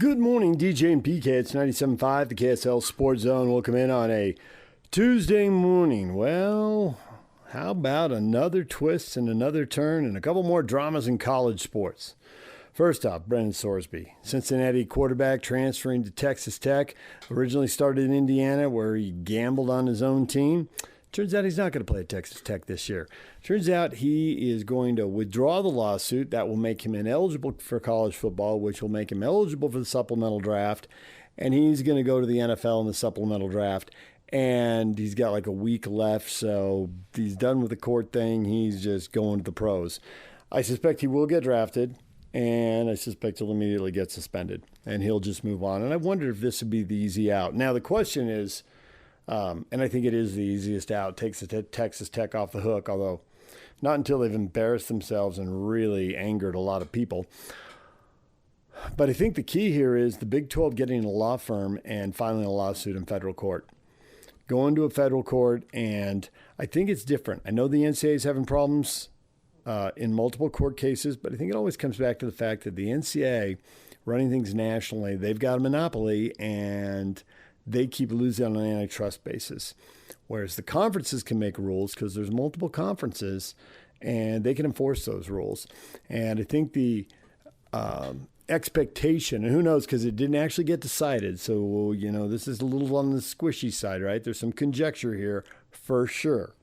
Good morning, DJ and PK. It's 97.5, the KSL Sports Zone. Welcome in on a Tuesday morning. Well, how about another twist and another turn and a couple more dramas in college sports? First off, Brendan Sorsby, Cincinnati quarterback transferring to Texas Tech. Originally started in Indiana where he gambled on his own team. Turns out he's not going to play at Texas Tech this year. Turns out he is going to withdraw the lawsuit. That will make him ineligible for college football, which will make him eligible for the supplemental draft. And he's going to go to the NFL in the supplemental draft. And he's got like a week left, so he's done with the court thing. He's just going to the pros. I suspect he will get drafted, and I suspect he'll immediately get suspended. And he'll just move on. And I wonder if this would be the easy out. Now, the question is, and I think it is the easiest out, takes Texas Tech off the hook, although not until they've embarrassed themselves and really angered a lot of people. But I think the key here is the Big 12 getting a law firm and filing a lawsuit in federal court. Going to a federal court, and I think it's different. I know the NCAA is having problems in multiple court cases, but I think it always comes back to the fact that the NCAA, running things nationally, they've got a monopoly, and they keep losing on an antitrust basis. Whereas the conferences can make rules because there's multiple conferences and they can enforce those rules. And I think the expectation, and who knows, because it didn't actually get decided. So, you know, this is a little on the squishy side, right? There's some conjecture here for sure.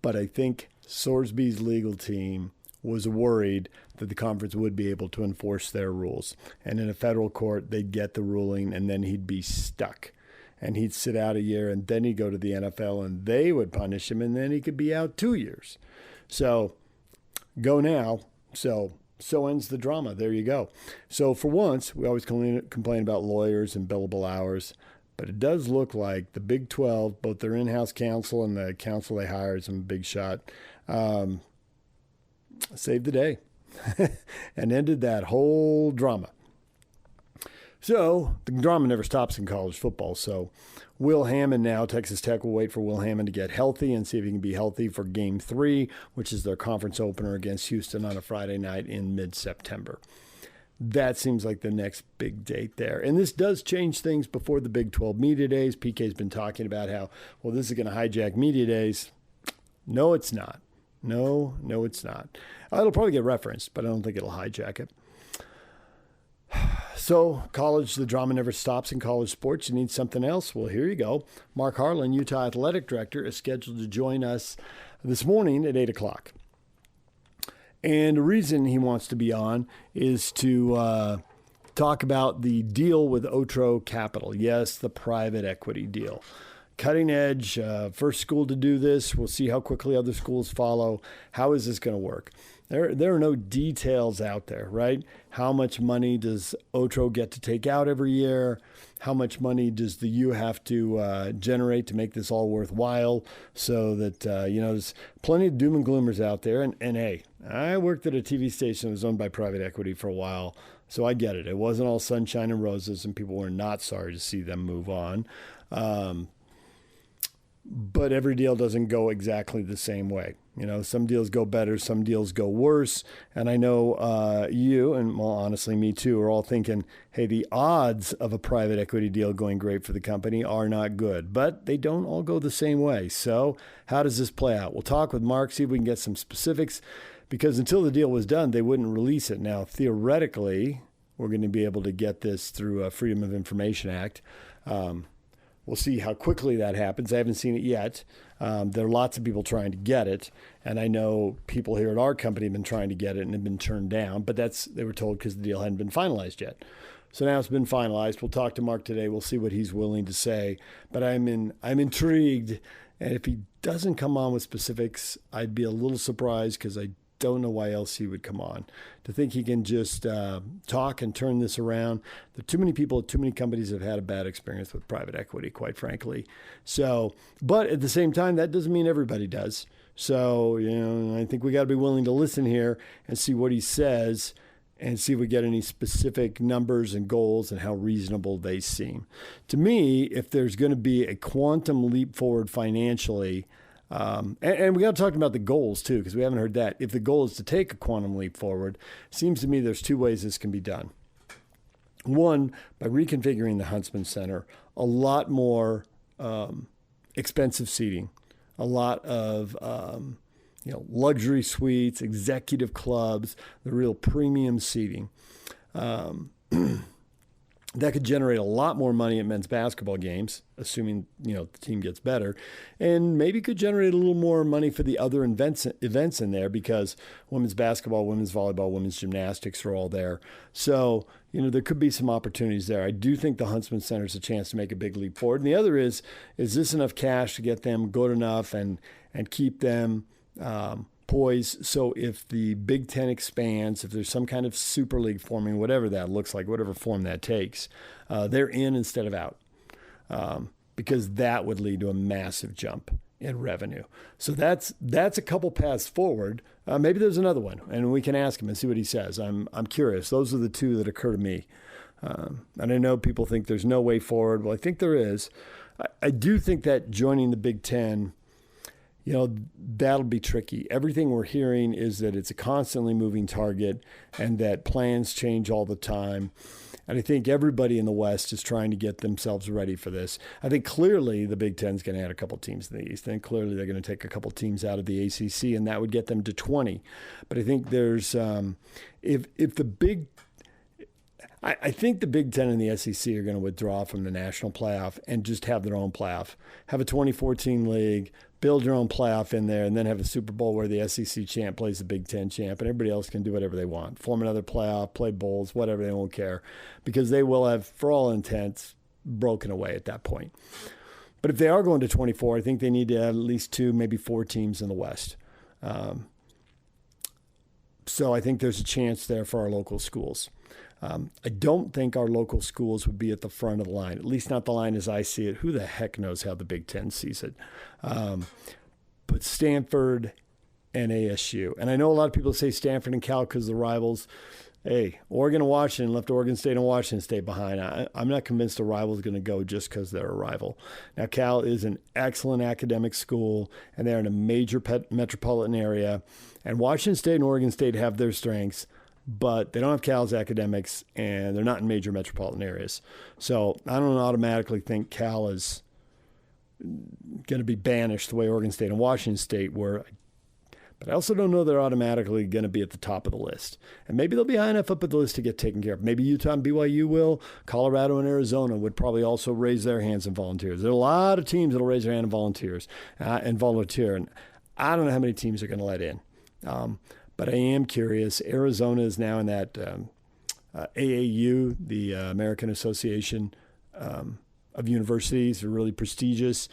But I think Sorsby's legal team was worried that the conference would be able to enforce their rules. And in a federal court, they'd get the ruling, and then he'd be stuck. And he'd sit out a year, and then he'd go to the NFL, and they would punish him, and then he could be out 2 years. So go now. So ends the drama. There you go. So for once, we always complain about lawyers and billable hours, but it does look like the Big 12, both their in-house counsel and the counsel they hired, some big shot, saved the day and ended that whole drama. So the drama never stops in college football. So Will Hammond now, Texas Tech will wait for Will Hammond to get healthy and see if he can be healthy for Game 3, which is their conference opener against Houston on a Friday night in mid-September. That seems like the next big date there. And this does change things before the Big 12 media days. PK's been talking about how, well, this is going to hijack media days. No, it's not. No, it's not. It'll probably get referenced, but I don't think it'll hijack it. So college, the drama never stops in college sports. You need something else? Well, here you go. Mark Harlan, Utah Athletic Director, is scheduled to join us this morning at 8 o'clock. And the reason he wants to be on is to talk about the deal with Otro Capital. Yes, the private equity deal. Cutting edge, first school to do this. We'll see how quickly other schools follow. How is this going to work? There are no details out there, right? How much money does Otro get to take out every year? How much money does the U have to generate to make this all worthwhile? So that, there's plenty of doom and gloomers out there. And hey, I worked at a TV station that was owned by private equity for a while, so I get it. It wasn't all sunshine and roses, and people were not sorry to see them move on. But every deal doesn't go exactly the same way. You know, some deals go better, some deals go worse. And I know you, and well, honestly, me too, are all thinking, hey, the odds of a private equity deal going great for the company are not good. But they don't all go the same way. So how does this play out? We'll talk with Mark, see if we can get some specifics. Because until the deal was done, they wouldn't release it. Now, theoretically, we're going to be able to get this through a Freedom of Information Act. We'll see how quickly that happens. I haven't seen it yet. There are lots of people trying to get it, and I know people here at our company have been trying to get it and have been turned down, but they were told because the deal hadn't been finalized yet. So now it's been finalized. We'll talk to Mark today. We'll see what he's willing to say, but I'm intrigued, and if he doesn't come on with specifics, I'd be a little surprised because I don't know why else he would come on. To think he can just talk and turn this around. There are too many people, too many companies have had a bad experience with private equity, quite frankly. So, but at the same time, that doesn't mean everybody does. So, I think we got to be willing to listen here and see what he says and see if we get any specific numbers and goals and how reasonable they seem. To me, if there's going to be a quantum leap forward financially, And we got to talk about the goals, too, because we haven't heard that. If the goal is to take a quantum leap forward, it seems to me there's two ways this can be done. One, by reconfiguring the Huntsman Center, a lot more expensive seating, a lot of luxury suites, executive clubs, the real premium seating. That could generate a lot more money at men's basketball games, assuming the team gets better, and maybe could generate a little more money for the other events in there, because women's basketball, women's volleyball, women's gymnastics are all there. So there could be some opportunities there. I do think the Huntsman Center is a chance to make a big leap forward. And the other is this enough cash to get them good enough and keep them poised, so if the Big Ten expands, if there's some kind of super league forming, whatever that looks like, whatever form that takes, they're in instead of out, because that would lead to a massive jump in revenue. So that's a couple paths forward. Maybe there's another one, and we can ask him and see what he says. I'm curious. Those are the two that occur to me. And I know people think there's no way forward. Well, I think there is. I do think that joining the Big Ten, that'll be tricky. Everything we're hearing is that it's a constantly moving target and that plans change all the time. And I think everybody in the West is trying to get themselves ready for this. I think clearly the Big Ten's going to add a couple teams in the East. I think clearly they're going to take a couple teams out of the ACC, and that would get them to 20. But I think there's I think the Big Ten and the SEC are going to withdraw from the national playoff and just have their own playoff. Have a 2014 league, build your own playoff in there, and then have a Super Bowl where the SEC champ plays the Big Ten champ, and everybody else can do whatever they want. Form another playoff, play bowls, whatever, they won't care, because they will have, for all intents, broken away at that point. But if they are going to 24, I think they need to have at least 2, maybe 4 teams in the West. So I think there's a chance there for our local schools. I don't think our local schools would be at the front of the line, at least not the line as I see it. Who the heck knows how the Big Ten sees it? But Stanford and ASU. And I know a lot of people say Stanford and Cal because the rivals. Hey, Oregon and Washington left Oregon State and Washington State behind. I'm not convinced a rival is going to go just because they're a rival. Now, Cal is an excellent academic school, and they're in a major metropolitan area. And Washington State and Oregon State have their strengths, but they don't have Cal's academics, and they're not in major metropolitan areas. So I don't automatically think Cal is going to be banished the way Oregon State and Washington State were. But I also don't know they're automatically going to be at the top of the list. And maybe they'll be high enough up at the list to get taken care of. Maybe Utah and BYU will. Colorado and Arizona would probably also raise their hands and volunteers. There are a lot of teams that will raise their hand and volunteer. And I don't know how many teams are going to let in. But I am curious. Arizona is now in that AAU, the American Association of Universities, are really prestigious.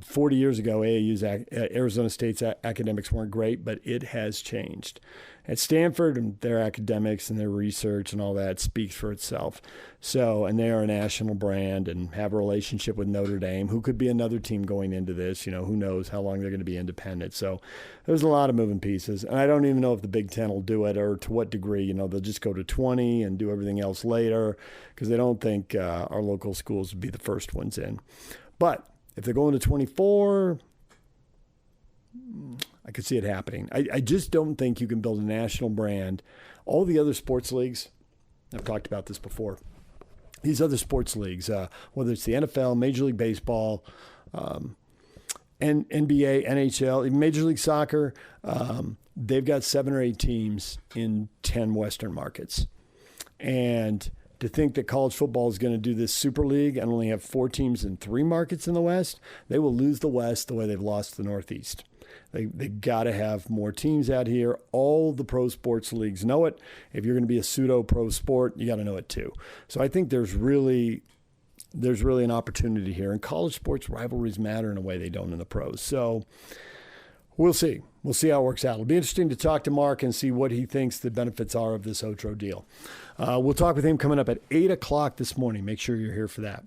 40 years ago, Arizona State's academics weren't great, but it has changed. At Stanford, and their academics and their research and all that speaks for itself. So, and they are a national brand and have a relationship with Notre Dame, who could be another team going into this. Who knows how long they're going to be independent. So there's a lot of moving pieces. And I don't even know if the Big Ten will do it or to what degree. They'll just go to 20 and do everything else later because they don't think our local schools would be the first ones in. But if they're going to 24, I could see it happening. I just don't think you can build a national brand. All the other sports leagues, I've talked about this before, these other sports leagues, whether it's the NFL, Major League Baseball, and NBA, NHL, even Major League Soccer, they've got 7 or 8 teams in 10 Western markets. And to think that college football is going to do this Super League and only have 4 teams in 3 markets in the West, they will lose the West the way they've lost the Northeast. They got to have more teams out here. All the pro sports leagues know it. If you're going to be a pseudo-pro sport, you got to know it too. So I think there's really an opportunity here. And college sports rivalries matter in a way they don't in the pros. So we'll see. We'll see how it works out. It'll be interesting to talk to Mark and see what he thinks the benefits are of this Otro deal. We'll talk with him coming up at 8 o'clock this morning. Make sure you're here for that.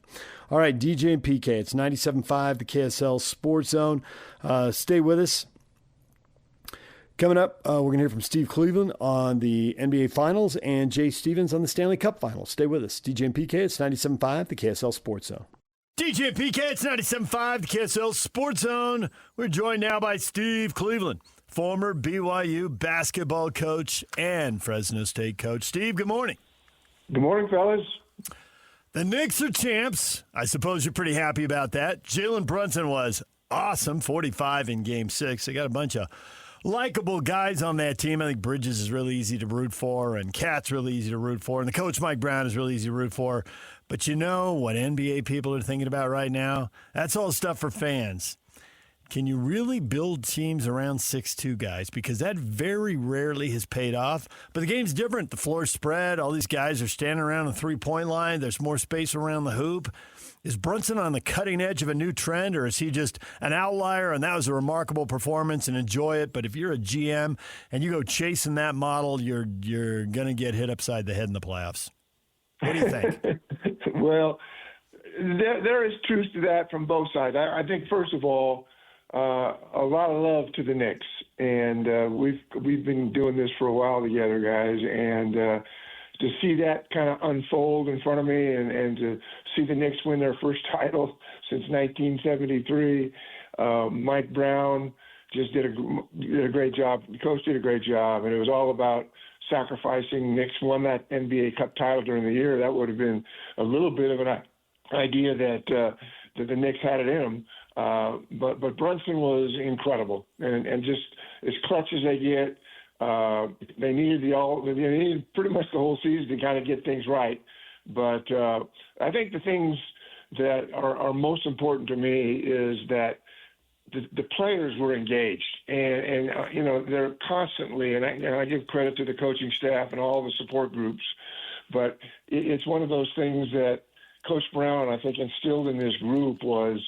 All right, DJ and PK. It's 97.5, the KSL Sports Zone. Stay with us. Coming up, we're going to hear from Steve Cleveland on the NBA Finals and Jay Stevens on the Stanley Cup Finals. Stay with us. DJ and PK, it's 97.5, the KSL Sports Zone. DJ and PK, it's 97.5, the KSL Sports Zone. We're joined now by Steve Cleveland, former BYU basketball coach and Fresno State coach. Steve, good morning. Good morning, fellas. The Knicks are champs. I suppose you're pretty happy about that. Jalen Brunson was awesome, 45 in Game 6. They got a bunch of likable guys on that team. I think Bridges is really easy to root for, and Cat's really easy to root for, and the coach Mike Brown is really easy to root for. But you know what NBA people are thinking about right now? That's all stuff for fans. Can you really build teams around 6'2 guys? Because that very rarely has paid off. But the game's different. The floor's spread. All these guys are standing around the three-point line. There's more space around the hoop. Is Brunson on the cutting edge of a new trend, or is he just an outlier and that was a remarkable performance and enjoy it? But if you're a GM and you go chasing that model, you're going to get hit upside the head in the playoffs. What do you think? Well, there is truth to that from both sides. I think, first of all, a lot of love to the Knicks, and we've been doing this for a while together, guys, and to see that kind of unfold in front of me, and to see the Knicks win their first title since 1973, Mike Brown just did a great job. The coach did a great job, and it was all about sacrificing. Knicks won that NBA Cup title during the year. That would have been a little bit of an idea that the Knicks had it in them. But Brunson was incredible, and just as clutch as they get. They needed pretty much the whole season to kind of get things right. But I think the things that are most important to me is that the players were engaged, and they're constantly, and I give credit to the coaching staff and all the support groups, but it's one of those things that Coach Brown, I think, instilled in this group was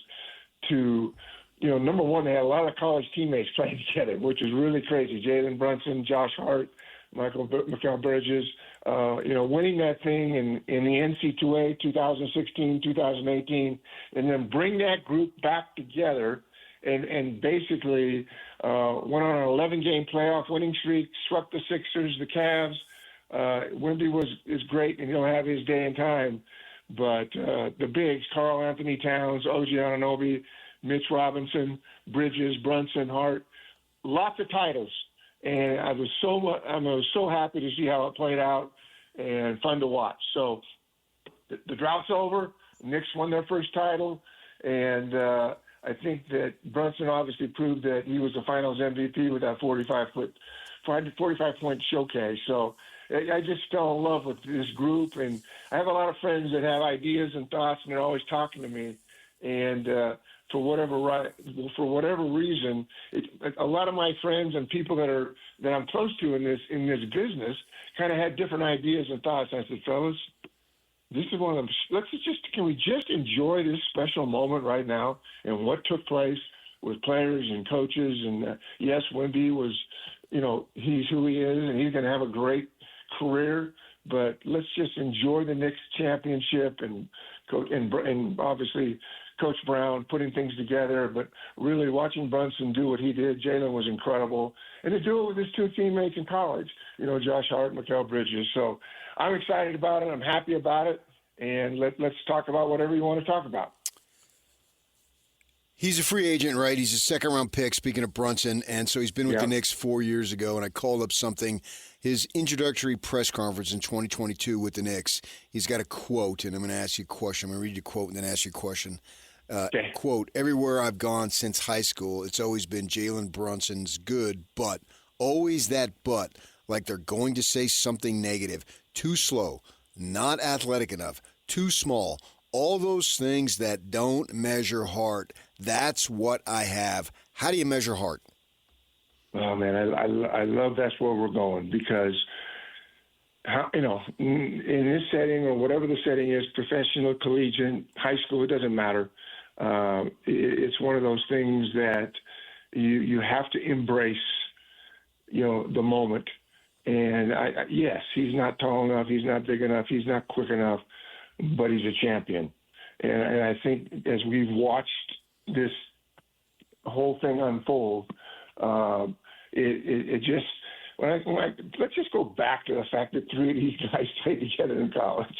to, number one, they had a lot of college teammates playing together, which is really crazy. Jalen Brunson, Josh Hart, Mikal Bridges, winning that thing in the NC2A 2016, 2018, and then bring that group back together and basically went on an 11-game playoff winning streak, swept the Sixers, the Cavs. Wemby is great, and he'll have his day and time. But the bigs, Karl Anthony Towns, OG Anunoby, Mitch Robinson, Bridges, Brunson, Hart, lots of titles. And I was so happy to see how it played out and fun to watch. So the drought's over. Knicks won their first title. And I think that Brunson obviously proved that he was the finals MVP with that 45-point showcase. So I just fell in love with this group, and I have a lot of friends that have ideas and thoughts, and they're always talking to me. And for whatever reason, a lot of my friends and people that I'm close to in this business kind of had different ideas and thoughts. I said, fellas, this is one of them. Can we just enjoy this special moment right now and what took place with players and coaches? And yes, Wemby was, he's who he is, and he's going to have a great career. But let's just enjoy the Knicks championship and obviously Coach Brown putting things together. But really watching Brunson do what he did, Jalen was incredible, and to do it with his two teammates in college, Josh Hart and Mikal Bridges. So I'm excited about it. I'm happy about it. And let's talk about whatever you want to talk about. He's a free agent, right? He's a second-round pick, speaking of Brunson, and so he's been with the Knicks 4 years ago, and I called up something, his introductory press conference in 2022 with the Knicks. He's got a quote, and I'm going to ask you a question. I'm going to read you a quote and then ask you a question. Okay. Quote, everywhere I've gone since high school, it's always been Jalen Brunson's good, but always that but, like they're going to say something negative. Too slow, not athletic enough, too small, all those things that don't measure heart. That's what I have. How do you measure heart? Oh, man, I love that's where we're going because, in this setting or whatever the setting is, professional, collegiate, high school, it doesn't matter. It's one of those things that you have to embrace, the moment. And yes, he's not tall enough, he's not big enough, he's not quick enough, but he's a champion. And I think as we've watched this whole thing unfold, it just let's just go back to the fact that three of these guys played together in college: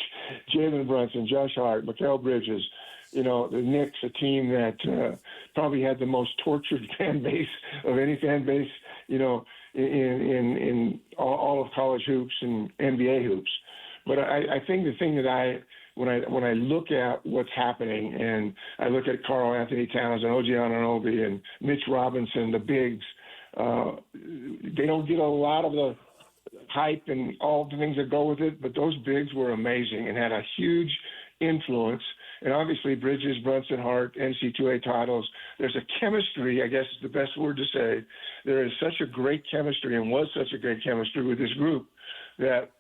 Jalen Brunson, Josh Hart, Mikal Bridges. the Knicks, a team that probably had the most tortured fan base of any fan base, in all of college hoops and NBA hoops. But I think the thing that when I look at what's happening, and I look at Karl Anthony Towns and OG Anunoby and Mitch Robinson, the bigs, they don't get a lot of the hype and all the things that go with it, but those bigs were amazing and had a huge influence. And obviously Bridges, Brunson, Hart, NC2A titles. There's a chemistry, I guess is the best word to say. There is such a great chemistry and was such a great chemistry with this group that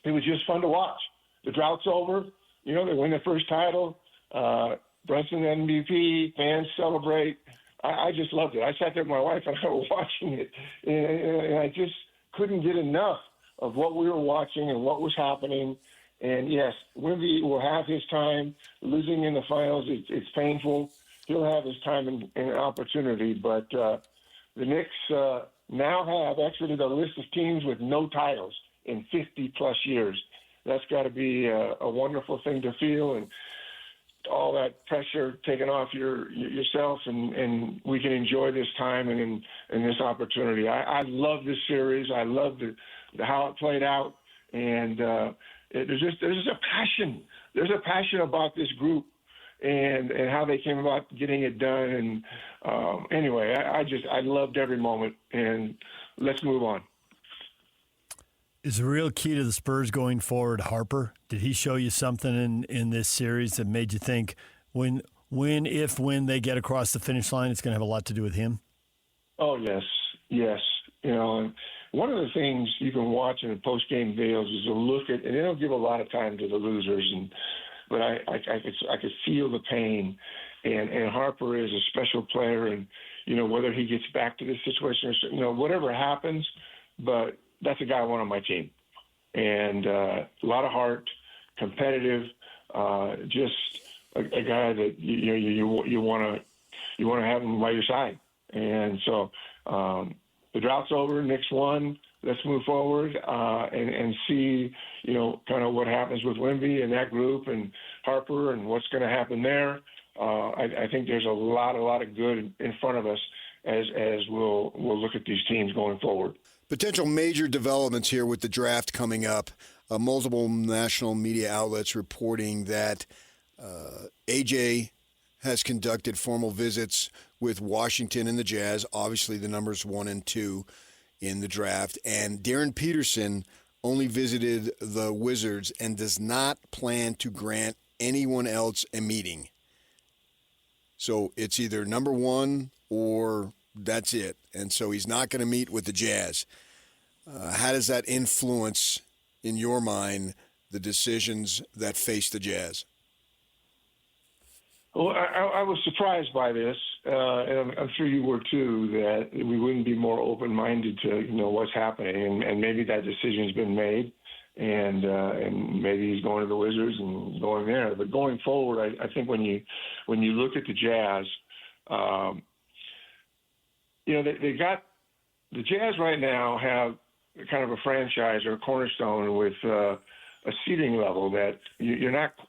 it was just fun to watch. The drought's over. They win their first title. Brunson MVP, fans celebrate. I just loved it. I sat there with my wife and I was watching it, and I just couldn't get enough of what we were watching and what was happening. And yes, Wemby will have his time. Losing in the finals, it's painful. He'll have his time and opportunity. But the Knicks now have actually the list of teams with no titles in 50-plus years. That's got to be a wonderful thing to feel, and all that pressure taken off yourself, and we can enjoy this time and this opportunity. I love this series. I love how it played out, and there's just a passion. There's a passion about this group and how they came about getting it done. And anyway, I loved every moment. And let's move on. Is the real key to the Spurs going forward Harper? Did he show you something in this series that made you think when they get across the finish line, it's going to have a lot to do with him? Oh, yes. And one of the things you can watch in the post-game videos is to look at, and they don't give a lot of time to the losers, but I could feel the pain. And Harper is a special player, and whether he gets back to this situation or whatever happens, but that's a guy I want on my team, and a lot of heart, competitive, just a guy that you want to have him by your side. And so the drought's over. Knicks won. Let's move forward and see kind of what happens with Wemby and that group and Harper and what's going to happen there. I think there's a lot of good in front of us as we'll look at these teams going forward. Potential major developments here with the draft coming up. Multiple national media outlets reporting that AJ has conducted formal visits with Washington and the Jazz, obviously the numbers 1 and 2 in the draft. And Darren Peterson only visited the Wizards and does not plan to grant anyone else a meeting. So it's either number 1 or that's it. And so he's not going to meet with the Jazz. How does that influence, in your mind, the decisions that face the Jazz? Well, I was surprised by this, and I'm sure you were too, that we wouldn't be more open-minded to what's happening, and maybe that decision's been made, and maybe he's going to the Wizards and going there. But going forward, I think when you look at the Jazz, they got the Jazz right now have kind of a franchise or a cornerstone with a seeding level that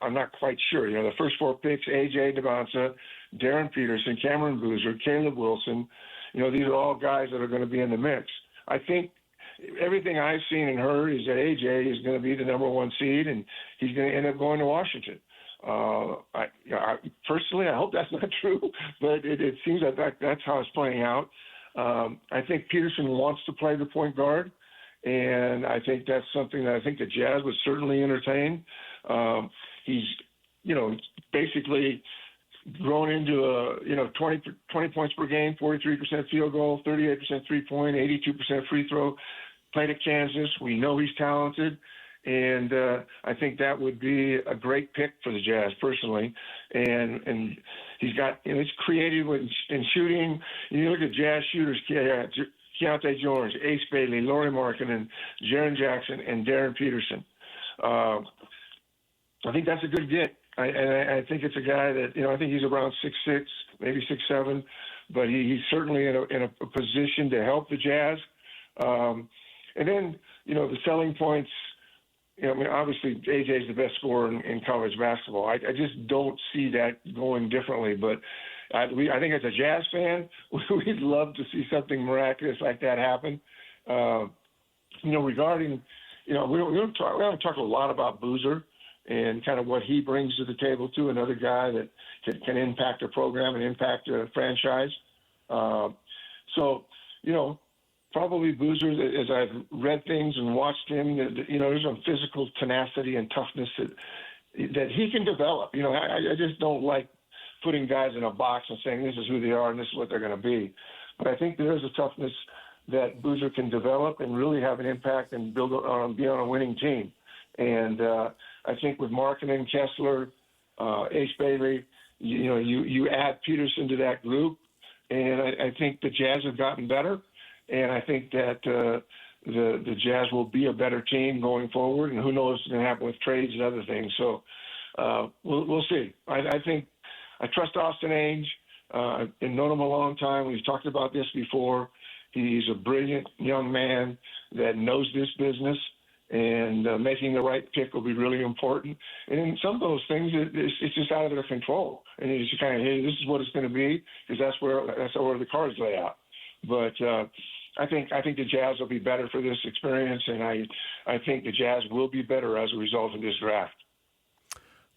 I'm not quite sure. The first 4 picks, AJ DeBonsa, Darren Peterson, Cameron Boozer, Caleb Wilson, these are all guys that are going to be in the mix. I think everything I've seen and heard is that AJ is going to be the number 1 seed, and he's going to end up going to Washington. I personally, I hope that's not true, but it seems like that's how it's playing out. I think Peterson wants to play the point guard, and I think that's something that I think the Jazz would certainly entertain. He's, basically grown into 20 points per game, 43% field goal, 38% three-point, 82% free throw. Played at Kansas. We know he's talented. And I think that would be a great pick for the Jazz, personally. And he's got, he's creative in shooting. You look at Jazz shooters, Keontae George, Ace Bailey, Lauri Markkanen, Jaren Jackson, and Darren Peterson. I think that's a good get. I think it's a guy that, I think he's around 6'6", maybe 6'7", but he's certainly in a position to help the Jazz. And then, the selling points, I mean, obviously AJ's the best scorer in college basketball. I just don't see that going differently. But I think as a Jazz fan, we'd love to see something miraculous like that happen. Regarding, we haven't talked a lot about Boozer and kind of what he brings to the table too. Another guy that can impact a program and impact a franchise. Probably Boozer, as I've read things and watched him, there's some physical tenacity and toughness that he can develop. I just don't like putting guys in a box and saying this is who they are and this is what they're going to be. But I think there is a toughness that Boozer can develop and really have an impact and be on a winning team. And I think with Markkanen, Kessler, Ace Bailey, you add Peterson to that group, and I think the Jazz have gotten better. And I think that the Jazz will be a better team going forward. And who knows what's going to happen with trades and other things. So we'll see. I think I trust Austin Ainge. I've known him a long time. We've talked about this before. He's a brilliant young man that knows this business. And making the right pick will be really important. And in some of those things, it's just out of their control. And it's just kind of, hey, this is what it's going to be, because that's where the cards lay out. But I think the Jazz will be better for this experience, and I think the Jazz will be better as a result of this draft.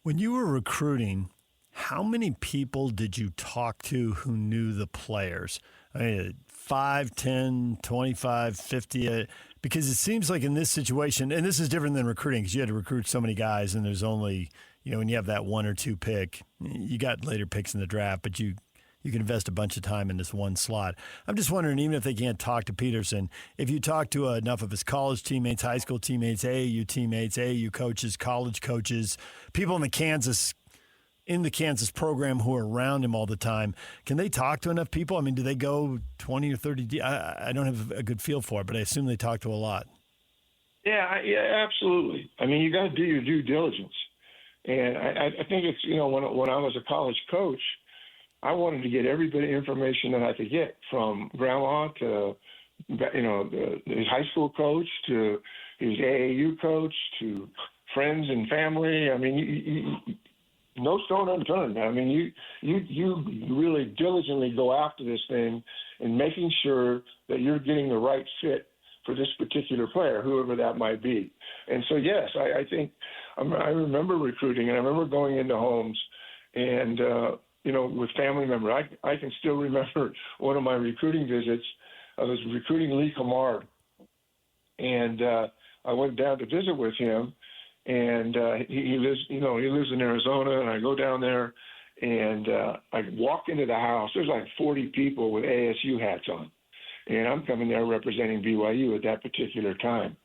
When you were recruiting, how many people did you talk to who knew the players? I mean, 5, 10, 25, 50? Because it seems like in this situation, and this is different than recruiting because you had to recruit so many guys, and there's only, when you have that 1 or 2 pick, you got later picks in the draft, but you can invest a bunch of time in this one slot. I'm just wondering, even if they can't talk to Peterson, if you talk to enough of his college teammates, high school teammates, AAU coaches, college coaches, people in the Kansas program who are around him all the time, can they talk to enough people? I mean, do they go 20 or 30 deep? I don't have a good feel for it, but I assume they talk to a lot. Yeah, absolutely. I mean, you got to do your due diligence. And I think it's, when I was a college coach, I wanted to get every bit of information that I could get, from grandma to, his high school coach to his AAU coach to friends and family. I mean, no stone unturned. I mean, you really diligently go after this thing and making sure that you're getting the right fit for this particular player, whoever that might be. And so, yes, I think I remember recruiting, and I remember going into homes and, with family members. I can still remember one of my recruiting visits. I was recruiting Lee Kamard, and I went down to visit with him. And he lives in Arizona, and I go down there, and I walk into the house. There's like 40 people with ASU hats on, and I'm coming there representing BYU at that particular time.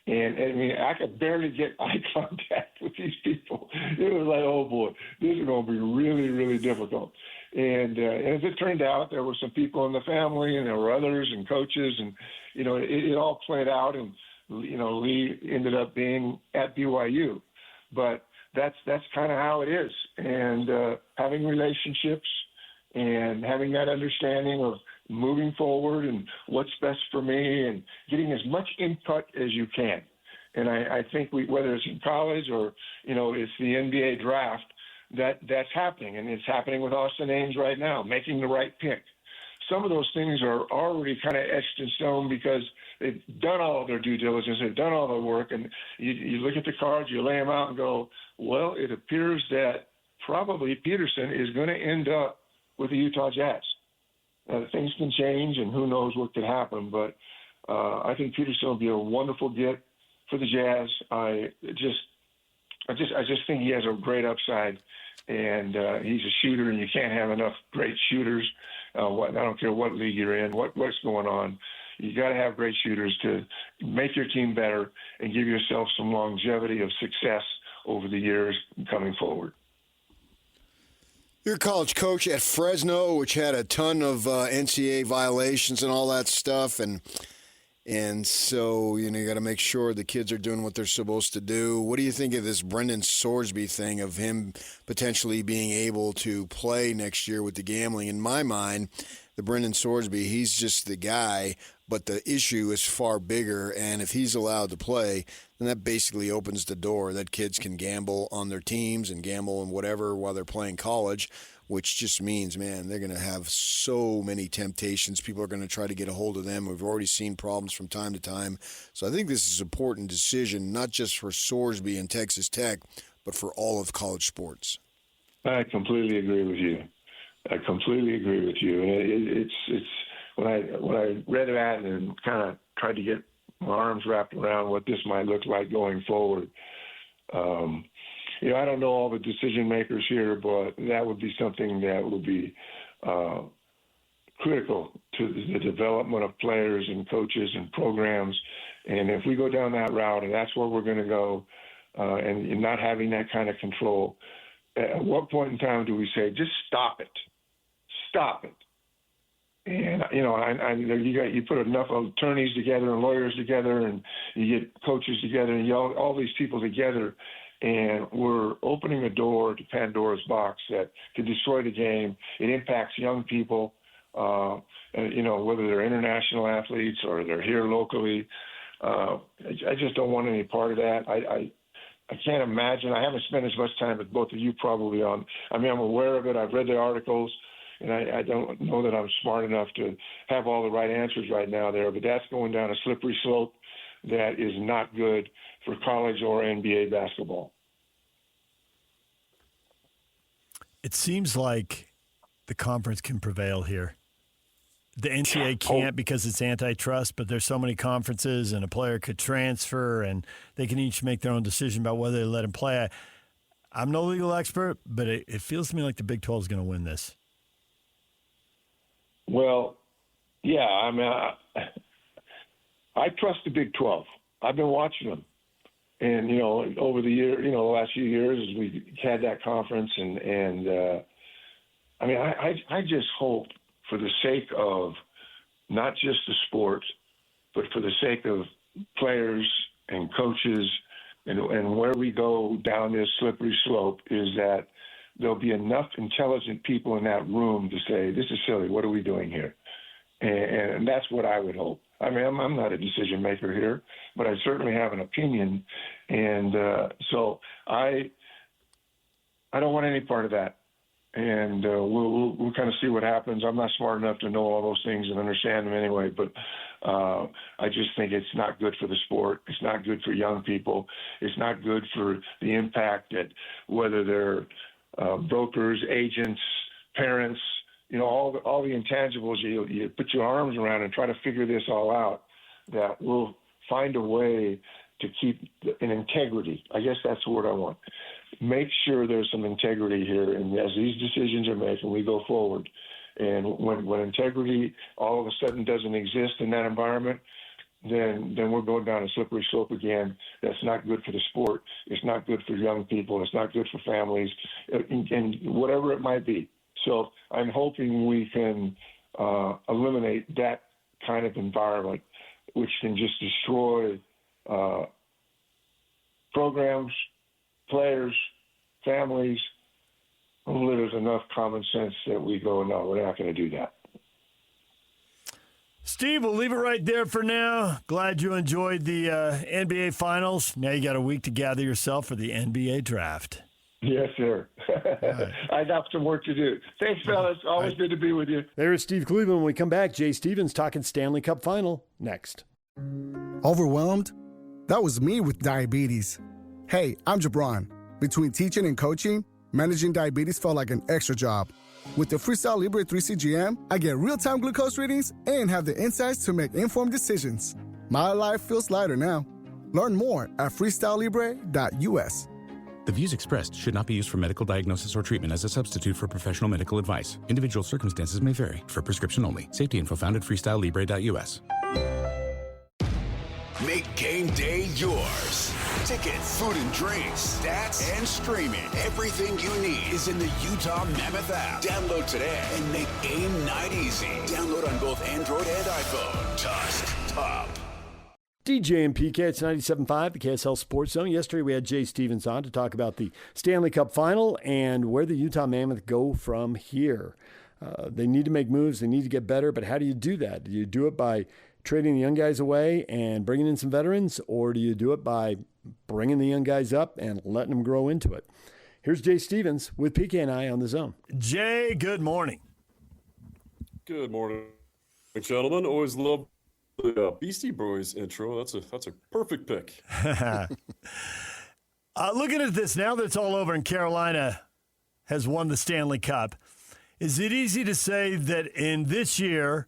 And I mean, I could barely get eye contact with these people. It was like, oh boy, this is going to be really, really difficult. And as it turned out, there were some people in the family, and there were others and coaches, and it all played out. And Lee ended up being at BYU, but that's kind of how it is. And having relationships and having that understanding of moving forward and what's best for me, and getting as much input as you can. And I think whether it's in college or it's the NBA draft, that's happening, and it's happening with Austin Ainge right now, making the right pick. Some of those things are already kind of etched in stone because they've done all of their due diligence, they've done all the work, and you look at the cards, you lay them out and go, well, it appears that probably Peterson is going to end up with the Utah Jazz. Things can change, and who knows what could happen, but I think Peterson will be a wonderful get for the Jazz. I just think he has a great upside, and he's a shooter, and you can't have enough great shooters. I don't care what league you're in, what's going on. You got to have great shooters to make your team better and give yourself some longevity of success over the years coming forward. You're a college coach at Fresno, which had a ton of NCAA violations and all that stuff, and so you got to make sure the kids are doing what they're supposed to do. What do you think of this Brendan Sorsby thing of him potentially being able to play next year with the gambling? In my mind, the Brendan Sorsby, he's just the guy, but the issue is far bigger. And if he's allowed to play, then that basically opens the door that kids can gamble on their teams and gamble and whatever while they're playing college, which just means, man, they're going to have so many temptations. People are going to try to get a hold of them. We've already seen problems from time to time. So I think this is an important decision, not just for Sorsby and Texas Tech, but for all of college sports. I completely agree with you. And it's when I read that and kind of tried to get my arms wrapped around what this might look like going forward. I don't know all the decision makers here, but that would be something that would be critical to the development of players and coaches and programs. And if we go down that route, and that's where we're going to go, and not having that kind of control, at what point in time do we say, just stop it? Stop it. And, you put enough attorneys together and lawyers together, and you get coaches together, and all these people together, and we're opening a door to Pandora's box that could destroy the game. It impacts young people, whether they're international athletes or they're here locally. I just don't want any part of that. I can't imagine. I haven't spent as much time as both of you probably on. I'm aware of it. I've read the articles, and I don't know that I'm smart enough to have all the right answers right now there. But that's going down a slippery slope that is not good for college or NBA basketball. It seems like the conference can prevail here. The NCAA can't because it's antitrust, but there's so many conferences and a player could transfer and they can each make their own decision about whether they let him play. I'm no legal expert, but it feels to me like the Big 12 is going to win this. Well, yeah, I trust the Big 12. I've been watching them. And, over the year, the last few years as we had that conference I just hope, for the sake of not just the sport, but for the sake of players and coaches and where we go down this slippery slope, is that there'll be enough intelligent people in that room to say, this is silly, what are we doing here? And that's what I would hope. I'm not a decision maker here, but I certainly have an opinion. And so I don't want any part of that. And we'll kind of see what happens. I'm not smart enough to know all those things and understand them anyway, but I just think it's not good for the sport. It's not good for young people. It's not good for the impact that whether they're brokers, agents, parents, all the intangibles you put your arms around and try to figure this all out, that we'll find a way to keep an integrity. I guess that's the word I want. Make sure there's some integrity here, and as these decisions are made and we go forward, and when integrity all of a sudden doesn't exist in that environment, then we're going down a slippery slope again. That's not good for the sport. It's not good for young people. It's not good for families, and whatever it might be. So I'm hoping we can eliminate that kind of environment, which can just destroy programs, players, families. Hopefully there's enough common sense that we go, no, we're not going to do that. Steve, we'll leave it right there for now. Glad you enjoyed the NBA Finals. Now you got a week to gather yourself for the NBA Draft. Yes, sir. Right. I got some work to do. Thanks, fellas. Always good to be with you. There's Steve Cleveland. When we come back, Jay Stevens talking Stanley Cup Final next. Overwhelmed? That was me with diabetes. Hey, I'm Jabron. Between teaching and coaching, managing diabetes felt like an extra job. With the Freestyle Libre 3 CGM, I get real-time glucose readings and have the insights to make informed decisions. My life feels lighter now. Learn more at freestylelibre.us. The views expressed should not be used for medical diagnosis or treatment as a substitute for professional medical advice. Individual circumstances may vary. For prescription only. Safety info found at freestylelibre.us. Make game day yours. Tickets, food and drinks, stats, and streaming. Everything you need is in the Utah Mammoth app. Download today and make game night easy. Download on both Android and iPhone. Tusk Top. DJ and PK, it's 97.5, the KSL Sports Zone. Yesterday we had Jay Stevens on to talk about the Stanley Cup Final and where the Utah Mammoth go from here. They need to make moves. They need to get better, but how do you do that? Do you do it by trading the young guys away and bringing in some veterans, or do you do it by bringing the young guys up and letting them grow into it? Here's Jay Stevens with PK and I on The Zone. Jay, good morning. Good morning, gentlemen. Always love the Beastie Boys intro. That's a perfect pick. Looking at this, now that it's all over and Carolina has won the Stanley Cup, is it easy to say that in this year,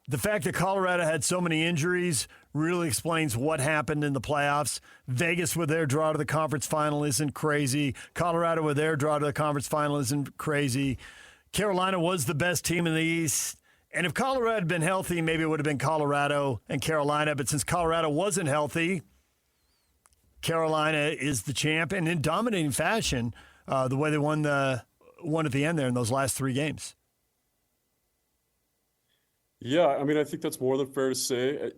the fact that Colorado had so many injuries really explains what happened in the playoffs? Vegas with their draw to the conference final isn't crazy. Colorado with their draw to the conference final isn't crazy. Carolina was the best team in the East. And if Colorado had been healthy, maybe it would have been Colorado and Carolina. But since Colorado wasn't healthy, Carolina is the champ, and in dominating fashion, the way they won at the end there in those last 3 games. Yeah, I mean, I think that's more than fair to say.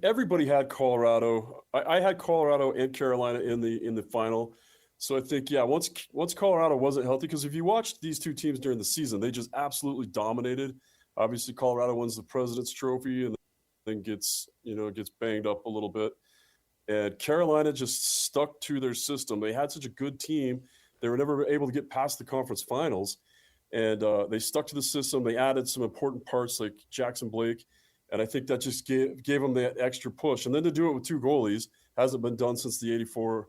Everybody had Colorado. I had Colorado and Carolina in the final. So I think, yeah, once Colorado wasn't healthy, because if you watched these two teams during the season, they just absolutely dominated. Obviously, Colorado wins the President's Trophy and then gets banged up a little bit. And Carolina just stuck to their system. They had such a good team. They were never able to get past the conference finals. And they stuck to the system. They added some important parts like Jackson Blake. And I think that just gave them that extra push. And then to do it with 2 goalies hasn't been done since the 84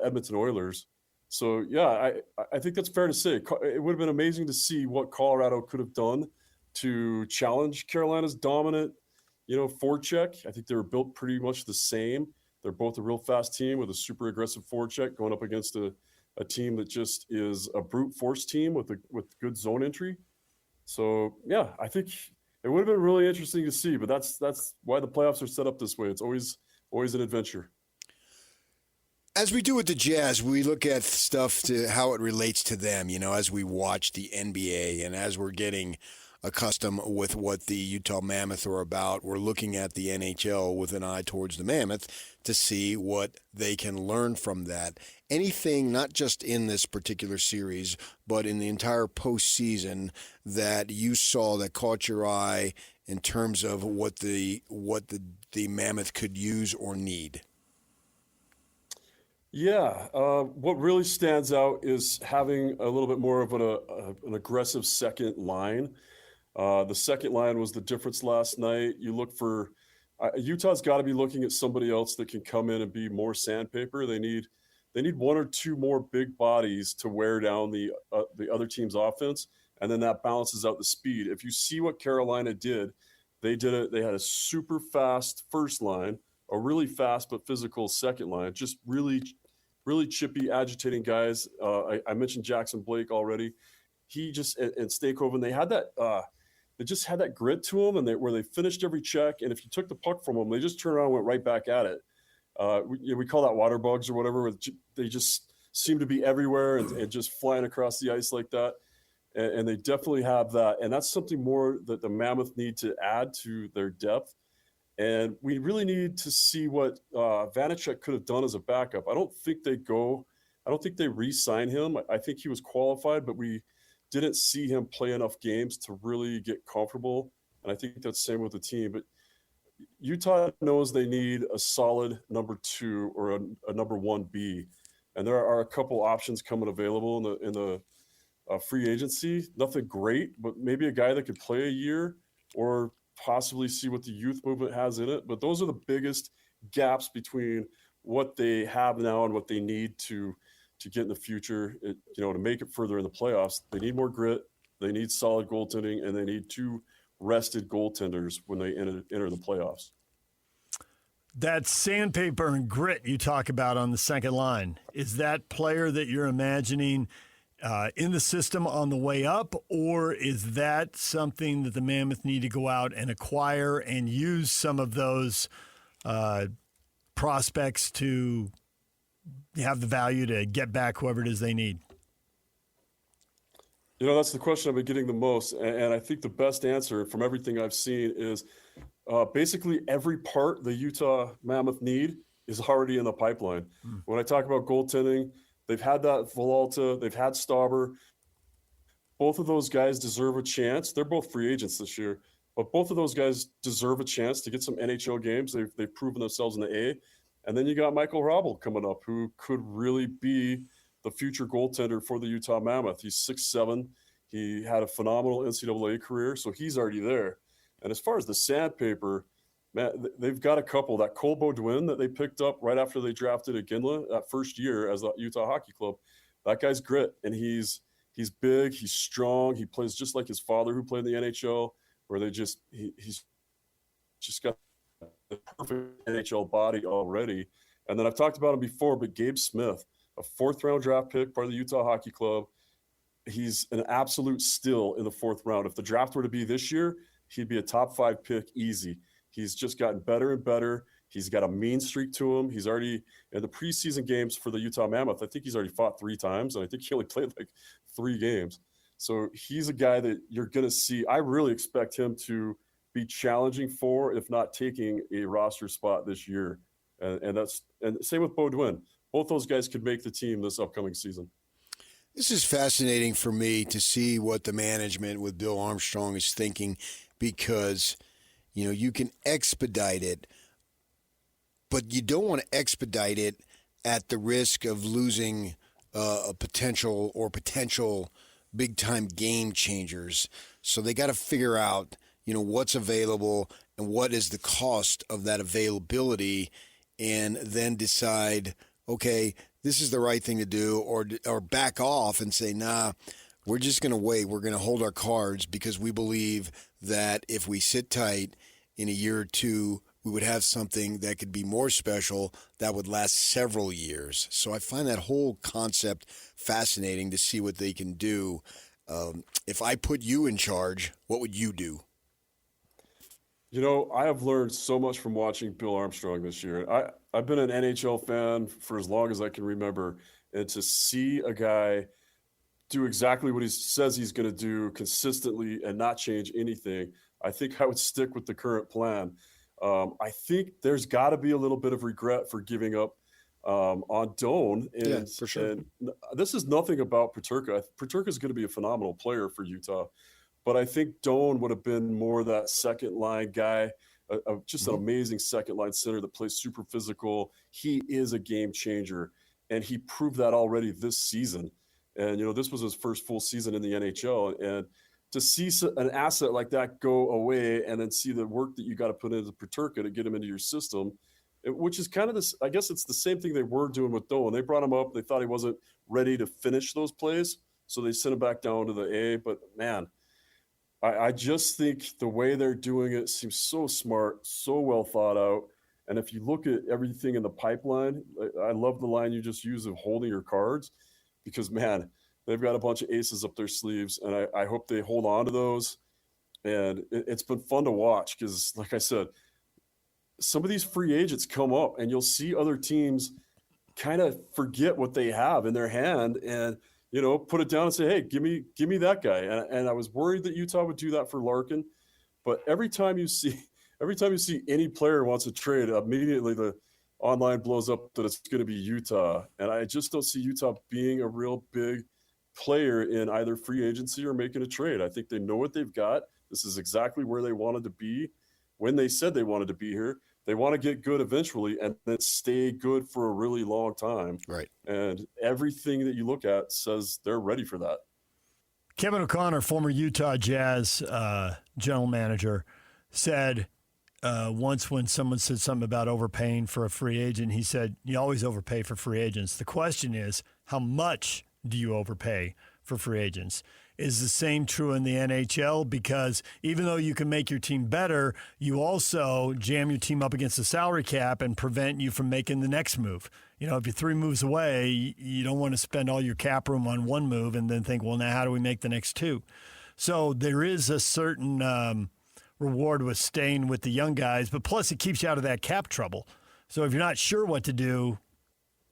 Edmonton Oilers. So, yeah, I think that's fair to say. It would have been amazing to see what Colorado could have done to challenge Carolina's dominant, forecheck. I think they were built pretty much the same. They're both a real fast team with a super aggressive forecheck going up against a team that just is a brute force team with good zone entry. So, yeah, I think it would have been really interesting to see, but that's why the playoffs are set up this way. It's always an adventure. As we do with the Jazz, we look at stuff to how it relates to them, as we watch the NBA and as we're getting accustomed with what the Utah Mammoth are about. We're looking at the NHL with an eye towards the Mammoth to see what they can learn from that. Anything, not just in this particular series, but in the entire postseason that you saw that caught your eye in terms of what the Mammoth could use or need? Yeah, what really stands out is having a little bit more of an aggressive second line. The second line was the difference last night. You look for Utah's got to be looking at somebody else that can come in and be more sandpaper. They need 1 or 2 more big bodies to wear down the other team's offense, and then that balances out the speed. If you see what Carolina did, they had a super fast first line, a really fast but physical second line, just really chippy, agitating guys. I mentioned Jackson Blake already. He just and Stakehoven, they had that. They just had that grit to them, and where they finished every check. And if you took the puck from them, they just turned around and went right back at it. We call that water bugs or whatever. They just seem to be everywhere and just flying across the ice like that. And they definitely have that. And that's something more that the Mammoth need to add to their depth. And we really need to see what Vanacek could have done as a backup. I don't think they re-sign him. I think he was qualified, but we didn't see him play enough games to really get comfortable. And I think that's the same with the team. But Utah knows they need a solid number 2 or a number 1B. And there are a couple options coming available in the free agency. Nothing great, but maybe a guy that could play a year or possibly see what the youth movement has in it. But those are the biggest gaps between what they have now and what they need to get in the future, to make it further in the playoffs. They need more grit, they need solid goaltending, and they need 2 rested goaltenders when they enter the playoffs. That sandpaper and grit you talk about on the second line, is that player that you're imagining in the system on the way up, or is that something that the Mammoth need to go out and acquire and use some of those prospects to have the value to get back whoever it is they need? That's the question I've been getting the most. And I think the best answer from everything I've seen is basically every part the Utah Mammoth need is already in the pipeline. When I talk about goaltending, they've had that Villalta, they've had Stauber. Both of those guys deserve a chance. They're both free agents this year. But both of those guys deserve a chance to get some NHL games. They've proven themselves in the A. And then you got Michael Hrabal coming up, who could really be the future goaltender for the Utah Mammoth. He's 6'7". He had a phenomenal NCAA career, so he's already there. And as far as the sandpaper, man, they've got a couple. That Cole Beaudoin that they picked up right after they drafted Iginla that first year as the Utah Hockey Club, that guy's grit, and he's big, he's strong, he plays just like his father who played in the NHL, where he's just got the perfect NHL body already. And then I've talked about him before, but Gabe Smith, a fourth-round draft pick, part of the Utah Hockey Club, he's an absolute steal in the fourth round. If the draft were to be this year, he'd be a top 5 pick easy. He's just gotten better and better. He's got a mean streak to him. He's already in the preseason games for the Utah Mammoth. I think he's already fought 3 times, and I think he only played like 3 games. So he's a guy that you're going to see. I really expect him to be challenging for, if not taking, a roster spot this year. And same with Beaudoin. Both those guys could make the team this upcoming season. This is fascinating for me to see what the management with Bill Armstrong is thinking, because, you can expedite it, but you don't want to expedite it at the risk of losing a potential big-time game changers. So they got to figure out, what's available and what is the cost of that availability, and then decide, okay, this is the right thing to do, or back off and say, nah, we're just going to wait. We're going to hold our cards because we believe that if we sit tight in a year or two, we would have something that could be more special that would last several years. So I find that whole concept fascinating to see what they can do. If I put you in charge, what would you do? I have learned so much from watching Bill Armstrong this year. I've been an NHL fan for as long as I can remember, and to see a guy do exactly what he says he's going to do consistently and not change anything, I think I would stick with the current plan. I think there's got to be a little bit of regret for giving up on Doan. Yeah, for sure. And this is nothing about Peterka. Peterka is going to be a phenomenal player for Utah. But I think Doan would have been more that second-line guy, just an amazing second-line center that plays super physical. He is a game changer, and he proved that already this season. And, this was his first full season in the NHL. And to see an asset like that go away and then see the work that you got to put into Peterka to get him into your system, which is kind of this, I guess it's the same thing they were doing with Doan. They brought him up. They thought he wasn't ready to finish those plays, so they sent him back down to the A. But, man, I just think the way they're doing it seems so smart, so well thought out. And if you look at everything in the pipeline, I love the line you just used of holding your cards, because, man, they've got a bunch of aces up their sleeves, and I hope they hold on to those. And it's been fun to watch because, like I said, some of these free agents come up, and you'll see other teams kind of forget what they have in their hand and – put it down and say, hey, give me that guy. And I was worried that Utah would do that for Larkin. But every time you see any player wants a trade, immediately the online blows up that it's going to be Utah. And I just don't see Utah being a real big player in either free agency or making a trade. I think they know what they've got. This is exactly where they wanted to be when they said they wanted to be here. They want to get good eventually and then stay good for a really long time. Right. And everything that you look at says they're ready for that. Kevin O'Connor, former Utah Jazz general manager, said once when someone said something about overpaying for a free agent, he said, you always overpay for free agents. The question is, how much do you overpay for free agents? Is the same true in the NHL? Because even though you can make your team better, you also jam your team up against the salary cap and prevent you from making the next move. If you're 3 moves away, you don't want to spend all your cap room on one move and then think, well, now how do we make the next 2? So there is a certain reward with staying with the young guys, but plus it keeps you out of that cap trouble. So if you're not sure what to do,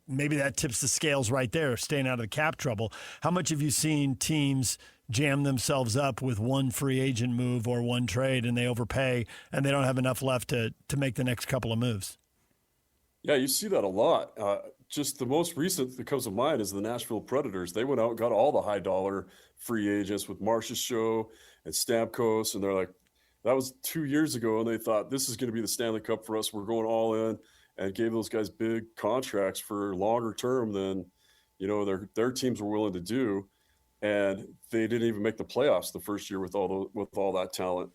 maybe that tips the scales right there, staying out of the cap trouble. How much have you seen teams jam themselves up with one free agent move or one trade and they overpay and they don't have enough left to make the next couple of moves? Yeah, you see that a lot. Just the most recent that comes to mind is the Nashville Predators. They went out and got all the high-dollar free agents with Marcia Show and Stamkos, and they're like, That was 2 years ago, and they thought this is going to be the Stanley Cup for us. We're going all in, and gave those guys big contracts for longer term than, their teams were willing to do. And they didn't even make the playoffs the first year with all that talent.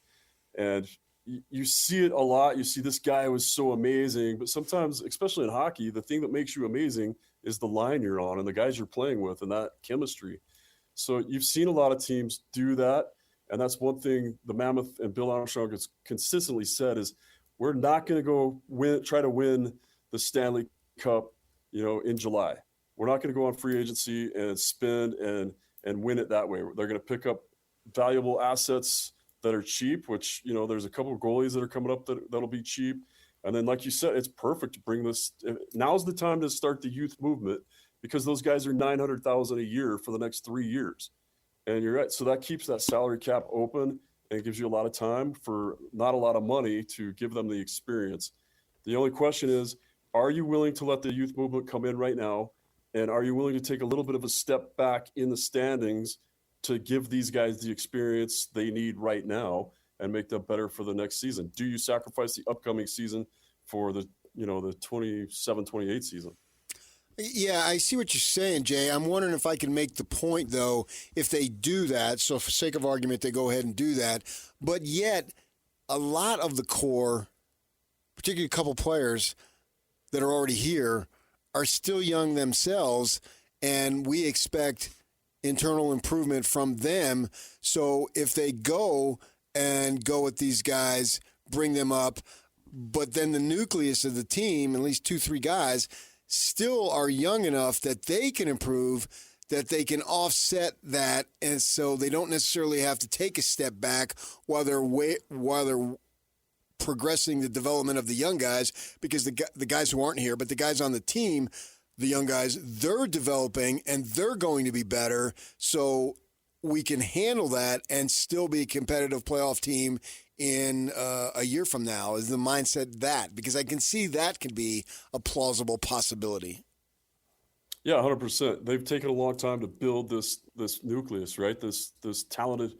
And you see it a lot. You see this guy was so amazing, but sometimes, especially in hockey, the thing that makes you amazing is the line you're on and the guys you're playing with and that chemistry. So you've seen a lot of teams do that. And that's one thing the Mammoth and Bill Armstrong has consistently said is we're not going to try to win the Stanley Cup, in July. We're not going to go on free agency and spend and win it that way. They're going to pick up valuable assets that are cheap, which, there's a couple of goalies that are coming up that'll be cheap. And then, like you said, it's perfect to bring this. Now's the time to start the youth movement because those guys are $900,000 a year for the next 3 years. And you're right. So that keeps that salary cap open and gives you a lot of time for not a lot of money to give them the experience. The only question is, are you willing to let the youth movement come in right now? And are you willing to take a little bit of a step back in the standings to give these guys the experience they need right now and make them better for the next season? Do you sacrifice the upcoming season for the 27-28 season? Yeah, I see what you're saying, Jay. I'm wondering if I can make the point, though, if they do that. So for sake of argument, they go ahead and do that. But yet, a lot of the core, particularly a couple players that are already here, are still young themselves, and we expect internal improvement from them. So if they go with these guys, bring them up, but then the nucleus of the team, at least 2-3 guys, still are young enough that they can improve, that they can offset that, and so they don't necessarily have to take a step back while they're progressing the development of the young guys, because the guys who aren't here, but the guys on the team, the young guys, they're developing and they're going to be better, so we can handle that and still be a competitive playoff team in a year from now. Is the mindset that? Because I can see that could be a plausible possibility. Yeah, 100%. They've taken a long time to build this nucleus, right? This talented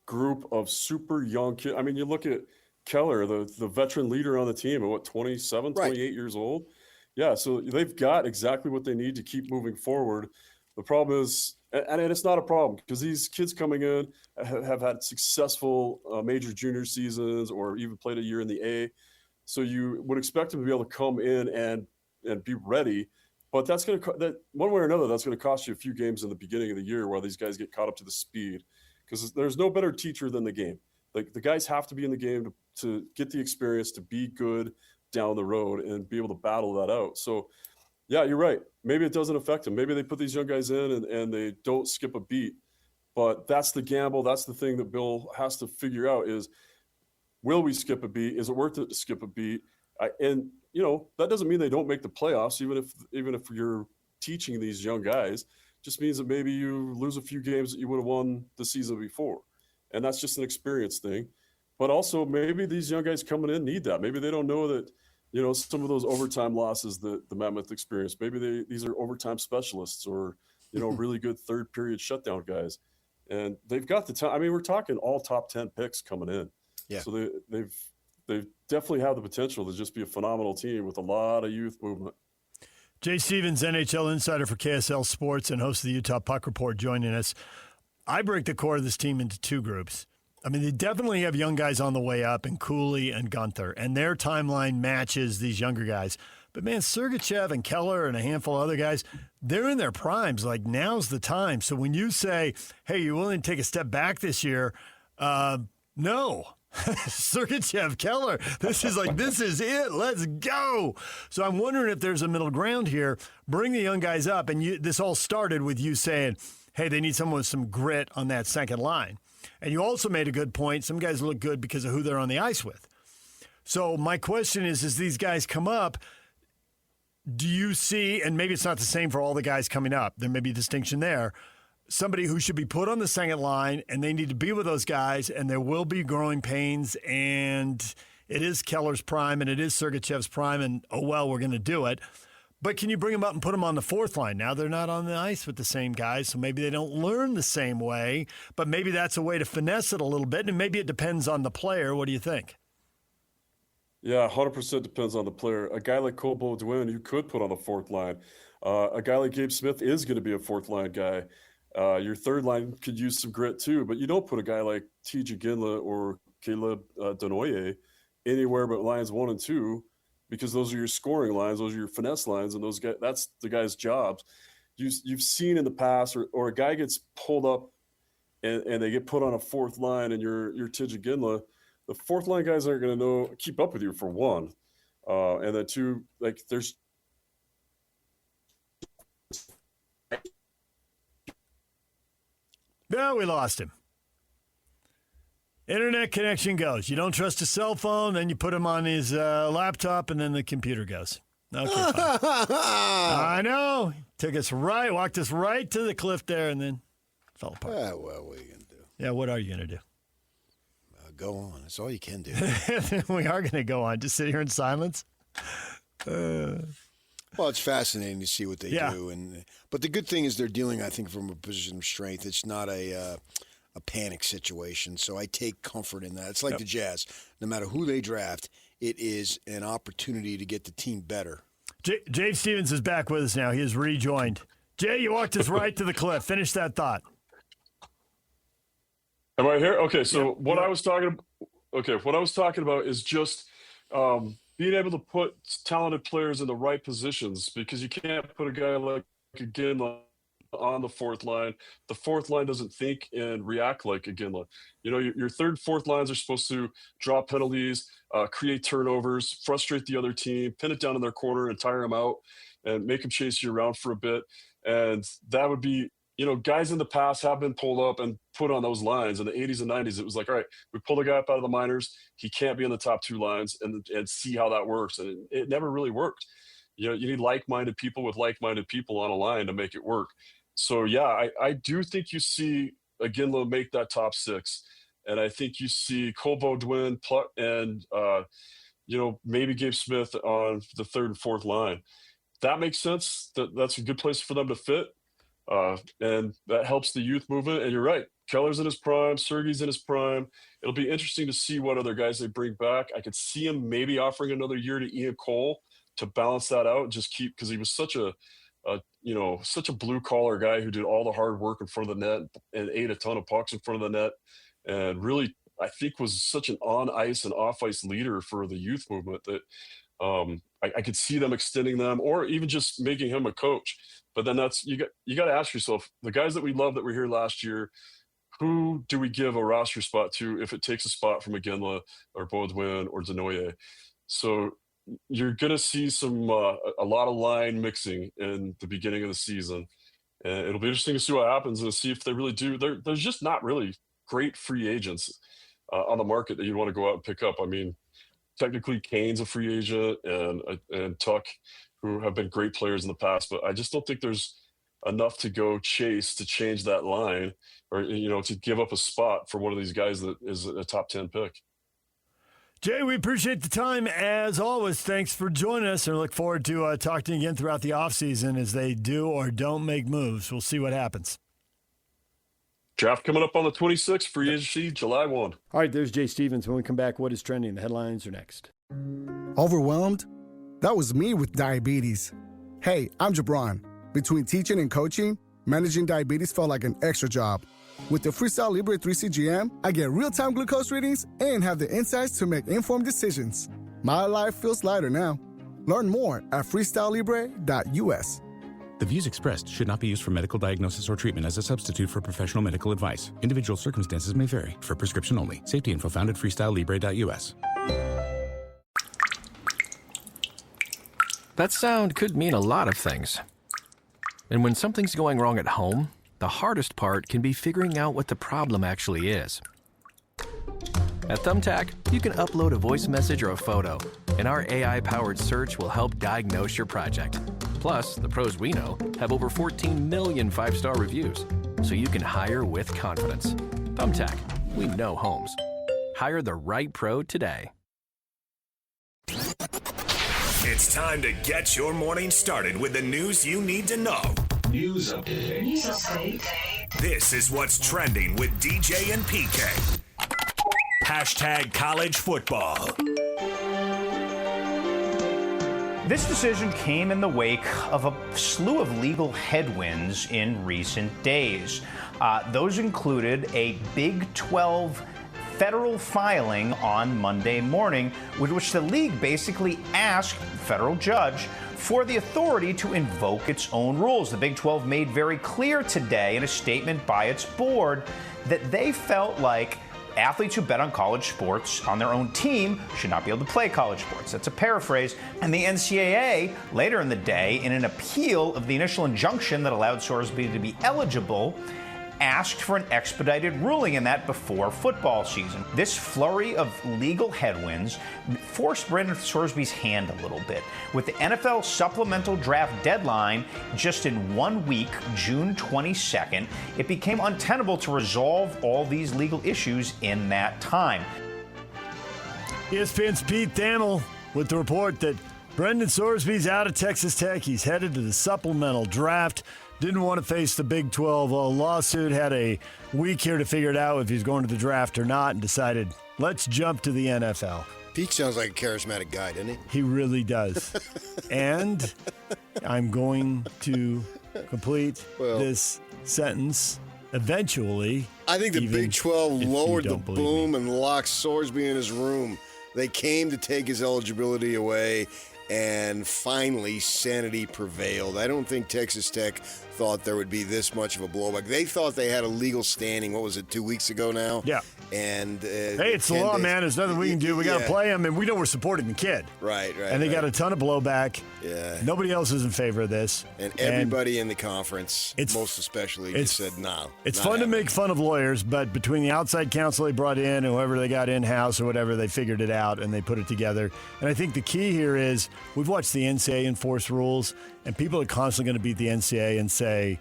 group of super young kids. I mean, you look at Keller, the veteran leader on the team, at 27, 28 years old. Yeah, so they've got exactly what they need to keep moving forward. The problem is, and it's not a problem, because these kids coming in have had successful major junior seasons or even played a year in the A. So you would expect them to be able to come in and be ready. But that's going to, one way or another, that's going to cost you a few games in the beginning of the year while these guys get caught up to the speed, because there's no better teacher than the game. Like, the guys have to be in the game to get the experience, to be good down the road and be able to battle that out. So, yeah, you're right. Maybe it doesn't affect them. Maybe they put these young guys in and they don't skip a beat. But that's the gamble. That's the thing that Bill has to figure out is, will we skip a beat? Is it worth it to skip a beat? And that doesn't mean they don't make the playoffs, even if you're teaching these young guys. Just means that maybe you lose a few games that you would have won the season before. And that's just an experience thing. But also, maybe these young guys coming in need that. Maybe they don't know that, some of those overtime losses that the Mammoth experience, maybe these are overtime specialists or, really good third period shutdown guys. And they've got the time. I mean, we're talking all top 10 picks coming in. Yeah. So they've definitely have the potential to just be a phenomenal team with a lot of youth movement. Jay Stevens, NHL insider for KSL Sports and host of the Utah Puck Report, joining us. I break the core of this team into two groups. I mean, they definitely have young guys on the way up in Cooley and Gunther, and their timeline matches these younger guys. But, man, Sergachev and Keller and a handful of other guys, they're in their primes. Like, now's the time. So when you say, hey, you're willing to take a step back this year, no. Sergachev, Keller, this is it. Let's go. So I'm wondering if there's a middle ground here. Bring the young guys up. And this all started with you saying, hey, they need someone with some grit on that second line. And you also made a good point. Some guys look good because of who they're on the ice with. So my question is, as these guys come up, do you see, and maybe it's not the same for all the guys coming up, there may be a distinction there, somebody who should be put on the second line, and they need to be with those guys, and there will be growing pains, and it is Keller's prime, and it is Sergachev's prime, and, oh, well, we're going to do it. But can you bring them up and put them on the fourth line? Now they're not on the ice with the same guys, so maybe they don't learn the same way. But maybe that's a way to finesse it a little bit, and maybe it depends on the player. What do you think? Yeah, 100% depends on the player. A guy like Cole Beaudoin, you could put on the fourth line. A guy like Gabe Smith is going to be a fourth line guy. Your third line could use some grit too, but you don't put a guy like T.J. Ginla or Caleb Denoye anywhere but lines 1 and 2, because those are your scoring lines, those are your finesse lines, and those guys, that's the guy's jobs. You've seen in the past, or a guy gets pulled up and they get put on a fourth line, and you're T.J. Ginla. The fourth line guys aren't going to keep up with you, for one, and then two, like there's. No, we lost him. Internet connection goes. You don't trust a cell phone, then you put him on his laptop, and then the computer goes. Okay, fine. I know. Walked us right to the cliff there, and then fell apart. Well, what are you going to do? Yeah, what are you going to do? Go on. That's all you can do. We are going to go on. Just sit here in silence. Well, it's fascinating to see what they do, but the good thing is they're dealing, I think, from a position of strength. It's not a panic situation, so I take comfort in that. It's like the Jazz. No matter who they draft, it is an opportunity to get the team better. Jay Stevens is back with us now. He has rejoined. Jay, you walked us right to the cliff. Finish that thought. Am I here? Okay, so what I was talking about is just being able to put talented players in the right positions, because you can't put a guy like Ginla on the fourth line. The fourth line doesn't think and react like a Ginla. You know, your third and fourth lines are supposed to draw penalties, create turnovers, frustrate the other team, pin it down in their corner and tire them out and make them chase you around for a bit. And that would be, you know, guys in the past have been pulled up and put on those lines. In the 80s and 90s, it was like, all right, we pull the guy up out of the minors. He can't be in the top two lines, and see how that works. And it never really worked. You know, you need like-minded people with like-minded people on a line to make it work. So, yeah, I do think you see Ginla make that top six. And I think you see Cole Beaudoin and, you know, maybe Gabe Smith on the third and fourth line. That makes sense. That's a good place for them to fit. And that helps the youth movement. And you're right. Keller's in his prime. Sergey's in his prime. It'll be interesting to see what other guys they bring back. I could see him maybe offering another year to Ian Cole to balance that out and just keep, because he was such a blue collar guy who did all the hard work in front of the net and ate a ton of pucks in front of the net, and really, I think, was such an on ice and off ice leader for the youth movement that I could see them extending them, or even just making him a coach. But then you got to ask yourself, the guys that we love that were here last year, who do we give a roster spot to if it takes a spot from a Ginla or Beaudoin or Denoye? So you're going to see a lot of line mixing in the beginning of the season. And it'll be interesting to see what happens and see if they really do. There's just not really great free agents on the market that you'd want to go out and pick up. I mean, technically Kane's a free agent and Tuck, who have been great players in the past, but I just don't think there's enough to go chase to change that line, or, you know, to give up a spot for one of these guys that is a top 10 pick. Jay, we appreciate the time as always. Thanks for joining us, and look forward to talking to you again throughout the offseason as they do or don't make moves. We'll see what happens. Draft coming up on the 26th, free agency July 1. All right, there's Jay Stevens. When we come back, what is trending? The headlines are next. Overwhelmed? That was me with diabetes. Hey, I'm Jabron. Between teaching and coaching, managing diabetes felt like an extra job. With the Freestyle Libre 3 CGM, I get real-time glucose readings and have the insights to make informed decisions. My life feels lighter now. Learn more at freestylelibre.us. The views expressed should not be used for medical diagnosis or treatment as a substitute for professional medical advice. Individual circumstances may vary. For prescription only. Safety info found at freestylelibre.us. That sound could mean a lot of things. And when something's going wrong at home, the hardest part can be figuring out what the problem actually is. At Thumbtack, you can upload a voice message or a photo, and our AI-powered search will help diagnose your project. Plus, the pros we know have over 14 million 5-star reviews, so you can hire with confidence. Thumbtack, we know homes. Hire the right pro today. It's time to get your morning started with the news you need to know. News update. This is what's trending with DJ and PK. Hashtag college football. This decision came in the wake of a slew of legal headwinds in recent days. Those included a Big 12 federal filing on Monday morning, with which the league basically asked the federal judge for the authority to invoke its own rules. The Big 12 made very clear today in a statement by its board that they felt like athletes who bet on college sports on their own team should not be able to play college sports. That's a paraphrase. And the NCAA, later in the day, in an appeal of the initial injunction that allowed Sorsby to be eligible, asked for an expedited ruling in that before football season. This flurry of legal headwinds forced Brendan Sorsby's hand a little bit. With the NFL supplemental draft deadline just in 1 week, June 22nd, it became untenable to resolve all these legal issues in that time. ESPN's Pete Thamel with the report that Brendan Sorsby's out of Texas Tech. He's headed to the supplemental draft. Didn't want to face the Big 12 lawsuit. Had a week here to figure it out if he's going to the draft or not, and decided, let's jump to the NFL. Pete sounds like a charismatic guy, doesn't he? He really does. And I'm going to complete this sentence eventually. I think the Big 12 lowered the boom and locked Sorsby in his room. They came to take his eligibility away, and finally sanity prevailed. I don't think Texas Tech thought there would be this much of a blowback. They thought they had a legal standing, 2 weeks ago now? Yeah. And hey, it's the law, man. There's nothing we can do. We got to play him, and we know we're supporting the kid. Right. And they got a ton of blowback. Yeah. Nobody else is in favor of this. And everybody in the conference, most especially, just said no. It's fun to make fun of lawyers, but between the outside counsel they brought in, whoever they got in-house or whatever, they figured it out and they put it together. And I think the key here is we've watched the NCAA enforce rules, and people are constantly going to beat the NCAA and say,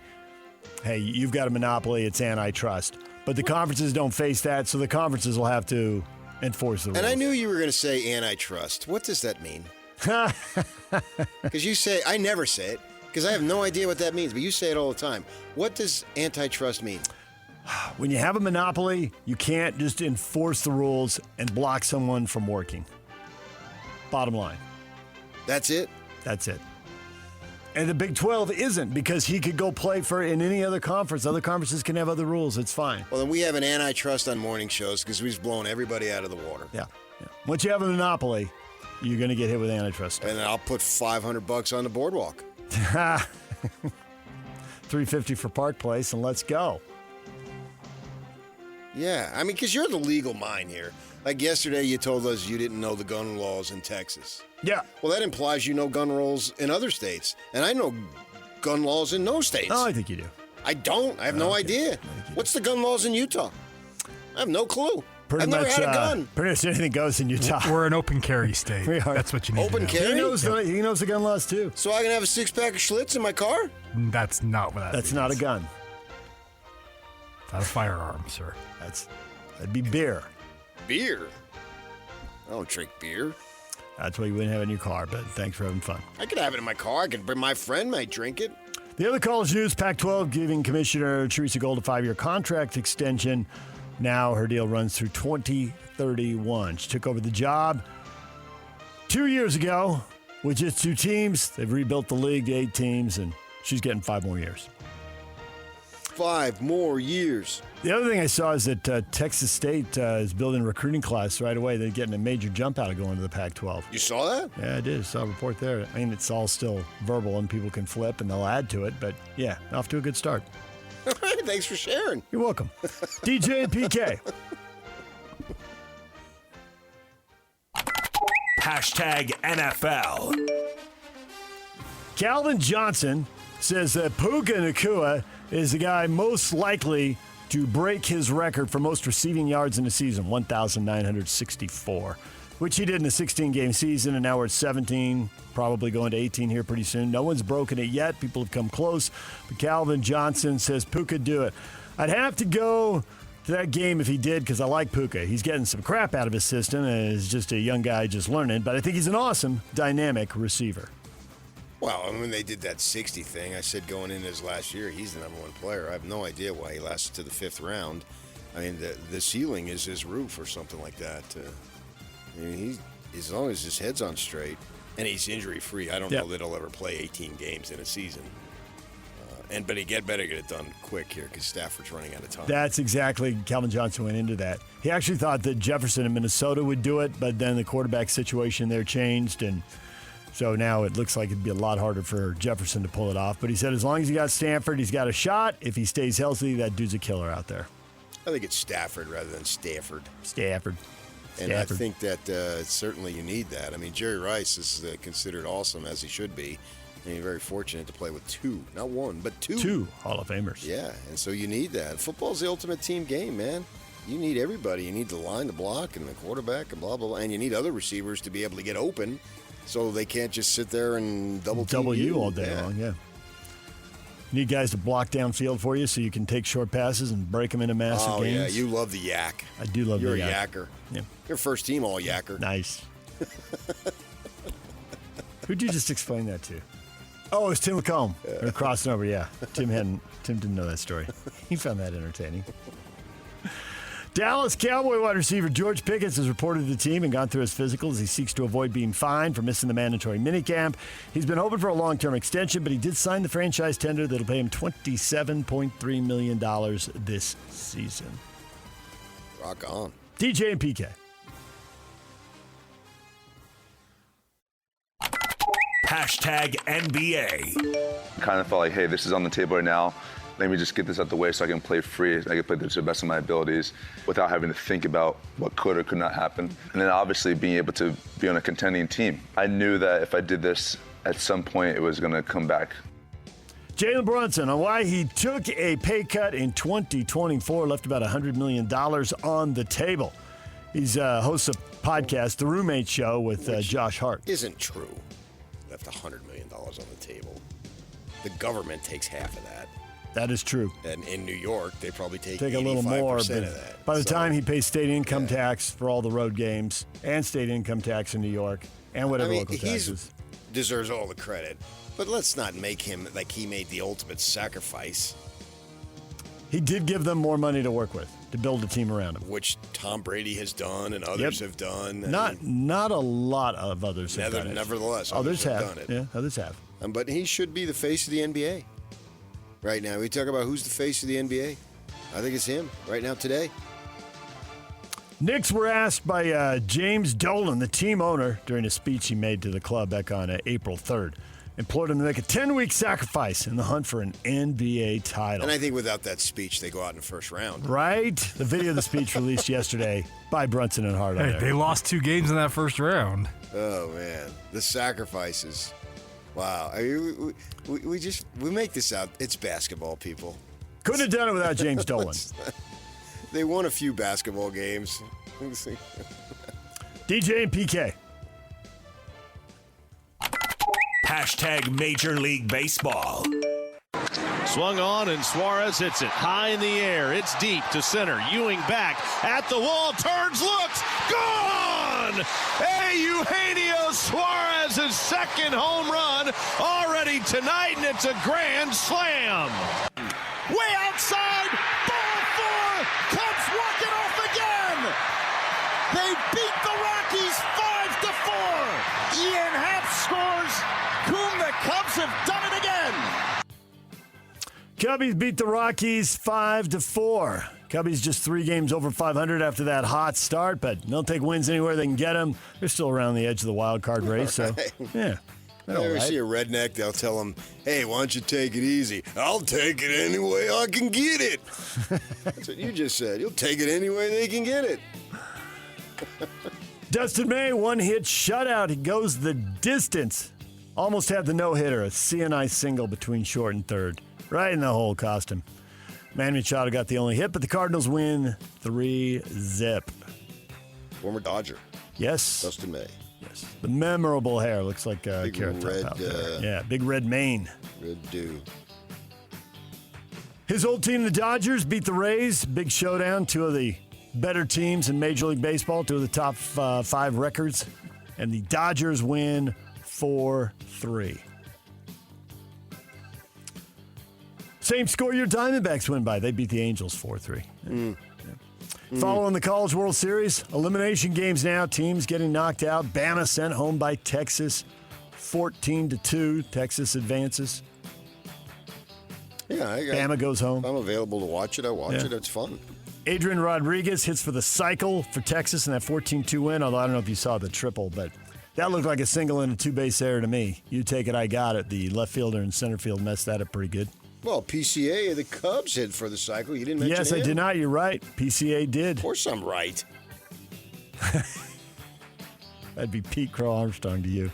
hey, you've got a monopoly, it's antitrust. But the conferences don't face that, so the conferences will have to enforce the rules. And I knew you were going to say antitrust. What does that mean? Because you say, I never say it, because I have no idea what that means, but you say it all the time. What does antitrust mean? When you have a monopoly, you can't just enforce the rules and block someone from working. Bottom line. That's it? That's it. And the Big 12 isn't, because he could go play in any other conference. Other conferences can have other rules. It's fine. Well, then we have an antitrust on morning shows because we've blown everybody out of the water. Yeah. Once you have a monopoly, you're going to get hit with antitrust. And I'll put $500 on the boardwalk. $350 for Park Place, and let's go. Yeah, I mean, because you're the legal mind here. Like yesterday, you told us you didn't know the gun laws in Texas. Yeah. Well, that implies you know gun laws in other states. And I know gun laws in no states. Oh, I think you do. I don't. I have no idea. What's the gun laws in Utah? I have no clue. I've never had a gun. Pretty much anything goes in Utah. We're an open carry state. We are. That's what you need open to know. carry? He knows the gun laws, too. So I can have a six-pack of Schlitz in my car? That's not what that That's means. not a gun. It's not a firearm, sir. That'd be beer. Beer? I don't drink beer. That's why you wouldn't have it in your car, but thanks for having fun. I could have it in my car. I could bring my friend, might drink it. The other college news, Pac-12 giving Commissioner Teresa Gold a 5-year contract extension. Now her deal runs through 2031. She took over the job 2 years ago with just 2 teams. They've rebuilt the league to 8 teams, and she's getting 5 more years. 5 more years. The other thing I saw is that Texas State is building a recruiting class right away. They're getting a major jump out of going to the Pac-12. You saw that? Yeah, I did. I saw a report there. I mean, it's all still verbal, and people can flip, and they'll add to it. But, yeah, off to a good start. All right, thanks for sharing. You're welcome. DJ and PK. Hashtag NFL. Calvin Johnson says that Puka Nacua is the guy most likely to break his record for most receiving yards in a season, 1,964, which he did in a 16-game season, and now we're at 17, probably going to 18 here pretty soon. No one's broken it yet. People have come close, but Calvin Johnson says Puka do it. I'd have to go to that game if he did, because I like Puka. He's getting some crap out of his system and is just a young guy just learning, but I think he's an awesome, dynamic receiver. Well, and when they did that 60 thing, I said going in his last year, he's the number one player. I have no idea why he lasted to the 5th round. I mean, the ceiling is his roof or something like that. I mean, as long as his head's on straight and he's injury-free, I don't know that he'll ever play 18 games in a season. But he better get it done quick here because Stafford's running out of time. That's exactly, Calvin Johnson went into that. He actually thought that Jefferson in Minnesota would do it, but then the quarterback situation there changed, and so now it looks like it'd be a lot harder for Jefferson to pull it off. But he said as long as he got Stanford, he's got a shot. If he stays healthy, that dude's a killer out there. I think it's Stafford rather than Stafford. Stafford. And I think that certainly you need that. I mean, Jerry Rice is considered awesome, as he should be. And you're very fortunate to play with 2, not 1, but 2. 2 Hall of Famers. Yeah, and so you need that. Football's the ultimate team game, man. You need everybody. You need the line, the block, and the quarterback, and blah, blah, blah. And you need other receivers to be able to get open so they can't just sit there and double you all day long, yeah. You need guys to block downfield for you so you can take short passes and break them into massive games. Oh, yeah, you love the yak. I do love You're the yak. You're a yacker. Yeah. You're first team all yacker. Nice. Who'd you just explain that to? Oh, it's Tim Lacombe. They're crossing over, yeah. Tim didn't know that story. He found that entertaining. Dallas Cowboy wide receiver George Pickens has reported to the team and gone through his physical as he seeks to avoid being fined for missing the mandatory minicamp. He's been hoping for a long-term extension, but he did sign the franchise tender that'll pay him $27.3 million this season. Rock on. DJ and PK. Hashtag NBA. Kind of felt like, hey, this is on the table right now. Let me just get this out the way so I can play free. I can play this to the best of my abilities without having to think about what could or could not happen. And then obviously being able to be on a contending team. I knew that if I did this, at some point it was going to come back. Jalen Brunson on why he took a pay cut in 2024, left about $100 million on the table. He's hosts a podcast, The Roommate Show, with Josh Hart. Isn't true. Left $100 million on the table. The government takes half of that. That is true. And in New York, they probably take a little more of that. By the time he pays state income tax for all the road games and state income tax in New York and whatever local taxes. He deserves all the credit. But let's not make him like he made the ultimate sacrifice. He did give them more money to work with, to build a team around him. Which Tom Brady has done and others have done. Not a lot of others have done it. Nevertheless, others have done it. Yeah, others have. But he should be the face of the NBA. Right now, we talk about who's the face of the NBA. I think it's him right now today. Knicks were asked by James Dolan, the team owner, during a speech he made to the club back on April 3rd. Implored him to make a 10-week sacrifice in the hunt for an NBA title. And I think without that speech, they go out in the first round. Right? The video of the speech released yesterday by Brunson and Harlan. Hey, they lost 2 games in that first round. Oh, man. The sacrifices. Wow. I mean, we make this out. It's basketball, people. Couldn't have done it without James Dolan. They won a few basketball games. DJ and PK. Hashtag Major League Baseball. Swung on and Suarez hits it high in the air. It's deep to center. Ewing back at the wall, turns, looks, gone! Eugenio Suarez's second home run already tonight, and it's a grand slam. Way outside, ball 4, Cubs walk it off again. They beat the Rockies 5-4. Ian Happ scores. The Cubs have done it again. Cubbies beat the Rockies 5-4. Cubbies just 3 games over 500 after that hot start, but they'll take wins anywhere they can get them. They're still around the edge of the wild card race, so yeah. If you ever see a redneck, they'll tell them, hey, why don't you take it easy? I'll take it any way I can get it. That's what you just said. You'll take it any way they can get it. Dustin May, 1-hit shutout. He goes the distance. Almost had the no-hitter, a CNI single between short and third. Right in the hole, cost him. Manny Machado got the only hit, but the Cardinals win 3-0. Former Dodger. Yes. Dustin May. Yes. The memorable hair looks like a big carrot top red, out there. Yeah, big red mane. Red dew. His old team, the Dodgers, beat the Rays. Big showdown. Two of the better teams in Major League Baseball. Two of the top 5 records. And the Dodgers win 4-3. Same score your Diamondbacks win by. They beat the Angels 4-3. Following the College World Series, elimination games now. Teams getting knocked out. Bama sent home by Texas 14-2. Texas advances. Yeah, Bama goes home. I'm available to watch it. I watch it. It's fun. Adrian Rodriguez hits for the cycle for Texas in that 14-2 win, although I don't know if you saw the triple, but that looked like a single and a two-base error to me. You take it, I got it. The left fielder and center field messed that up pretty good. Well, PCA, the Cubs hit for the cycle. You didn't mention Yes, him. I did not. You're right. PCA did. Of course I'm right. That'd be Pete Crow Armstrong to you.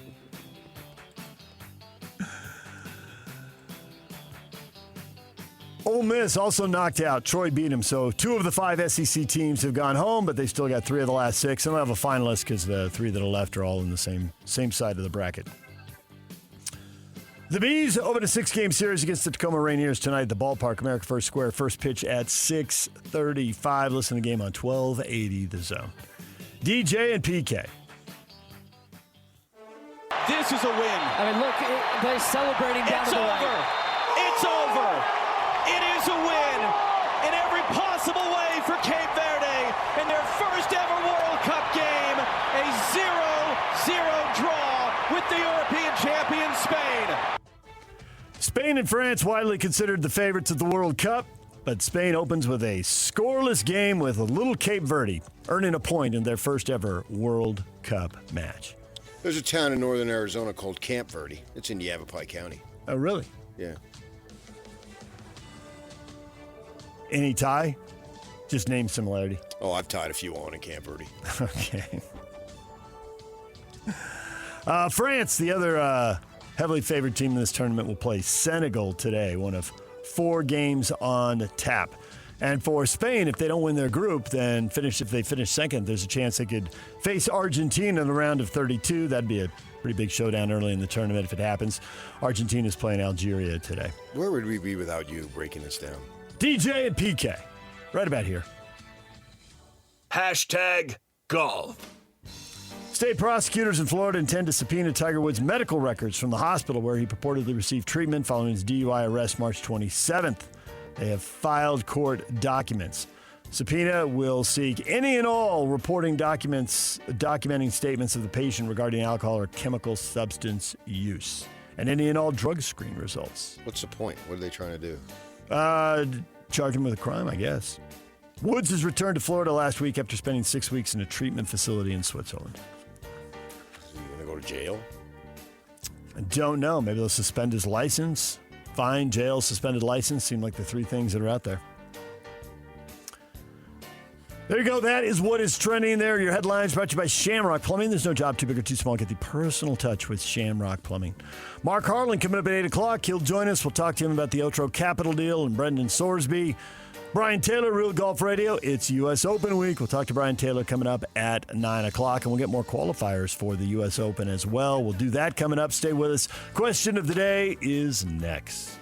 Ole Miss also knocked out. Troy beat them. So 2 of the 5 SEC teams have gone home, but they still got 3 of the last 6. And they'll have a finalist because the 3 that are left are all in the same side of the bracket. The Bees open a 6-game series against the Tacoma Rainiers tonight at the ballpark, America First Square. First pitch at 6:35. Listen to the game on 1280 The Zone. DJ and PK. This is a win. I mean, look, they're celebrating down to the right. It's over. It is a win in every possible way for Cape Verde in their first ever World Cup game. A 0-0 draw with the European champion Spain. Spain and France widely considered the favorites of the World Cup, but Spain opens with a scoreless game with little Cape Verde earning a point in their first ever World Cup match. There's a town in northern Arizona called Camp Verde. It's in Yavapai County. Oh, really? Yeah. Any tie? Just name similarity. Oh, I've tied a few on in Camp Verde. Okay. France, the other heavily favored team in this tournament, will play Senegal today, one of 4 games on tap. And for Spain, if they don't win their group, then if they finish second, there's a chance they could face Argentina in the round of 32. That'd be a pretty big showdown early in the tournament if it happens. Argentina's playing Algeria today. Where would we be without you breaking this down? DJ and PK, right about here. #golf. State prosecutors in Florida intend to subpoena Tiger Woods' medical records from the hospital where he purportedly received treatment following his DUI arrest March 27th. They have filed court documents. Subpoena will seek any and all reporting documents documenting statements of the patient regarding alcohol or chemical substance use, and any and all drug screen results. What's the point? What are they trying to do? Charge him with a crime, I guess. Woods has returned to Florida last week after spending 6 weeks in a treatment facility in Switzerland. Is he going to go to jail? I don't know. Maybe they'll suspend his license. Fine, jail, suspended license seem like the 3 things that are out there. There you go. That is what is trending there. Your headlines brought to you by Shamrock Plumbing. There's no job too big or too small. Get the personal touch with Shamrock Plumbing. Mark Harlan coming up at 8 o'clock. He'll join us. We'll talk to him about the Otro Capital deal and Brendan Sorsby. Brian Taylor, Real Golf Radio. It's U.S. Open week. We'll talk to Brian Taylor coming up at 9 o'clock, and we'll get more qualifiers for the U.S. Open as well. We'll do that coming up. Stay with us. Question of the day is next.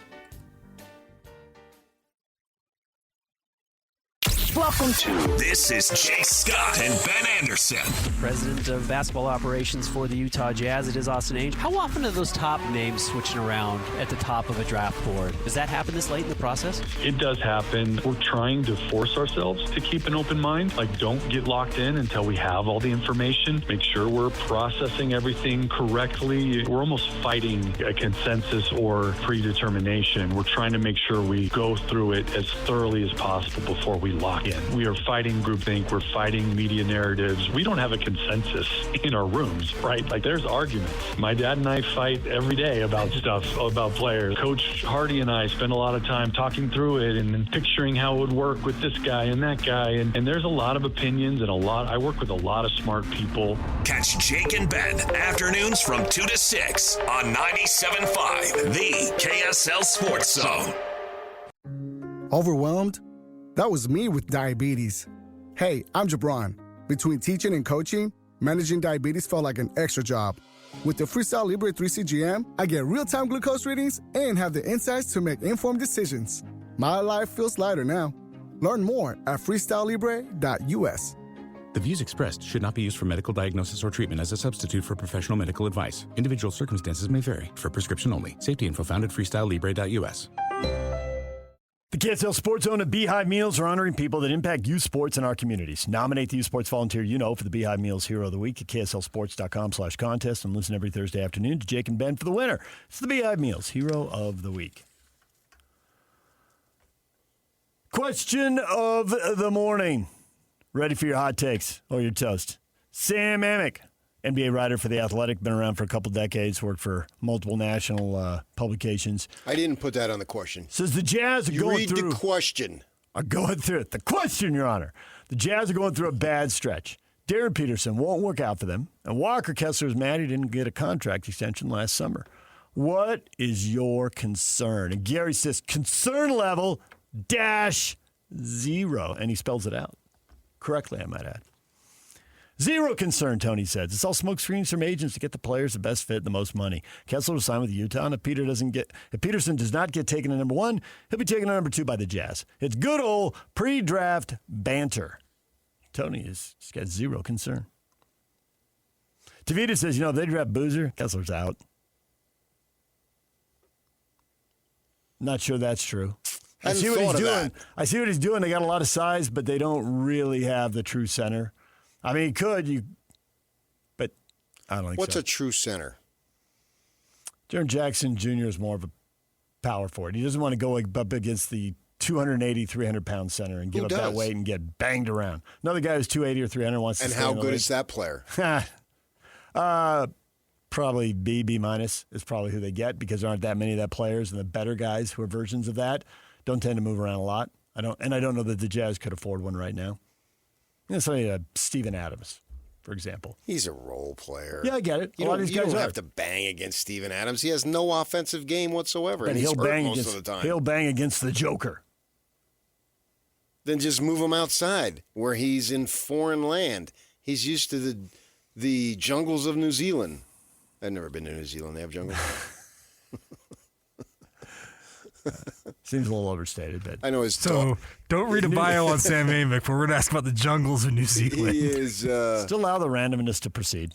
Welcome to This is Jay Scott and Ben Anderson. President of basketball operations for the Utah Jazz. It is Austin Ainge. How often are those top names switching around at the top of a draft board? Does that happen this late in the process? It does happen. We're trying to force ourselves to keep an open mind. Like, don't get locked in until we have all the information. Make sure we're processing everything correctly. We're almost fighting a consensus or predetermination. We're trying to make sure we go through it as thoroughly as possible before we lock in. We are fighting groupthink. We're fighting media narratives. We don't have a consensus in our rooms, right? Like, there's arguments. My dad and I fight every day about stuff, about players. Coach Hardy and I spend a lot of time talking through it and picturing how it would work with this guy and that guy. And there's a lot of opinions and I work with a lot of smart people. Catch Jake and Ben afternoons from 2 to 6 on 97.5, the KSL Sports Zone. Overwhelmed? That was me with diabetes. Hey, I'm Jabron. Between teaching and coaching, managing diabetes felt like an extra job. With the Freestyle Libre 3 CGM, I get real-time glucose readings and have the insights to make informed decisions. My life feels lighter now. Learn more at freestylelibre.us. The views expressed should not be used for medical diagnosis or treatment as a substitute for professional medical advice. Individual circumstances may vary. For prescription only. Safety info found at freestylelibre.us. The KSL Sports Zone and Beehive Meals are honoring people that impact youth sports in our communities. Nominate the youth sports volunteer you know for the Beehive Meals Hero of the Week at kslsports.com/contest and listen every Thursday afternoon to Jake and Ben for the winner. It's the Beehive Meals Hero of the Week. Question of the morning. Ready for your hot takes or your toast. Sam Amick, NBA writer for The Athletic, been around for a couple decades, worked for multiple national publications. I didn't put that on the question. Says the Jazz are going through... You read the question. Are going through it. The question, Your Honor. The Jazz are going through a bad stretch. Darren Peterson won't work out for them, and Walker Kessler is mad he didn't get a contract extension last summer. What is your concern? And Gary says concern level -0, and he spells it out. Correctly, I might add. Zero concern, Tony says. It's all smoke screens from agents to get the players the best fit and the most money. Kessler will sign with Utah, and if Peterson does not get taken at number 1, he'll be taken at number 2 by the Jazz. It's good old pre-draft banter. Tony has got zero concern. Tavita says, if they draft Boozer, Kessler's out. Not sure that's true. I see what he's doing. I see what he's doing. They got a lot of size, but they don't really have the true center. I mean, he could, but I don't think What's so. a true center? Jaren Jackson Jr. is more of a power forward. He doesn't want to go up against the 280, 300-pound center and give up that weight and get banged around. Another guy who's 280 or 300 wants to stay in the league. And how good is that player? Probably B minus is probably who they get because there aren't that many of that players, and the better guys who are versions of that don't tend to move around a lot. I don't know that the Jazz could afford one right now. Somebody Steven Adams, for example. He's a role player. Yeah, I get it. You don't have to bang against Steven Adams. He has no offensive game whatsoever, and he's hurt most of the time. He'll bang against the Joker. Then just move him outside where he's in foreign land. He's used to the jungles of New Zealand. I've never been to New Zealand. They have jungles. Seems a little overstated, but I know his. So don't read a bio on Sam Amick, but we're going to ask about the jungles of New Zealand. He is. Still allow the randomness to proceed.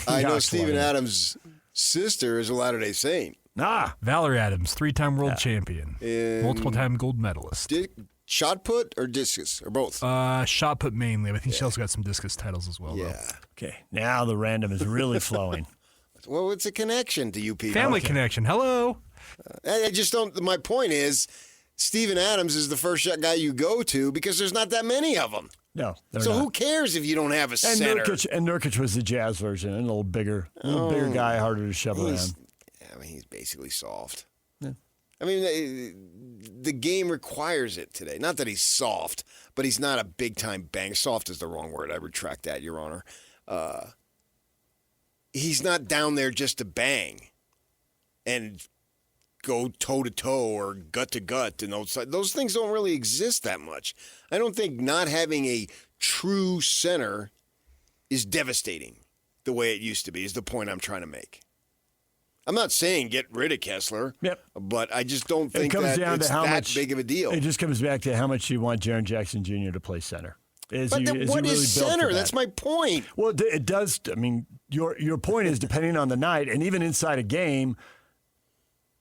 I know Steven Adams' sister is a Latter-day Saint. Valerie Adams, 3-time world champion, multiple-time gold medalist. Shot put or discus or both? Shot put mainly. But I think she also got some discus titles as well. Yeah. Though. Okay, now the random is really flowing. Well, it's a connection to you people. Family connection. Hello. I just don't. My point is, Steven Adams is the first guy you go to because there's not that many of them. No. So who cares if you don't have a center? Nurkic was the Jazz version, and a little bigger guy, harder to shove around. I mean, he's basically soft. Yeah. I mean, the game requires it today. Not that he's soft, but he's not a big-time bang. Soft is the wrong word. I retract that, Your Honor. He's not down there just to bang and go toe-to-toe or gut-to-gut. And those things don't really exist that much. I don't think not having a true center is devastating the way it used to be, is the point I'm trying to make. I'm not saying get rid of Kessler, but I just don't think that it's that big of a deal. It just comes back to how much you want Jaren Jackson Jr. to play center. What is center? That's my point. Well, it does. I mean, your point is depending on the night, and even inside a game,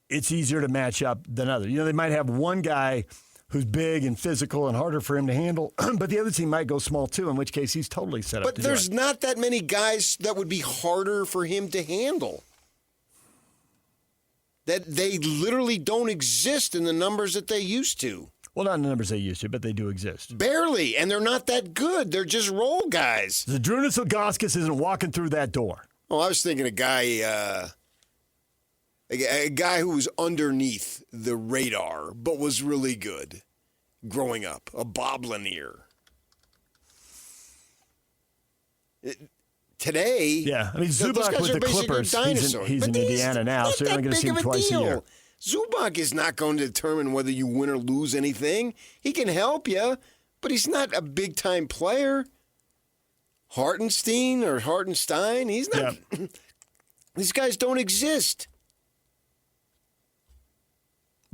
it's easier to match up than others. They might have one guy who's big and physical and harder for him to handle, but the other team might go small too, in which case he's totally set up to do it. But there's not that many guys that would be harder for him to handle. That they literally don't exist in the numbers that they used to. Well, not in the numbers they used to, but they do exist. Barely, and they're not that good. They're just role guys. Zdrunas Ilgauskas isn't walking through that door. Oh, I was thinking a guy who was underneath the radar, but was really good growing up. A Bob Lanier. Today, yeah, I mean Zubac with the Clippers. He's in Indiana now, so you're only going to see him twice a year. Zubac is not going to determine whether you win or lose anything. He can help you, but he's not a big-time player. Hartenstein, he's not. Yeah. These guys don't exist.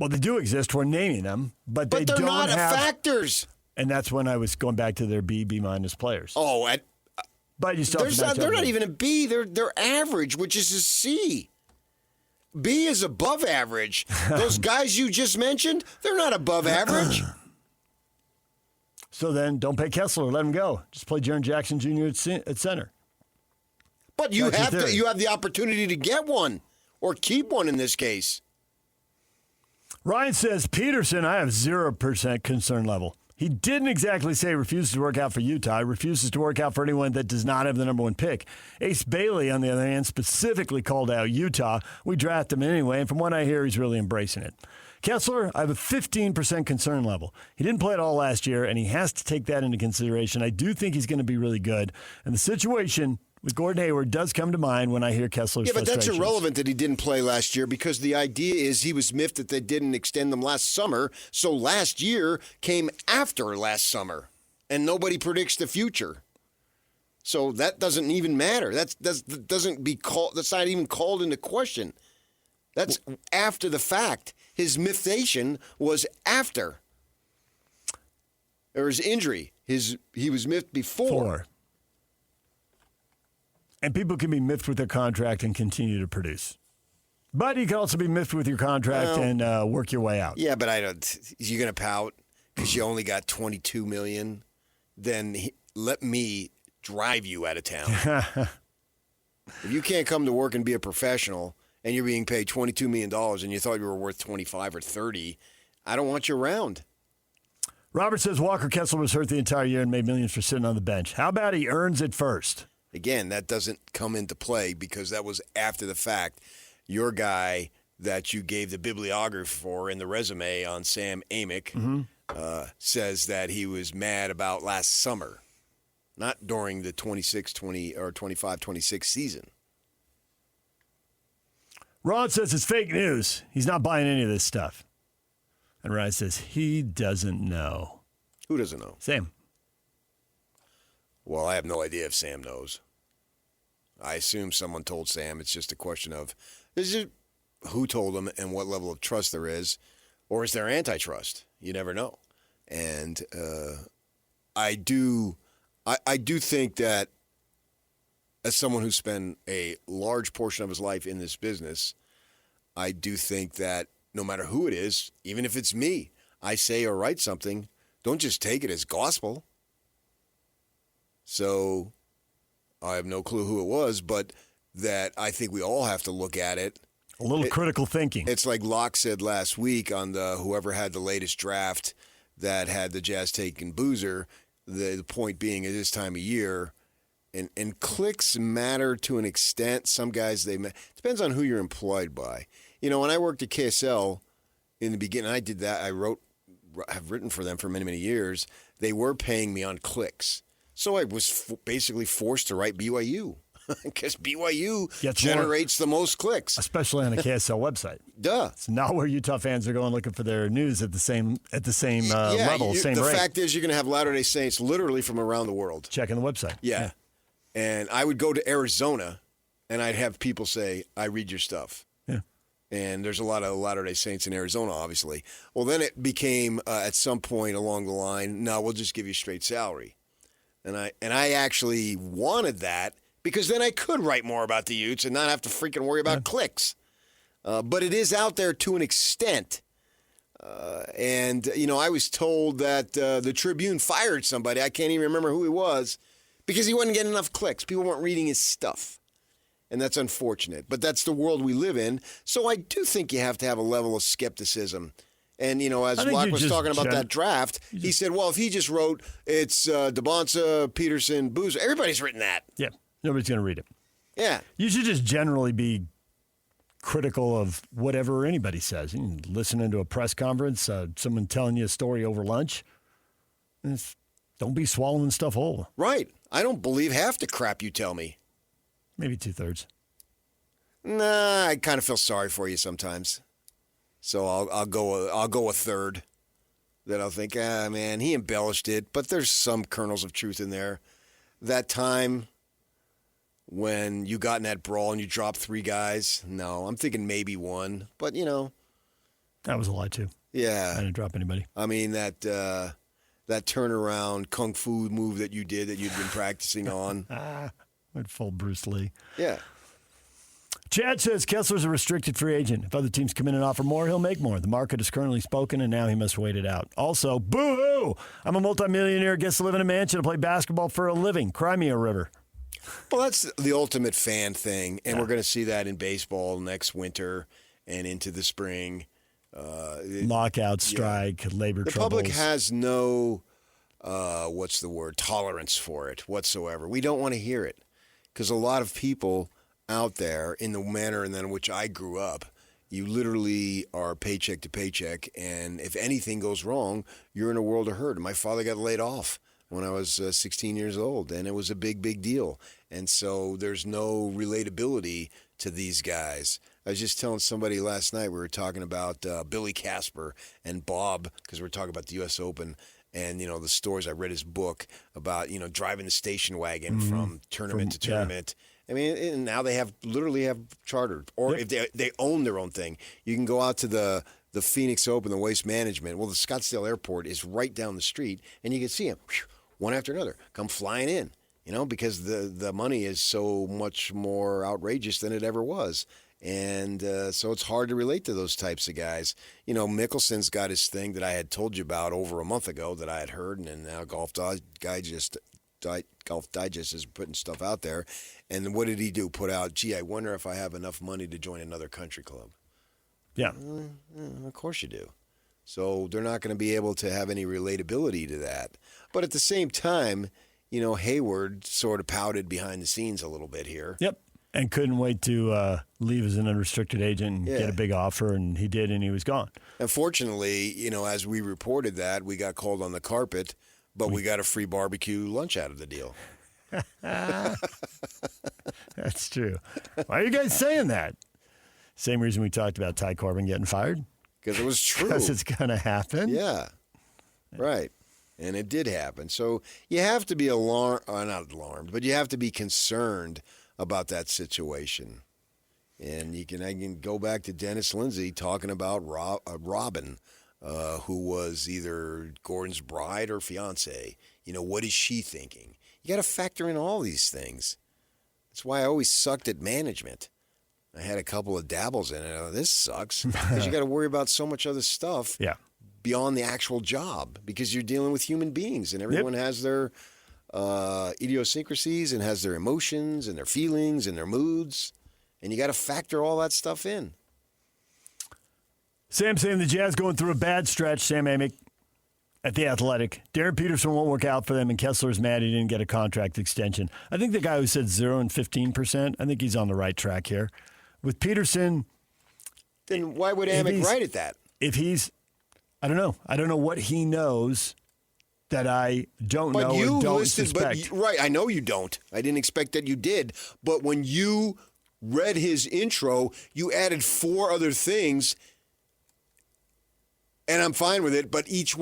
Well, they do exist. We're naming them, but they they're don't not have factors. And that's when I was going back to their B minus players. Oh, but you still they're not even a B. They're average, which is a C. B is above average. Those guys you just mentioned, they're not above average. So then, don't pay Kessler. Let him go. Just play Jaren Jackson Jr. at center. But you have the opportunity to get one or keep one in this case. Ryan says, Peterson, I have 0% concern level. He didn't exactly say refuses to work out for Utah. He refuses to work out for anyone that does not have the number one pick. Ace Bailey, on the other hand, specifically called out Utah. We draft him anyway, and from what I hear, he's really embracing it. Kessler, I have a 15% concern level. He didn't play at all last year, and he has to take that into consideration. I do think he's going to be really good. And the situation with Gordon Hayward does come to mind when I hear Kessler's frustrations. That's irrelevant that he didn't play last year because the idea is he was miffed that they didn't extend them last summer. So last year came after last summer, and nobody predicts the future. So that doesn't even matter. That's not even called into question. That's after the fact. His miffation was after. Or his injury. He was miffed before. And people can be miffed with their contract and continue to produce. But you can also be miffed with your contract and work your way out. Yeah, but you're going to pout because you only got $22 million? Then let me drive you out of town. If you can't come to work and be a professional and you're being paid $22 million and you thought you were worth 25 or 30, I don't want you around. Robert says Walker Kessler was hurt the entire year and made millions for sitting on the bench. How about he earns it first? Again, that doesn't come into play because that was after the fact. Your guy that you gave the bibliography for in the resume on Sam Amick says that he was mad about last summer, not during the 26-20 or 25-26 season. Ron says it's fake news. He's not buying any of this stuff. And Ryan says he doesn't know. Who doesn't know? Sam. Well, I have no idea if Sam knows. I assume someone told Sam. It's just a question of who told him and what level of trust there is, or is there antitrust? You never know. And I do think that as someone who's spent a large portion of his life in this business, I do think that no matter who it is, even if it's me, I say or write something, don't just take it as gospel. So I have no clue who it was, but that I think we all have to look at it. A little critical thinking. It's like Locke said last week on the whoever had the latest draft that had the Jazz taking Boozer, the point being at this time of year, and clicks matter to an extent. Some guys, depends on who you're employed by. You know, when I worked at KSL in the beginning, I did that. Have written for them for many, many years. They were paying me on clicks. So I was basically forced to write BYU because BYU generates the most clicks. Especially on the KSL website. Duh. It's not where Utah fans are going looking for their news at the same level, same the rate. The fact is you're going to have Latter-day Saints literally from around the world. Checking the website. Yeah. And I would go to Arizona, and I'd have people say, I read your stuff. Yeah. And there's a lot of Latter-day Saints in Arizona, obviously. Well, then it became, at some point along the line, no, we'll just give you straight salary. And I actually wanted that because then I could write more about the Utes and not have to freaking worry about clicks. But it is out there to an extent. And, you know, I was told that the Tribune fired somebody. I can't even remember who he was because he wasn't getting enough clicks. People weren't reading his stuff. And that's unfortunate. But that's the world we live in. So I do think you have to have a level of skepticism. And, you know, as Locke was talking about that draft, he said, well, if he just wrote, it's DeBonsa, Peterson, Boozer, everybody's written that. Yeah, nobody's going to read it. Yeah. You should just generally be critical of whatever anybody says. You can listen to a press conference, someone telling you a story over lunch. Don't be swallowing stuff whole. Right. I don't believe half the crap you tell me. Maybe 2/3. Nah, I kind of feel sorry for you sometimes. So I'll go a third. Then I'll think, man, he embellished it, but there's some kernels of truth in there. That time when you got in that brawl and you dropped 3 guys, no, I'm thinking maybe 1. But, you know, That was a lie, too. Yeah. I didn't drop anybody. I mean, that turnaround kung fu move that you did that you'd been practicing on. Went full Bruce Lee. Yeah. Chad says Kessler's a restricted free agent. If other teams come in and offer more, he'll make more. The market is currently spoken, and now he must wait it out. Also, boo-hoo! I'm a multimillionaire, gets to live in a mansion and play basketball for a living. Cry me a river. Well, that's the ultimate fan thing, and we're going to see that in baseball next winter and into the spring. Lockout, strike, labor troubles. The public has no, tolerance for it whatsoever. We don't want to hear it because a lot of people out there, in the manner in which I grew up, you literally are paycheck to paycheck, and if anything goes wrong, you're in a world of hurt. My father got laid off when I was 16 years old, and it was a big, big deal. And so there's no relatability to these guys. I was just telling somebody last night, we were talking about Billy Casper and Bob, because we were talking about the U.S. Open, and, the stories. I read his book about, driving the station wagon from tournament to tournament. Yeah. I mean, and now they literally have chartered, or if they own their own thing. You can go out to the Phoenix Open, the Waste Management. Well, the Scottsdale Airport is right down the street, and you can see them one after another come flying in, because the money is so much more outrageous than it ever was. And so it's hard to relate to those types of guys. Mickelson's got his thing that I had told you about over a month ago that I had heard, and now Golf Digest is putting stuff out there. And what did he do? Put out, gee, I wonder if I have enough money to join another country club. Yeah. Of course you do. So they're not going to be able to have any relatability to that. But at the same time, Hayward sort of pouted behind the scenes a little bit here. Yep. And couldn't wait to leave as an unrestricted agent and get a big offer, and he did, and he was gone. Unfortunately, as we reported that, we got called on the carpet, but we got a free barbecue lunch out of the deal. That's true. Why are you guys saying that? Same reason we talked about Ty Corbin getting fired. Because it was true. Because it's going to happen. Yeah. Right. And it did happen. So you have to be not alarmed, but you have to be concerned about that situation. And I can go back to Dennis Lindsay talking about Robin, who was either Gordon's bride or fiance. What is she thinking? You got to factor in all these things. That's why I always sucked at management. I had a couple of dabbles in it. This sucks because you got to worry about so much other stuff beyond the actual job because you're dealing with human beings and everyone has their idiosyncrasies and has their emotions and their feelings and their moods, and you got to factor all that stuff in. Sam saying the Jazz going through a bad stretch. Sam Amick at The Athletic. Darren Peterson won't work out for them, and Kessler's mad he didn't get a contract extension. I think the guy who said 0 and 15%, I think he's on the right track here. With Peterson... Then why would Amick write it that? I don't know. I don't know what he knows that I don't know or don't suspect. Right, I know you don't. I didn't expect that you did. But when you read his intro, you added 4 other things, and I'm fine with it. But each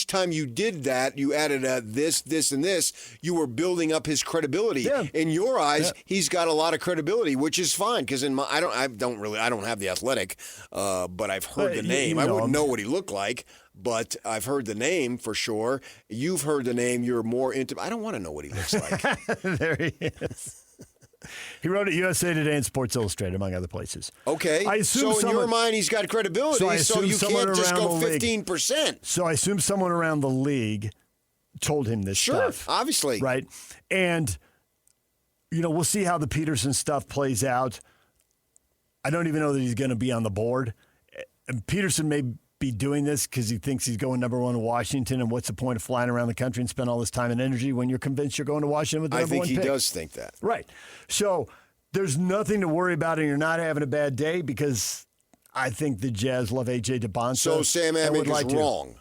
time you did that, you added this, and this. You were building up his credibility. Yeah. In your eyes, he's got a lot of credibility, which is fine. Because I don't have The Athletic, but I've heard the name. I wouldn't know what he looked like, but I've heard the name for sure. You've heard the name. You're more intimate. I don't want to know what he looks like. There he is. He wrote at USA Today and Sports Illustrated, among other places. Okay. So in your mind, he's got credibility, so you can't just go 15%. So I assume someone around the league told him this stuff. Sure, obviously. Right? And, we'll see how the Peterson stuff plays out. I don't even know that he's going to be on the board. And Peterson may be doing this because he thinks he's going number 1 to Washington, and what's the point of flying around the country and spend all this time and energy when you're convinced you're going to Washington with the number 1 pick? I think he does think that. Right. So there's nothing to worry about, and you're not having a bad day because I think the Jazz love A.J. DeBonsa. So Sam Amick is wrong.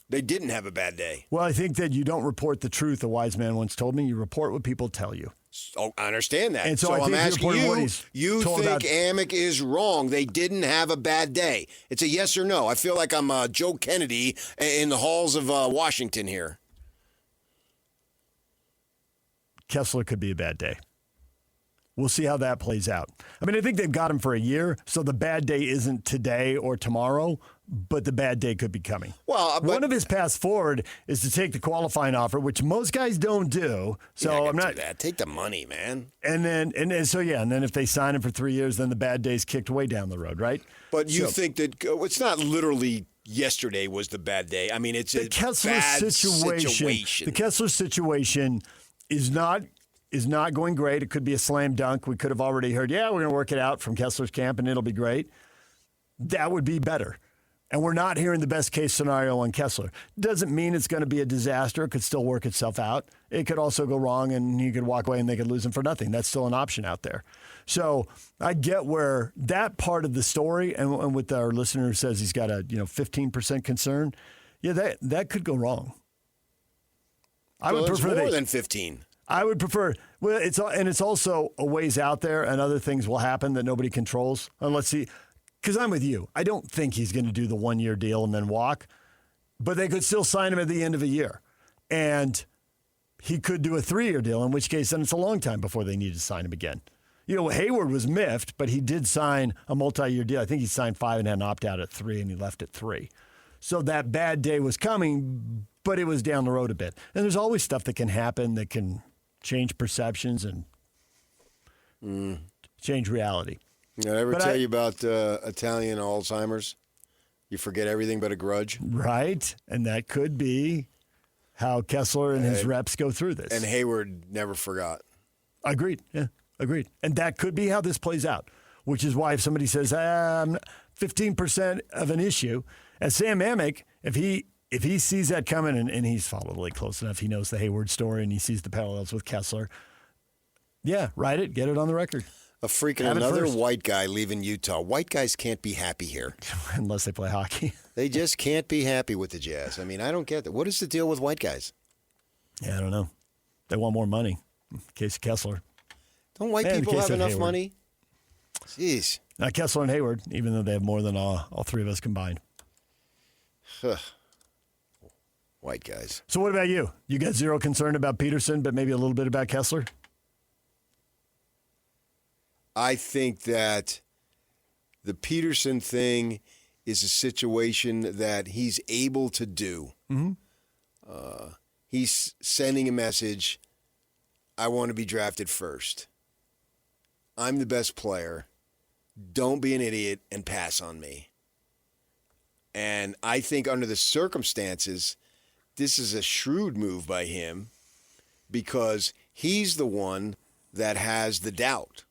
They didn't have a bad day. Well, I think that you don't report the truth, a wise man once told me. You report what people tell you. Oh, I understand that. And so I'm asking you think Amick is wrong. They didn't have a bad day. It's a yes or no. I feel like I'm Joe Kennedy in the halls of Washington here. Kessler could be a bad day. We'll see how that plays out. I mean, I think they've got him for a year, so the bad day isn't today or tomorrow, but the bad day could be coming. Well, one of his paths forward is to take the qualifying offer, which most guys don't do. So I'm not do that. Take the money, man. And then if they sign him for 3 years, then the bad day's kicked way down the road, right? But you think that it's not literally yesterday was the bad day. I mean, it's the Kessler bad situation. The Kessler situation is not going great. It could be a slam dunk. We could have already heard, we're going to work it out from Kessler's camp, and it'll be great. That would be better. And we're not hearing the best case scenario on Kessler. Doesn't mean it's going to be a disaster. It could still work itself out. It could also go wrong, and he could walk away and they could lose him for nothing. That's still an option out there. So I get where that part of the story, and with our listener who says he's got a 15% concern, that could go wrong. I would prefer more than 15. I would prefer. Well, it's also a ways out there, and other things will happen that nobody controls. And let's see. Because I'm with you. I don't think he's going to do the 1 year deal and then walk, but they could still sign him at the end of a year. And he could do a 3 year deal, in which case then it's a long time before they need to sign him again. Hayward was miffed, but he did sign a multi-year deal. I think he signed 5 and had an opt-out at 3, and he left at 3. So that bad day was coming, but it was down the road a bit. And there's always stuff that can happen that can change perceptions and change reality. Did I ever tell you about Italian Alzheimer's? You forget everything but a grudge. Right. And that could be how Kessler and his reps go through this. And Hayward never forgot. Agreed. Yeah, agreed. And that could be how this plays out, which is why if somebody says, 15% of an issue, as Sam Amick, if he sees that coming, and he's followed really close enough, he knows the Hayward story and he sees the parallels with Kessler, write it, get it on the record. Another white guy leaving Utah. White guys can't be happy here. Unless they play hockey. They just can't be happy with the Jazz. I mean, I don't get that. What is the deal with white guys? Yeah, I don't know. They want more money. In case of Kessler. Don't white people have enough money? Jeez. Not Kessler and Hayward, even though they have more than all three of us combined. White guys. So what about you? You got zero concern about Peterson, but maybe a little bit about Kessler? I think that the Peterson thing is a situation that he's able to do. Mm-hmm. He's sending a message, I want to be drafted first. I'm the best player. Don't be an idiot and pass on me. And I think under the circumstances, this is a shrewd move by him because he's the one that has the doubt.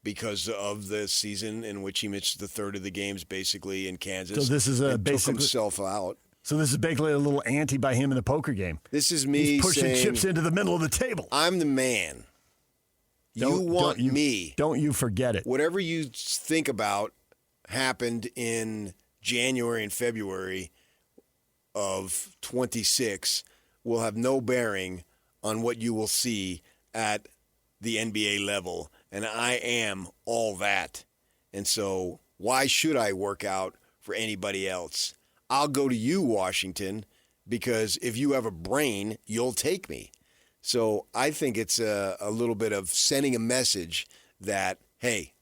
Because of the season in which he missed the third of the games, basically in Kansas. So this is took himself out. So this is basically a little ante by him in the poker game. This is me He's pushing saying, chips into the middle of the table. I'm the man. You want me. Don't you forget it. Whatever you think about happened in January and February of 26 will have no bearing on what you will see at the NBA level. And I am all that. And so why should I work out for anybody else? I'll go to you, Washington, because if you have a brain, you'll take me. So I think it's a little bit of sending a message that, hey,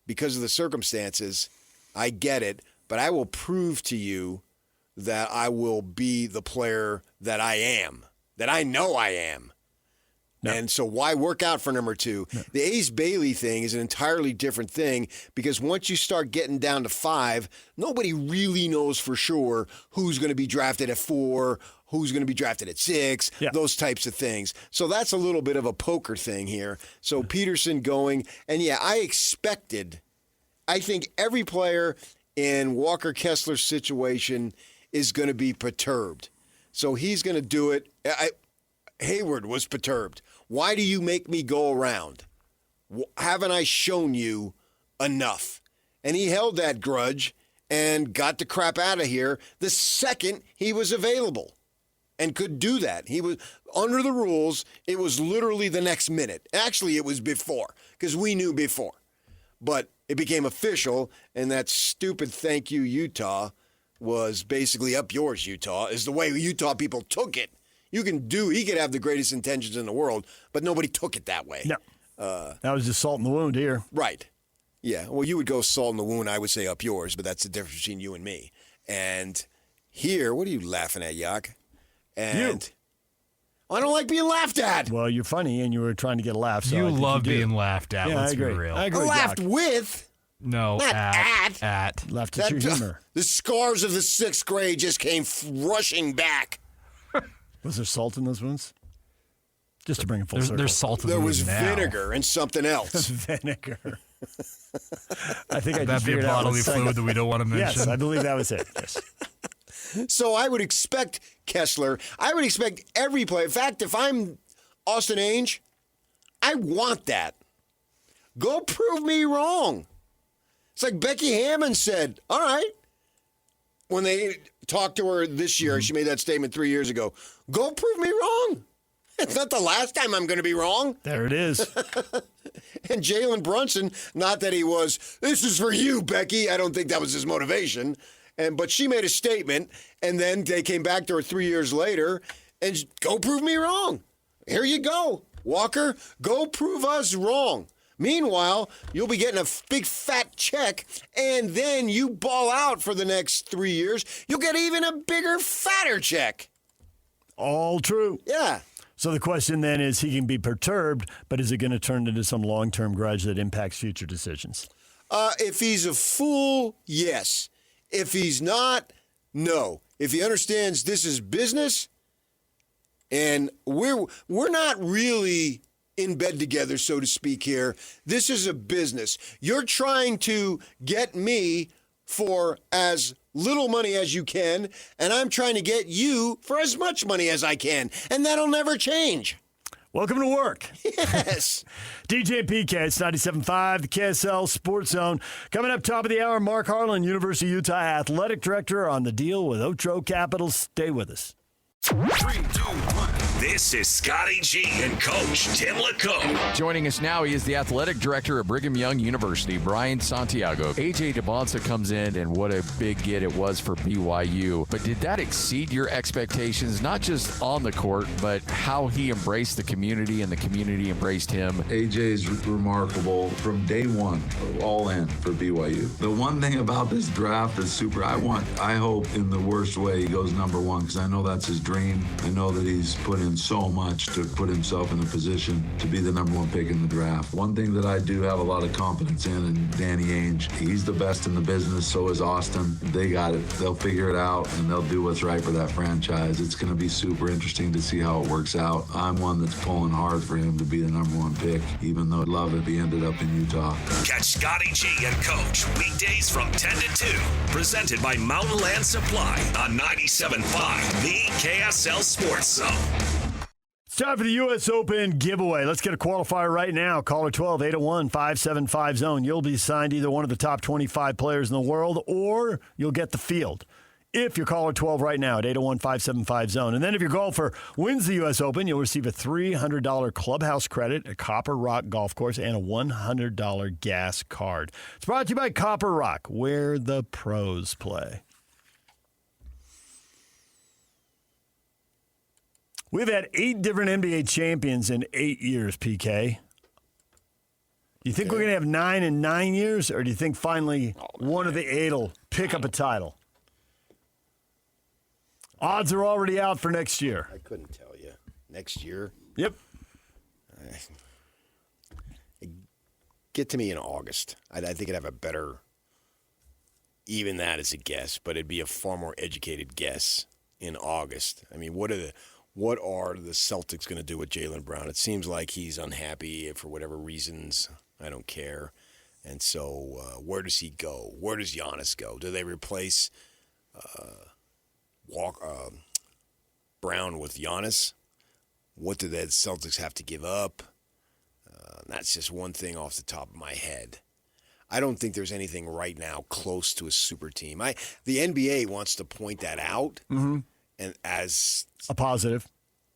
because of the circumstances, I get it, but I will prove to you that I will be the player that I am, that I know I am. No. And so why work out for number two? No. The Ace Bailey thing is an entirely different thing because once you start getting down to 5, nobody really knows for sure who's going to be drafted at 4, who's going to be drafted at 6, those types of things. So that's a little bit of a poker thing here. So Peterson going, and I think every player in Walker Kessler's situation is going to be perturbed. So he's going to do it. Hayward was perturbed. Why do you make me go around? Haven't I shown you enough? And he held that grudge and got the crap out of here the second he was available and could do that. He was under the rules. It was literally the next minute. Actually, it was before because we knew before. But it became official, and that stupid thank you, Utah, was basically up yours, Utah, is the way Utah people took it. He could have the greatest intentions in the world, but nobody took it that way. No. That was just salt in the wound here. Right. Yeah. Well, you would go salt in the wound. I would say up yours, but that's the difference between you and me. And here, what are you laughing at, Yak? And You. I don't like being laughed at. Well, you're funny, and you were trying to get a laugh. So You I think love do. being laughed at. Yeah, let's I agree. be real. I agree. I laughed Doc. with. No, Not at. Laughed at your humor. The scars of the 6th grade just came rushing back. Was there salt in those wounds? Just to bring it full circle. There's salt in There the was wound now. vinegar and something else. Vinegar. I think I That'd just be a figured out bodily what fluid that we don't want to mention. Yes, I believe that was it. Yes. So I would expect Kessler. I would expect every player. In fact, if I'm Austin Ainge, I want that. Go prove me wrong. It's like Becky Hammond said, all right, when they talked to her this year, she made that statement 3 years ago. Go prove me wrong. It's not the last time I'm going to be wrong. There it is. And Jalen Brunson, not that he was, this is for you, Becky. I don't think that was his motivation. But she made a statement, and then they came back to her 3 years later, and go prove me wrong. Here you go, Walker. Go prove us wrong. Meanwhile, you'll be getting a big fat check, and then you ball out for the next 3 years. You'll get even a bigger, fatter check. All true. Yeah. So the question then is, he can be perturbed, but is it going to turn into some long-term grudge that impacts future decisions? If he's a fool, yes. If he's not, no. If he understands this is business, and we're not really in bed together, so to speak here. This is a business. You're trying to get me for as little money as you can, and I'm trying to get you for as much money as I can, and that'll never change. Welcome to work. Yes. DJ and PK, it's 97.5, the KSL Sports Zone. Coming up top of the hour, Mark Harlan, University of Utah Athletic Director, on the deal with Otro Capital. Stay with us. 3, 2, 1. This is Scotty G and Coach Tim LeComb. Joining us now, he is the athletic director of Brigham Young University, Brian Santiago. A.J. DeBonsa comes in, and what a big get it was for BYU. But did that exceed your expectations, not just on the court, but how he embraced the community and the community embraced him? A.J. is remarkable from day one, all in for BYU. The one thing about this draft is I hope in the worst way he goes number one, because I know that's his dream. I know that he's put in so much to put himself in a position to be the number one pick in the draft. One thing that I do have a lot of confidence in, and Danny Ainge, he's the best in the business, so is Austin. They got it. They'll figure it out, and they'll do what's right for that franchise. It's going to be super interesting to see how it works out. I'm one that's pulling hard for him to be the number one pick, even though I'd love if he ended up in Utah. Catch Scotty G and Coach weekdays from 10 to 2. Presented by Mountain Land Supply on 97.5, the KSL Sports Zone. It's time for the U.S. Open giveaway. Let's get a qualifier right now. Caller 12-801-575-ZONE. You'll be signed either one of the top 25 players in the world, or you'll get the field. If you're caller 12 right now at 801-575-ZONE. And then if your golfer wins the U.S. Open, you'll receive a $300 clubhouse credit at Copper Rock Golf Course and a $100 gas card. It's brought to you by Copper Rock, where the pros play. We've had 8 different NBA champions in 8 years, PK. You think we're going to have 9 in 9 years, or do you think finally one of the 8 will pick up a title? Odds are already out for next year. I couldn't tell you. Next year? Yep. Get to me in August. I think I'd have a better, even that is a guess, but it'd be a far more educated guess in August. I mean, what are the Celtics going to do with Jaylen Brown? It seems like he's unhappy for whatever reasons. I don't care. And so where does he go? Where does Giannis go? Do they replace Brown with Giannis? What do the Celtics have to give up? That's just one thing off the top of my head. I don't think there's anything right now close to a super team. The NBA wants to point that out. Mm-hmm. And as a positive,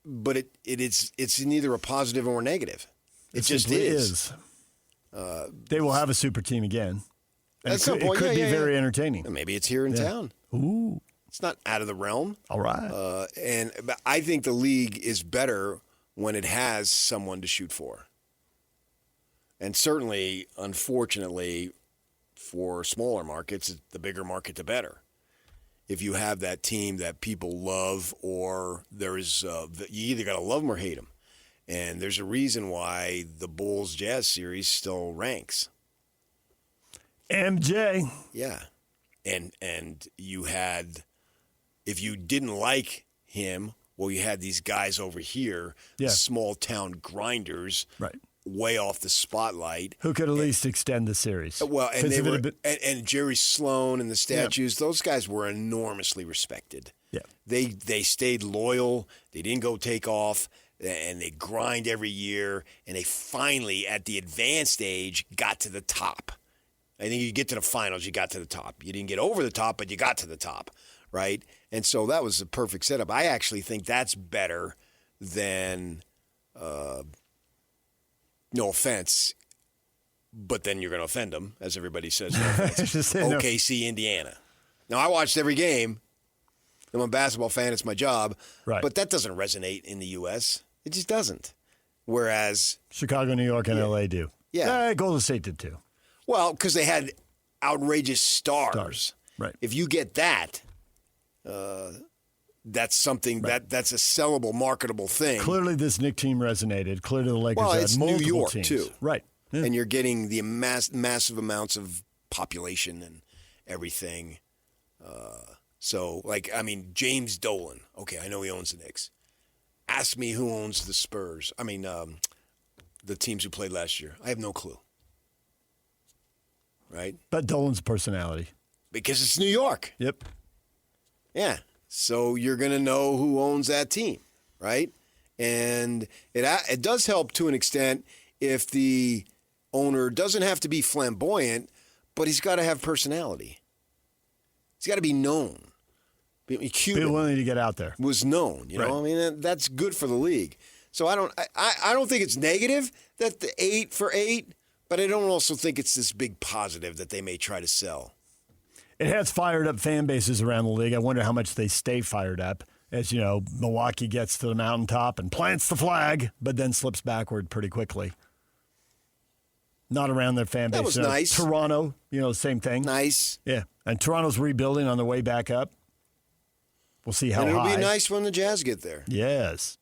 but it's neither a positive or negative. It just is. They will have a super team again. And At some point, it could be very entertaining. Maybe it's here in town. Ooh, it's not out of the realm. All right. But I think the league is better when it has someone to shoot for. And certainly, unfortunately, for smaller markets, the bigger market, the better. if you have that team that people love, or there is you either got to love them or hate them. And there's a reason why the Bulls Jazz series still ranks. MJ. Yeah. And you had, if you didn't like him, well, you had these guys over here, small town grinders, right, way off the spotlight, who could at least extend the series. Well, and they were, and Jerry Sloan and the statues, those guys were enormously respected. Yeah, they stayed loyal. They didn't go take off, and they grind every year. And they finally, at the advanced age, got to the top. I think you get to the finals, you got to the top. You didn't get over the top, but you got to the top, right? And so that was the perfect setup. I actually think that's better than, no offense, but then you're going to offend them, as everybody says. No offense. OKC, Indiana. Now, I watched every game. I'm a basketball fan. It's my job. Right. But that doesn't resonate in the U.S. It just doesn't. Whereas Chicago, New York, and L.A. do. Yeah. Golden State did too. Well, because they had outrageous stars. Right. If you get that, that's something that's a sellable, marketable thing. Clearly, this Knicks team resonated. Clearly, the Lakers had it's multiple New York teams. too, right? Yeah. And you're getting the massive amounts of population and everything. So, James Dolan. Okay, I know he owns the Knicks. Ask me who owns the Spurs. The teams who played last year. I have no clue. Right? But Dolan's personality. Because it's New York. Yep. Yeah. So you're going to know who owns that team, right? And it does help to an extent if the owner doesn't have to be flamboyant, but he's got to have personality. He's got to be known. Cuban be willing to get out there. Was known, you know? Right. That's good for the league. So I don't think it's negative that the 8 for 8, but I don't also think it's this big positive that they may try to sell. It has fired up fan bases around the league. I wonder how much they stay fired up as, Milwaukee gets to the mountaintop and plants the flag, but then slips backward pretty quickly. Not around their fan base. That was nice. Toronto, same thing. Nice. Yeah. And Toronto's rebuilding on their way back up. We'll see how high. And it'll be nice when the Jazz get there. Yes.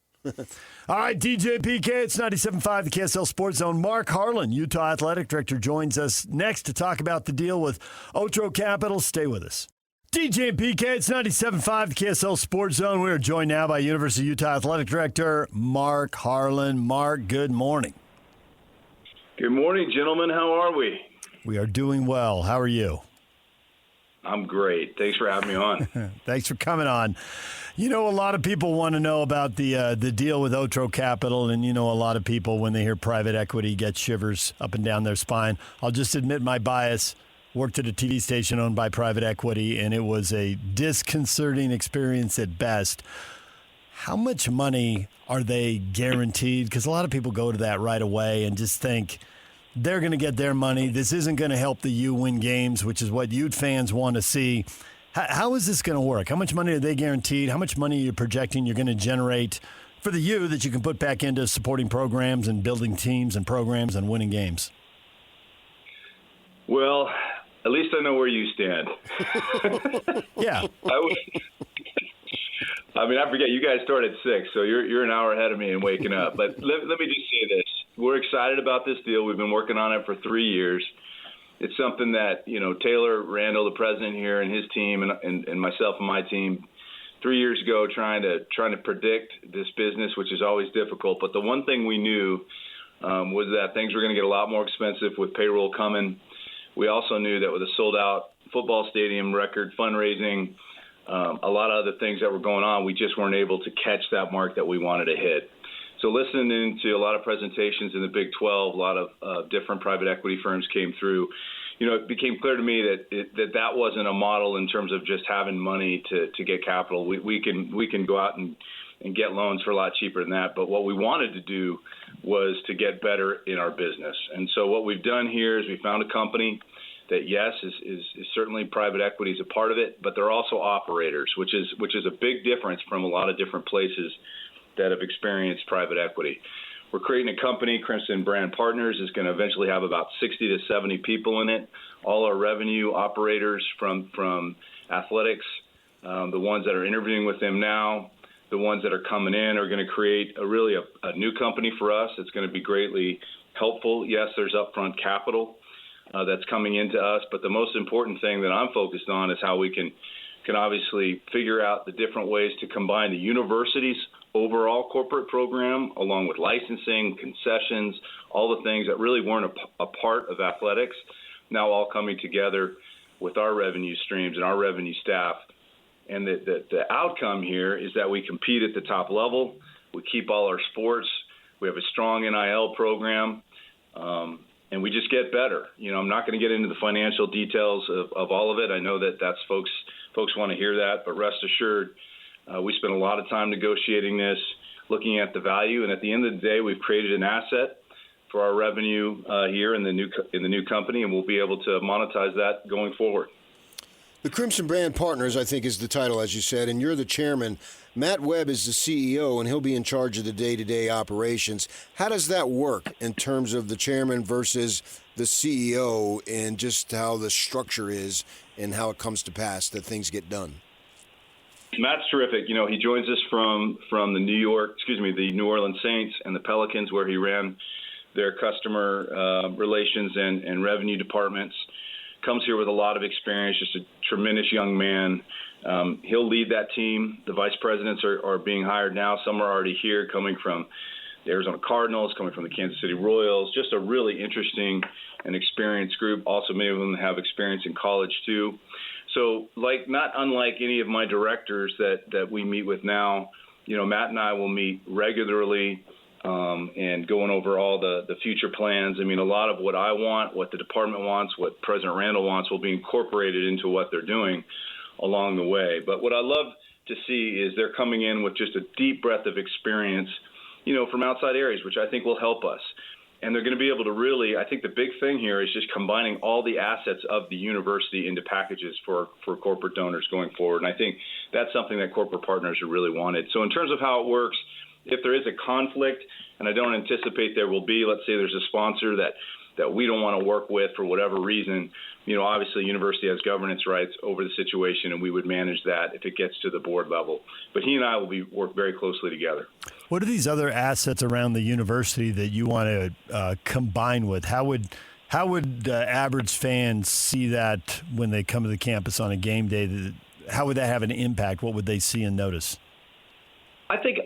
All right, DJ PK, it's 97.5, the KSL Sports Zone. Mark Harlan, Utah Athletic Director, joins us next to talk about the deal with Otro Capital. Stay with us. DJ and PK, it's 97.5, the KSL Sports Zone. We are joined now by University of Utah Athletic Director Mark Harlan. Mark, good morning. Good morning, gentlemen. How are we? We are doing well. How are you? I'm great. Thanks for having me on. Thanks for coming on. A lot of people want to know about the deal with Otro Capital, and a lot of people, when they hear private equity, get shivers up and down their spine. I'll just admit my bias. Worked at a TV station owned by private equity, and it was a disconcerting experience at best. How much money are they guaranteed? Because a lot of people go to that right away and just think they're going to get their money. This isn't going to help the U win games, which is what Ute fans want to see. How is this going to work? How much money are they guaranteed? How much money are you projecting you're going to generate for the U that you can put back into supporting programs and building teams and programs and winning games? Well, at least I know where you stand. Yeah. I forget, you guys start at 6, so you're an hour ahead of me in waking up. But let me just say this. We're excited about this deal. We've been working on it for 3 years. It's something that, Taylor Randall, the president here, and his team, and myself and my team, 3 years ago, trying to predict this business, which is always difficult. But the one thing we knew was that things were going to get a lot more expensive with payroll coming. We also knew that with a sold-out football stadium, record fundraising, a lot of other things that were going on, we just weren't able to catch that mark that we wanted to hit. So listening to a lot of presentations in the Big 12, a lot of different private equity firms came through. It became clear to me that wasn't a model in terms of just having money to get capital. We can go out and get loans for a lot cheaper than that. But what we wanted to do was to get better in our business. And so what we've done here is we found a company that, yes, is certainly private equity is a part of it, but they're also operators, which is a big difference from a lot of different places that have experienced private equity. We're creating a company, Crimson Brand Partners, is going to eventually have about 60 to 70 people in it. All our revenue operators from athletics, The ones that are interviewing with him now, the ones that are coming in are going to create a new company for us. It's going to be greatly helpful. Yes, there's upfront capital that's coming into us, but the most important thing that I'm focused on is how we can obviously figure out the different ways to combine the university's overall corporate program along with licensing, concessions, all the things that really weren't a part of athletics, now all coming together with our revenue streams and our revenue staff. And the outcome here is that we compete at the top level. We keep all our sports. We have a strong NIL program, and we just get better. I'm not going to get into the financial details of all of it. I know that's folks want to hear that, but rest assured, we spent a lot of time negotiating this, looking at the value, and at the end of the day, we've created an asset for our revenue here in the new company, and we'll be able to monetize that going forward. The Crimson Brand Partners, I think, is the title, as you said, and you're the chairman. Matt Webb is the CEO, and he'll be in charge of the day-to-day operations. How does that work in terms of the chairman versus the CEO and just how the structure is and how it comes to pass that things get done? Matt's terrific. He joins us from the New Orleans Saints and the Pelicans, where he ran their customer relations and revenue departments. Comes here with a lot of experience, just a tremendous young man. He'll lead that team. The vice presidents are being hired now. Some are already here, coming from the Arizona Cardinals, coming from the Kansas City Royals. Just a really interesting and experienced group. Also, many of them have experience in college, too. So, not unlike any of my directors that we meet with now, Matt and I will meet regularly and going over all the future plans. I mean, a lot of what I want, what the department wants, what President Randall wants will be incorporated into what they're doing along the way. But what I love to see is they're coming in with just a deep breadth of experience, from outside areas, which I think will help us. And they're going to be able to really, I think the big thing here is just combining all the assets of the university into packages for corporate donors going forward. And I think that's something that corporate partners have really wanted. So in terms of how it works, if there is a conflict, and I don't anticipate there will be, let's say there's a sponsor that we don't want to work with for whatever reason, obviously university has governance rights over the situation, and we would manage that if it gets to the board level. But he and I will work very closely together. What are these other assets around the university that you want to combine with? How would average fans see that when they come to the campus on a game day? How would that have an impact? What would they see and notice? I think,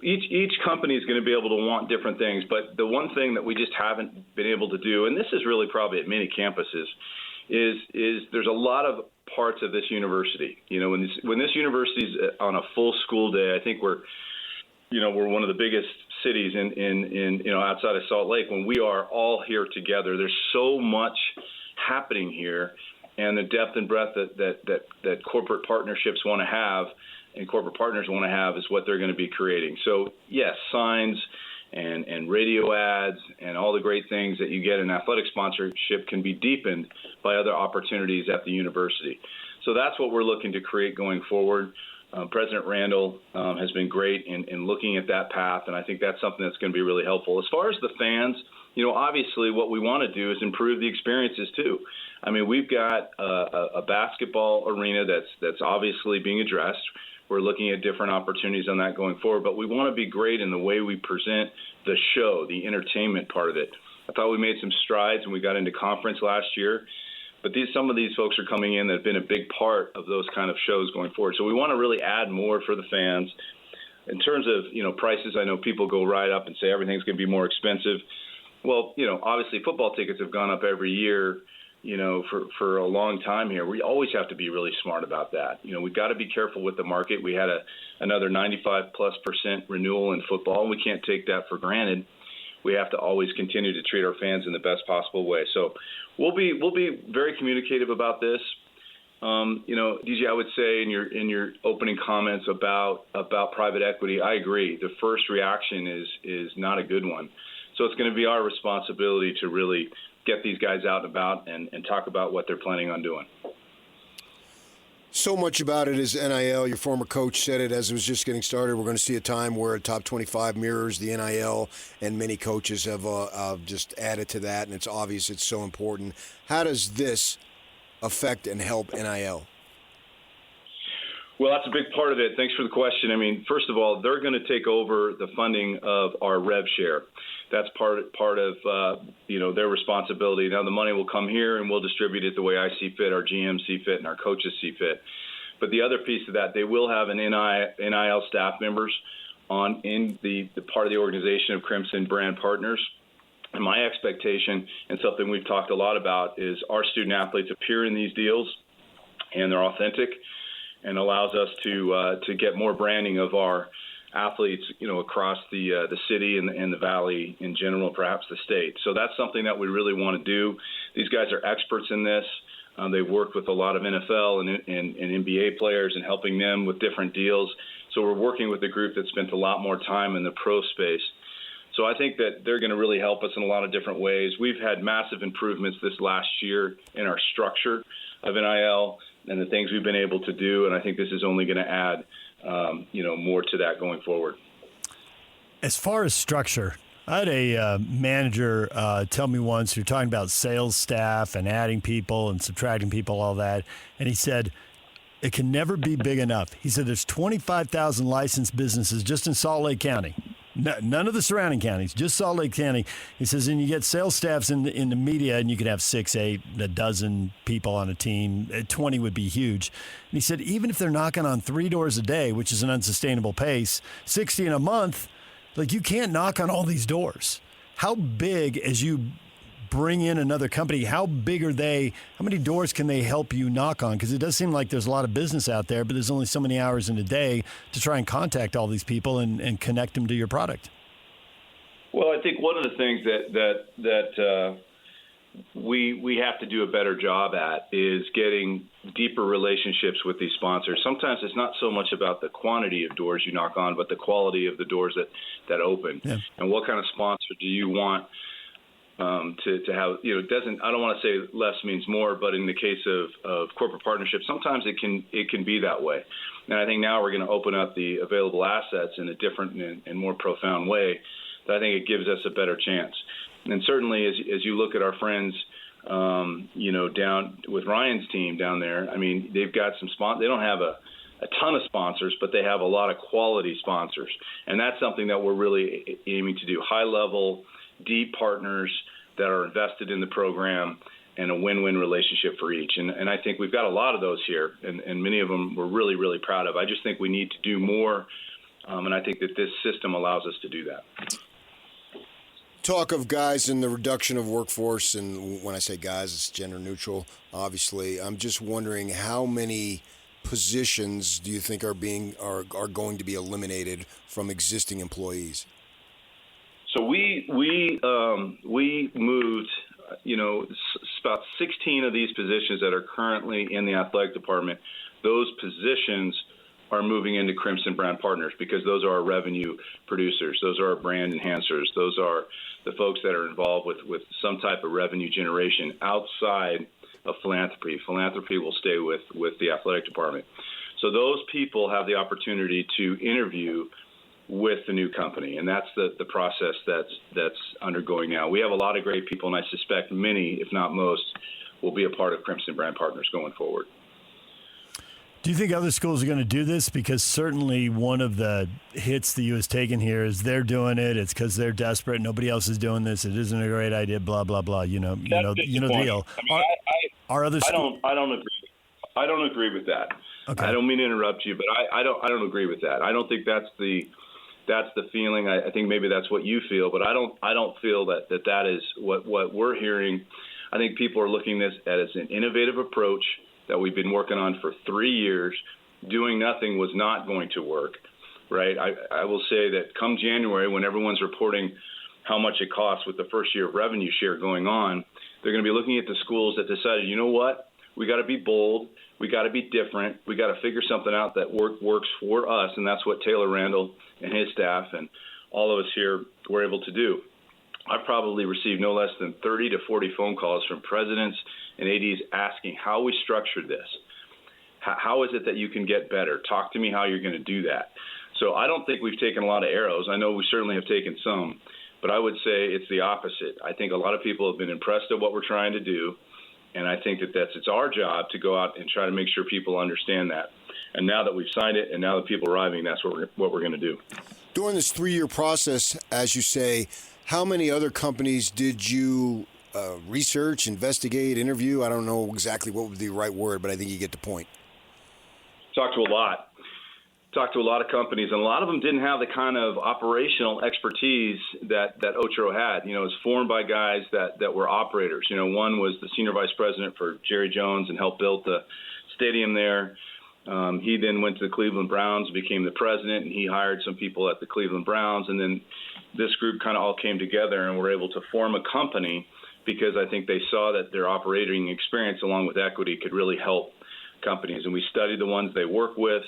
each company is going to be able to want different things. But the one thing that we just haven't been able to do, and this is really probably at many campuses, is there's a lot of parts of this university. When this university's on a full school day, I think we're one of the biggest cities in outside of Salt Lake. When we are all here together, there's so much happening here, and the depth and breadth that corporate partnerships want to have and corporate partners want to have is what they're going to be creating. So, yes, signs and radio ads and all the great things that you get in athletic sponsorship can be deepened by other opportunities at the university. So that's what we're looking to create going forward. President Randall has been great in looking at that path, and I think that's something that's going to be really helpful. As far as the fans, obviously what we want to do is improve the experiences too. I mean, we've got a basketball arena that's obviously being addressed. We're looking at different opportunities on that going forward, but we want to be great in the way we present the show, the entertainment part of it. I thought we made some strides when we got into conference last year, but some of these folks are coming in that have been a big part of those kind of shows going forward. So we want to really add more for the fans. In terms of, prices, I know people go right up and say everything's going to be more expensive. Well, obviously football tickets have gone up every year, for a long time here. We always have to be really smart about that. We've got to be careful with the market. We had another 95+% renewal in football, and we can't take that for granted. We have to always continue to treat our fans in the best possible way. So we'll be very communicative about this. DJ, I would say in your opening comments about private equity, I agree. The first reaction is not a good one. So it's going to be our responsibility to really get these guys out and about and talk about what they're planning on doing. So much about it is NIL. Your former coach said it as it was just getting started. We're going to see a time where top 25 mirrors the NIL, and many coaches have just added to that, and it's obvious it's so important. How does this affect and help NIL? Well, that's a big part of it. Thanks for the question. I mean, first of all, they're going to take over the funding of our rev share. That's part of their responsibility. Now the money will come here and we'll distribute it the way I see fit, our GM see fit, and our coaches see fit. But the other piece of that, they will have an NIL staff members in the part of the organization of Crimson Brand Partners. And my expectation, and something we've talked a lot about, is our student athletes appear in these deals and they're authentic, and allows us to get more branding of our athletes, across the city and the valley in general, perhaps the state. So that's something that we really want to do. These guys are experts in this. They've worked with a lot of NFL and NBA players and helping them with different deals. So we're working with a group that spent a lot more time in the pro space. So I think that they're going to really help us in a lot of different ways. We've had massive improvements this last year in our structure of NIL and the things we've been able to do, and I think this is only going to add, more to that going forward. As far as structure, I had a manager tell me once, you're talking about sales staff and adding people and subtracting people, all that, and he said, it can never be big enough. He said there's 25,000 licensed businesses just in Salt Lake County. None of the surrounding counties, just Salt Lake County. He says, and you get sales staffs in the media, and you could have 6, 8, a dozen people on a team. 20 would be huge. And he said, even if they're knocking on 3 doors a day, which is an unsustainable pace, 60 in a month, like you can't knock on all these doors. How big, as you bring in another company, how big are they? How many doors can they help you knock on? Because it does seem like there's a lot of business out there, but there's only so many hours in a day to try and contact all these people and connect them to your product. Well, I think one of the things that we have to do a better job at is getting deeper relationships with these sponsors. Sometimes it's not so much about the quantity of doors you knock on, but the quality of the doors that open. Yeah. And what kind of sponsor do you want to have? It doesn't. I don't want to say less means more, but in the case of corporate partnerships, sometimes it can be that way. And I think now we're going to open up the available assets in a different and more profound way. That I think it gives us a better chance. And certainly, as you look at our friends, down with Ryan's team down there, I mean, they've got some They don't have a ton of sponsors, but they have a lot of quality sponsors, and that's something that we're really aiming to do. High level, deep partners that are invested in the program, and a win-win relationship for each. And I think we've got a lot of those here, and many of them we're really, really proud of. I just think we need to do more, and I think that this system allows us to do that. Talk of guys in the reduction of workforce, and when I say guys, it's gender neutral, obviously. I'm just wondering how many positions do you think are going to be eliminated from existing employees? So we moved, about 16 of these positions that are currently in the athletic department. Those positions are moving into Crimson Brand Partners because those are our revenue producers. Those are our brand enhancers. Those are the folks that are involved with some type of revenue generation outside of philanthropy. Philanthropy will stay with the athletic department. So those people have the opportunity to interview with the new company, and that's the process that's undergoing now. We have a lot of great people, and I suspect many, if not most, will be a part of Crimson Brand Partners going forward. Do you think other schools are going to do this? Because certainly one of the hits the U has taken here is they're doing it. It's because they're desperate. Nobody else is doing this. It isn't a great idea. Blah blah blah. You know the deal. Are other schools? I don't agree. I don't agree with that. Okay. I don't mean to interrupt you, but I don't agree with that. I don't think that's the feeling. I think maybe that's what you feel, but I don't feel that is what we're hearing. I think people are looking at this as an innovative approach that we've been working on for 3 years. Doing nothing was not going to work, right? I will say that come January, when everyone's reporting how much it costs with the first year of revenue share going on, they're going to be looking at the schools that decided, you know what, we got to be bold, we got to be different, we got to figure something out that works for us, and that's what Taylor Randall and his staff and all of us here were able to do. I probably received no less than 30 to 40 phone calls from presidents and ADs asking how we structured this. How is it that you can get better? Talk to me how you're going to do that. So I don't think we've taken a lot of arrows. I know we certainly have taken some, but I would say it's the opposite. I think a lot of people have been impressed at what we're trying to do, and I think it's our job to go out and try to make sure people understand that. And now that we've signed it and now that people are arriving, that's what we're going to do. During this 3-year process, as you say, how many other companies did you research, investigate, interview? I don't know exactly what would be the right word, but I think you get the point. Talked to a lot of companies, and a lot of them didn't have the kind of operational expertise that Otro had. You know, it was formed by guys that were operators. You know, one was the senior vice president for Jerry Jones and helped build the stadium there. He then went to the Cleveland Browns, became the president, and he hired some people at the Cleveland Browns. And then this group kind of all came together and were able to form a company because I think they saw that their operating experience along with equity could really help companies. And we studied the ones they work with.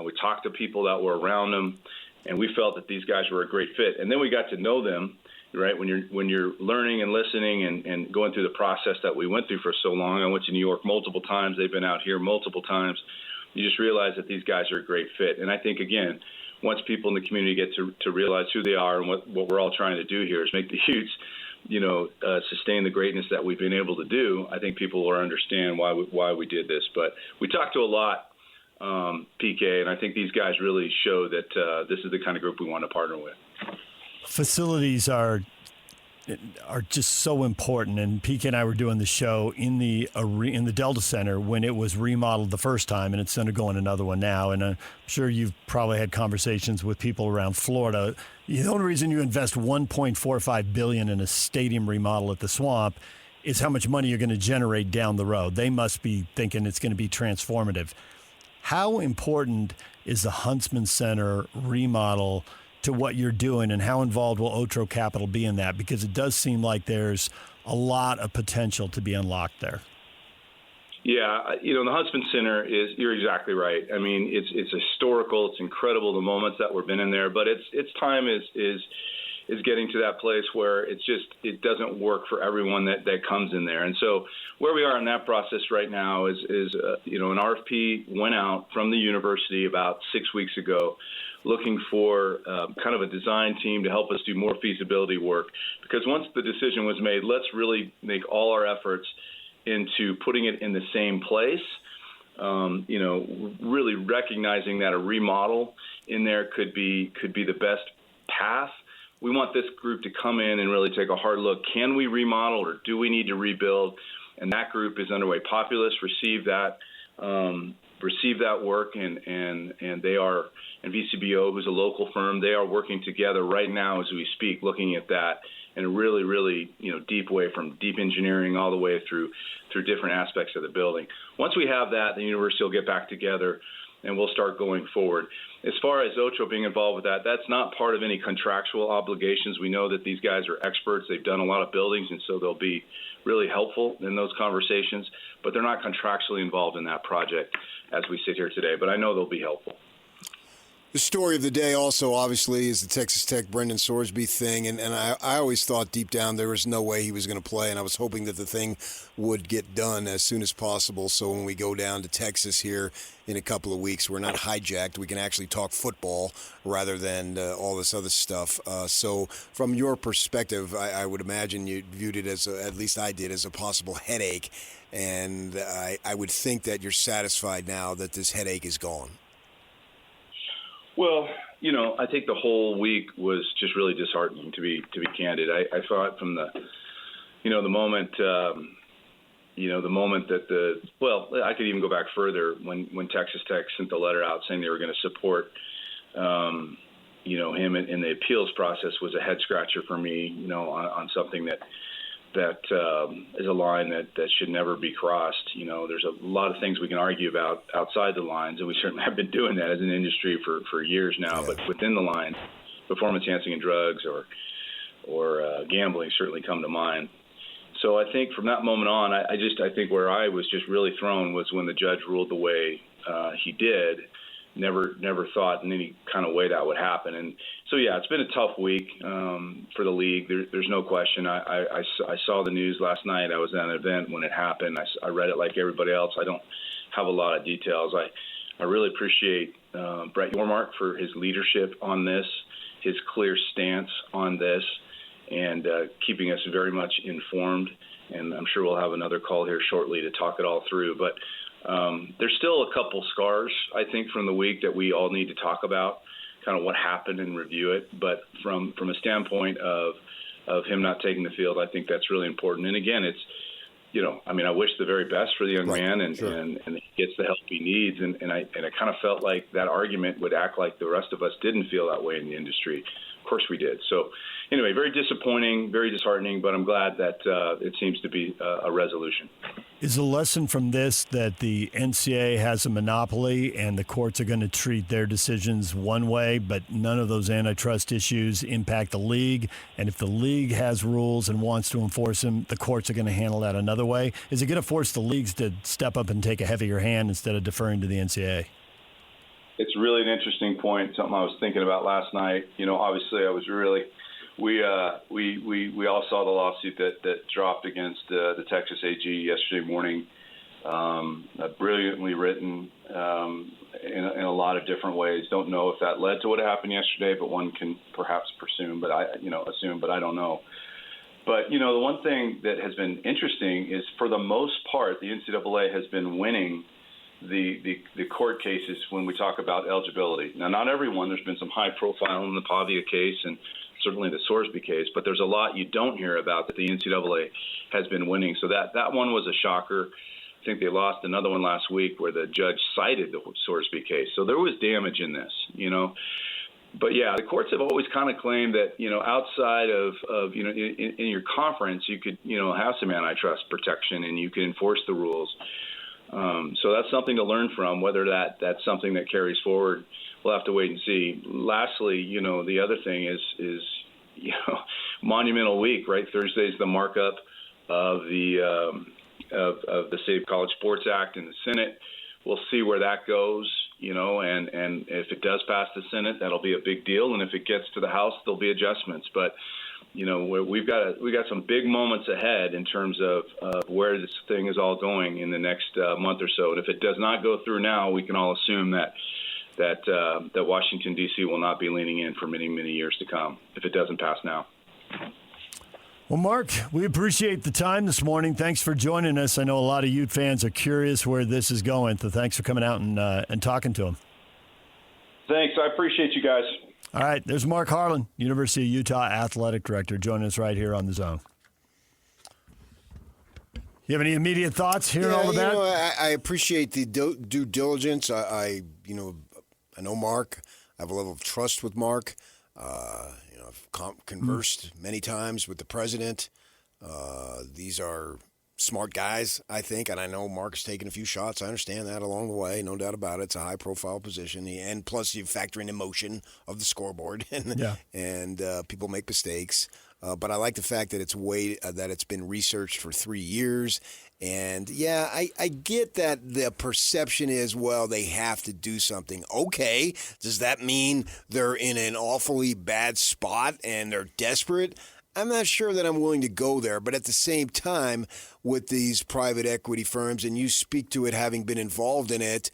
We talked to people that were around them, and we felt that these guys were a great fit. And then we got to know them, right? When you're learning and listening and going through the process that we went through for so long. I went to New York multiple times. They've been out here multiple times. You just realize that these guys are a great fit. And I think, again, once people in the community get to realize who they are and what we're all trying to do here is make the Utes, sustain the greatness that we've been able to do, I think people will understand why we did this. But we talked to a lot, PK, and I think these guys really show that this is the kind of group we want to partner with. Facilities are just so important, and PK and I were doing the show in the Delta Center when it was remodeled the first time, and it's undergoing another one now. And I'm sure you've probably had conversations with people around Florida. The only reason you invest $1.45 billion in a stadium remodel at the Swamp is how much money you're going to generate down the road. They must be thinking it's going to be transformative. How important is the Huntsman Center remodel to what you're doing, and how involved will Otro Capital be in that? Because it does seem like there's a lot of potential to be unlocked there. Yeah, the Huntsman Center you're exactly right. I mean, it's historical. It's incredible, the moments that we've been in there, but its time is getting to that place where it doesn't work for everyone that comes in there. And so where we are in that process right now is an RFP went out from the university about 6 weeks ago, looking for kind of a design team to help us do more feasibility work. Because once the decision was made, let's really make all our efforts into putting it in the same place, really recognizing that a remodel in there could be the best path. We want this group to come in and really take a hard look. Can we remodel, or do we need to rebuild? And that group is underway. Populous received that work, and they are, and VCBO, who's a local firm, they are working together right now as we speak, looking at that in a really, really deep way, from deep engineering all the way through different aspects of the building. Once we have that, the university will get back together and we'll start going forward. As far as Otro being involved with that, that's not part of any contractual obligations. We know that these guys are experts. They've done a lot of buildings, and so they'll be really helpful in those conversations, but they're not contractually involved in that project as we sit here today. But I know they'll be helpful. The story of the day also, obviously, is the Texas Tech Brendan Sorsby thing, and I always thought deep down there was no way he was going to play, and I was hoping that the thing would get done as soon as possible, so when we go down to Texas here in a couple of weeks, we're not hijacked. We can actually talk football rather than all this other stuff. So from your perspective, I would imagine you viewed it as, at least I did, as a possible headache, and I would think that you're satisfied now that this headache is gone. Well, I think the whole week was just really disheartening, to be candid. I thought from the moment, the moment that I could even go back further when Texas Tech sent the letter out saying they were going to support, him in the appeals process was a head scratcher for me, on something that is a line that should never be crossed. There's a lot of things we can argue about outside the lines, and we certainly have been doing that as an industry for years now. But within the line, performance-enhancing and drugs or gambling certainly come to mind. So I think from that moment on, I think where I was just really thrown was when the judge ruled the way he did. Never thought in any kind of way that would happen. And so, yeah, it's been a tough week for the league. There's no question. I saw the news last night. I was at an event when it happened. I read it like everybody else. I don't have a lot of details. I really appreciate Brett Yormark for his leadership on this, his clear stance on this, and keeping us very much informed. And I'm sure we'll have another call here shortly to talk it all through. But There's still a couple scars, I think, from the week that we all need to talk about, kind of what happened and review it. But from a standpoint of him not taking the field, I think that's really important. And again, it's, I wish the very best for the young man, and he gets the help he needs. And I kind of felt like that argument would act like the rest of us didn't feel that way in the industry. Of course we did. So anyway, very disappointing, very disheartening, but I'm glad that it seems to be a resolution. Is the lesson from this that the NCAA has a monopoly and the courts are going to treat their decisions one way, but none of those antitrust issues impact the league? And if the league has rules and wants to enforce them, the courts are going to handle that another way? Is it going to force the leagues to step up and take a heavier hand instead of deferring to the NCAA? It's really an interesting point, something I was thinking about last night. Obviously I was really we all saw the lawsuit that dropped against the Texas AG yesterday morning. Brilliantly written in a lot of different ways. Don't know if that led to what happened yesterday, but one can perhaps assume, but I don't know. But the one thing that has been interesting is, for the most part, the NCAA has been winning the court cases when we talk about eligibility. Now, not everyone. There's been some high profile in the Pavia case and certainly the Sorsby case, but there's a lot you don't hear about that the NCAA has been winning. So that one was a shocker. I think they lost another one last week where the judge cited the Sorsby case. So there was damage in this, But yeah, the courts have always kind of claimed that, outside of in your conference, you could, have some antitrust protection and you can enforce the rules. So that's something to learn from. Whether that's something that carries forward, we'll have to wait and see. Lastly, the other thing is monumental week, right? Thursday's the markup of the State of College Sports Act in the Senate. We'll see where that goes, and if it does pass the Senate, that'll be a big deal. And if it gets to the House, there'll be adjustments. But we've got some big moments ahead in terms of where this thing is all going in the next month or so. And if it does not go through now, we can all assume that Washington, D.C. will not be leaning in for many, many years to come if it doesn't pass now. Well, Mark, we appreciate the time this morning. Thanks for joining us. I know a lot of Ute fans are curious where this is going, so thanks for coming out and talking to them. Thanks. I appreciate you guys. All right, there's Mark Harlan, University of Utah Athletic Director, joining us right here on The Zone. You have any immediate thoughts hearing all of that? I appreciate the due diligence. I know Mark. I have a level of trust with Mark. I've conversed many times with the president. These are smart guys, I think, and I know Mark's taken a few shots. I understand that along the way, no doubt about it. It's a high-profile position, and plus you factor in emotion of the scoreboard, and people make mistakes. But I like the fact that it's been researched for 3 years. And, I get that the perception is, well, they have to do something. Okay, does that mean they're in an awfully bad spot and they're desperate? I'm not sure that I'm willing to go there. But at the same time, with these private equity firms, and you speak to it having been involved in it,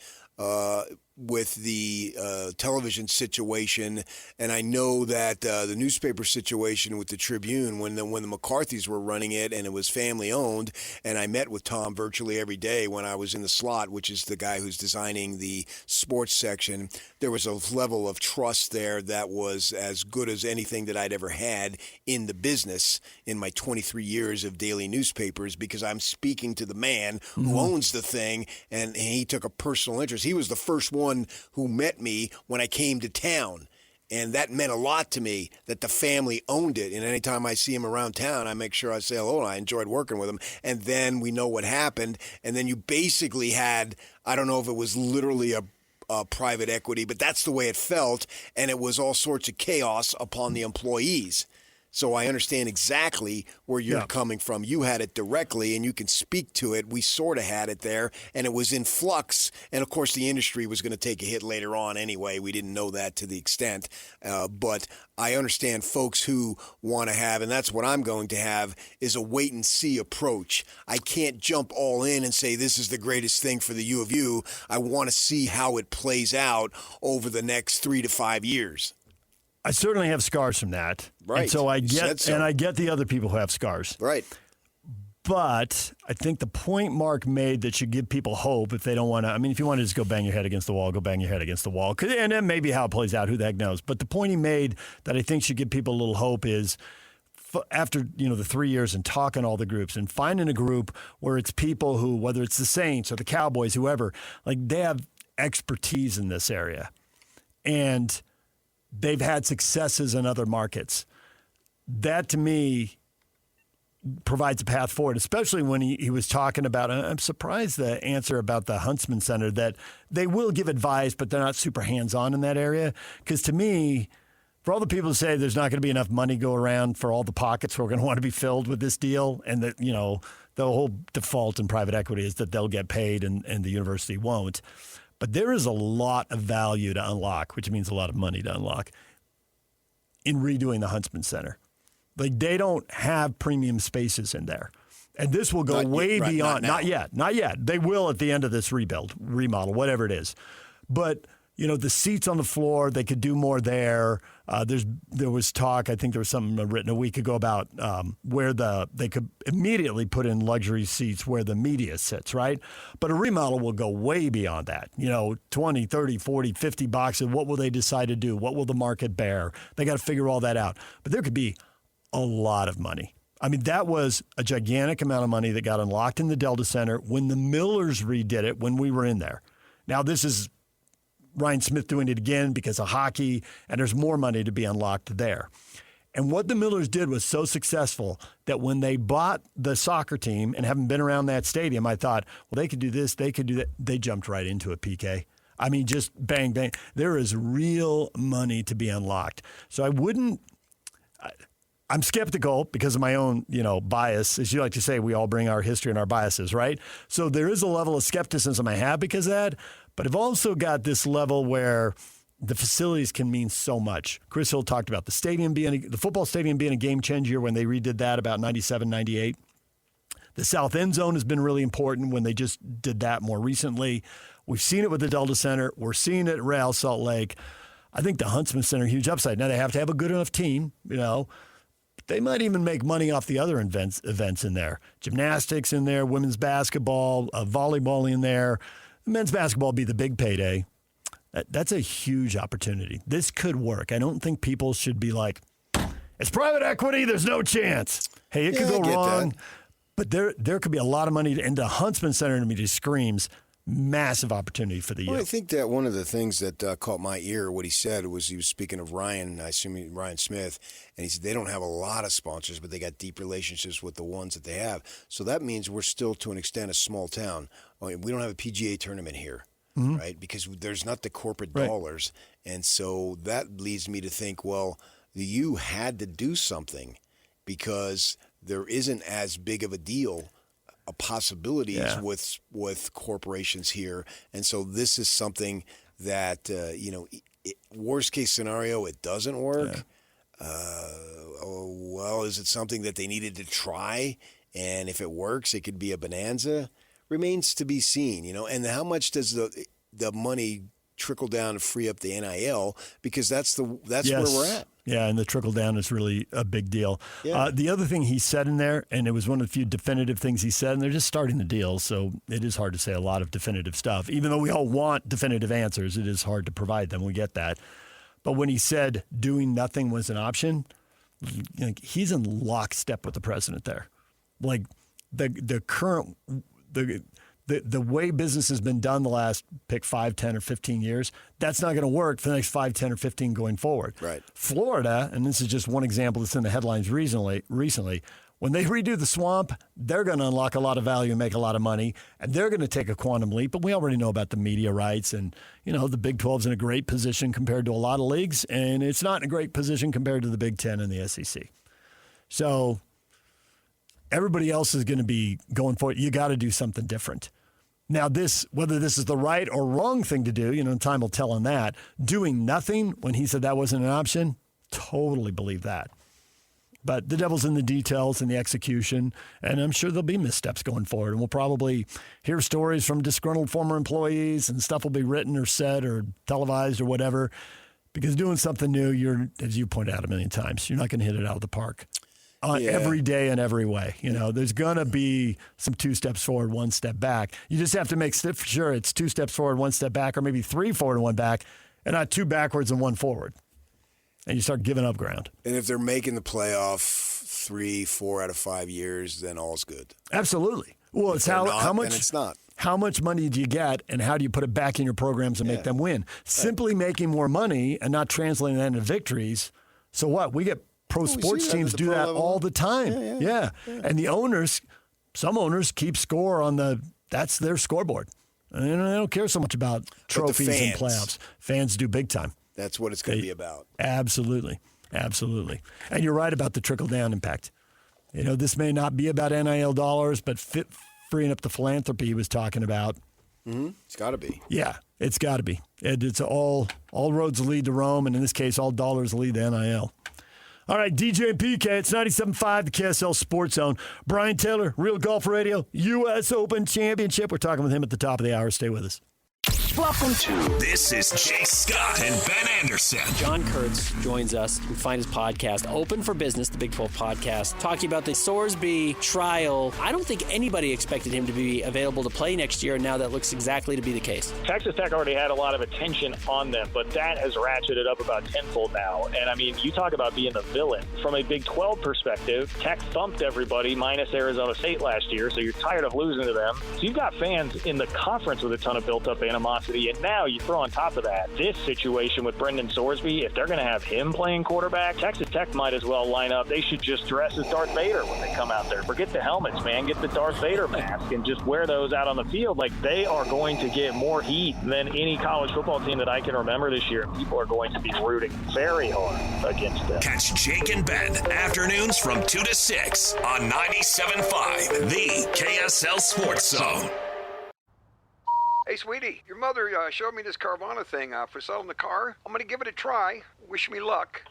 with the television situation, and I know that the newspaper situation with the Tribune when the McCarthys were running it, and it was family owned, and I met with Tom virtually every day when I was in the slot, which is the guy who's designing the sports section. There was a level of trust there that was as good as anything that I'd ever had in the business in my 23 years of daily newspapers, because I'm speaking to the man who owns the thing, and he took a personal interest. He was the first one who met me when I came to town. And that meant a lot to me that the family owned it. And anytime I see him around town, I make sure I say hello, and I enjoyed working with him. And then we know what happened. And then you basically had, I don't know if it was literally a private equity, but that's the way it felt. And it was all sorts of chaos upon the employees. So I understand exactly where you're coming from. You had it directly, and you can speak to it. We sort of had it there, and it was in flux. And, of course, the industry was going to take a hit later on anyway. We didn't know that to the extent. But I understand folks who want to have, and that's what I'm going to have, is a wait-and-see approach. I can't jump all in and say this is the greatest thing for the U of U. I want to see how it plays out over the next 3 to 5 years. I certainly have scars from that. Right. And so I get the other people who have scars. Right. But I think the point Mark made that should give people hope if they don't want to. I mean, if you want to just go bang your head against the wall, go bang your head against the wall. And then maybe how it plays out, who the heck knows. But the point he made that I think should give people a little hope is after, the 3 years and talking all the groups and finding a group where it's people who, whether it's the Saints or the Cowboys, whoever, like they have expertise in this area. And they've had successes in other markets. That, to me, provides a path forward, especially when he was talking about, I'm surprised the answer about the Huntsman Center, that they will give advice, but they're not super hands-on in that area. Because to me, for all the people who say there's not going to be enough money go around for all the pockets who are going to want to be filled with this deal, and that, the whole default in private equity is that they'll get paid and the university won't. But there is a lot of value to unlock, which means a lot of money to unlock, in redoing the Huntsman Center. Like, they don't have premium spaces in there. And this will go way beyond. Not yet. They will at the end of this remodel, whatever it is. But, the seats on the floor, they could do more there. There was talk, I think there was something written a week ago about where they could immediately put in luxury seats where the media sits, right? But a remodel will go way beyond that. 20, 30, 40, 50 boxes. What will they decide to do? What will the market bear? They got to figure all that out. But there could be a lot of money. I mean, that was a gigantic amount of money that got unlocked in the Delta Center when the Millers redid it when we were in there. Now, this is Ryan Smith doing it again because of hockey, and there's more money to be unlocked there. And what the Millers did was so successful that when they bought the soccer team and haven't been around that stadium, I thought, well, they could do this, they could do that. They jumped right into it, PK. I mean, just bang, bang. There is real money to be unlocked. So I'm skeptical because of my own, bias. As you like to say, we all bring our history and our biases, right? So there is a level of skepticism I have because of that. But I've also got this level where the facilities can mean so much. Chris Hill talked about the football stadium being a game changer when they redid that about 97, 98. The south end zone has been really important when they just did that more recently. We've seen it with the Delta Center. We're seeing it at Real Salt Lake. I think the Huntsman Center, huge upside. Now they have to have a good enough team, They might even make money off the other events in there. Gymnastics in there, women's basketball, volleyball in there. Men's basketball would be the big payday. That's a huge opportunity. This could work. I don't think people should be like, it's private equity, there's no chance. Hey, it could go wrong. But there could be a lot of money, and the Huntsman Center to me just screams massive opportunity for the youth. Well, I think that one of the things that caught my ear, what he said, was he was speaking of Ryan, I assume Ryan Smith, and he said they don't have a lot of sponsors, but they got deep relationships with the ones that they have. So that means we're still, to an extent, a small town. I mean, we don't have a PGA tournament here, right? Because there's not the corporate dollars. And so that leads me to think, well, the U had to do something because there isn't as big of a deal possibilities with corporations here. And so this is something that, worst case scenario, it doesn't work. Well, is it something that they needed to try? And if it works, it could be a bonanza. Remains to be seen, And how much does the money trickle down to free up the NIL? Because that's where we're at. Yeah, and the trickle down is really a big deal. Yeah. The other thing he said in there, and it was one of the few definitive things he said, and they're just starting the deal, so it is hard to say a lot of definitive stuff. Even though we all want definitive answers, it is hard to provide them. We get that. But when he said doing nothing was an option, he's in lockstep with the president there. Like the current the way business has been done the last, pick 5, 10, or 15 years, that's not going to work for the next 5, 10, or 15 going forward. Right. Florida, and this is just one example that's in the headlines recently, when they redo the swamp, they're going to unlock a lot of value and make a lot of money, and they're going to take a quantum leap. But we already know about the media rights, and the Big 12's in a great position compared to a lot of leagues, and it's not in a great position compared to the Big 10 and the SEC. So everybody else is going to be going for it. You got to do something different. Now, whether this is the right or wrong thing to do, time will tell on that. Doing nothing when he said that wasn't an option, totally believe that. But the devil's in the details and the execution, and I'm sure there'll be missteps going forward. And we'll probably hear stories from disgruntled former employees, and stuff will be written or said or televised or whatever. Because doing something new, as you pointed out a million times, you're not going to hit it out of the park. every day in every way. There's going to be some 2 steps forward, 1 step back. You just have to make sure it's 2 steps forward, 1 step back, or maybe 3 forward and 1 back, and not 2 backwards and 1 forward. And you start giving up ground. And if they're making the playoff 3, 4 out of 5 years, then all's good. Absolutely. Well, it's how much. Then it's not. How much money do you get, and how do you put it back in your programs and make them win? Simply making more money and not translating that into victories. So what? We get pro sports teams do that all the time. Yeah. And the owners, some owners keep score on that's their scoreboard. And they don't care so much about trophies and playoffs. Fans do big time. That's what it's going to be about. Absolutely. Absolutely. And you're right about the trickle-down impact. This may not be about NIL dollars, but freeing up the philanthropy he was talking about. Mm-hmm. It's got to be. Yeah, it's got to be. It's all roads lead to Rome, and in this case, all dollars lead to NIL. All right, DJ and PK, it's 97.5, the KSL Sports Zone. Brian Taylor, Real Golf Radio, U.S. Open Championship. We're talking with him at the top of the hour. Stay with us. Welcome to This is Jay Scott and Ben Anderson. John Kurtz joins us. You can find his podcast, Open for Business, the Big 12 podcast, talking about the Sorsby trial. I don't think anybody expected him to be available to play next year, and now that looks exactly to be the case. Texas Tech already had a lot of attention on them, but that has ratcheted up about tenfold now. And, I mean, you talk about being the villain. From a Big 12 perspective, Tech thumped everybody minus Arizona State last year, so you're tired of losing to them. So you've got fans in the conference with a ton of built-up animosity. And now you throw on top of that this situation with Brendan Sorsby. If they're going to have him playing quarterback, Texas Tech might as well line up. They should just dress as Darth Vader when they come out there. Forget the helmets, man. Get the Darth Vader mask and just wear those out on the field. Like, they are going to get more heat than any college football team that I can remember this year. People are going to be rooting very hard against them. Catch Jake and Ben afternoons from 2 to 6 on 97.5, the KSL Sports Zone. Hey, sweetie, your mother showed me this Carvana thing for selling the car. I'm going to give it a try. Wish me luck.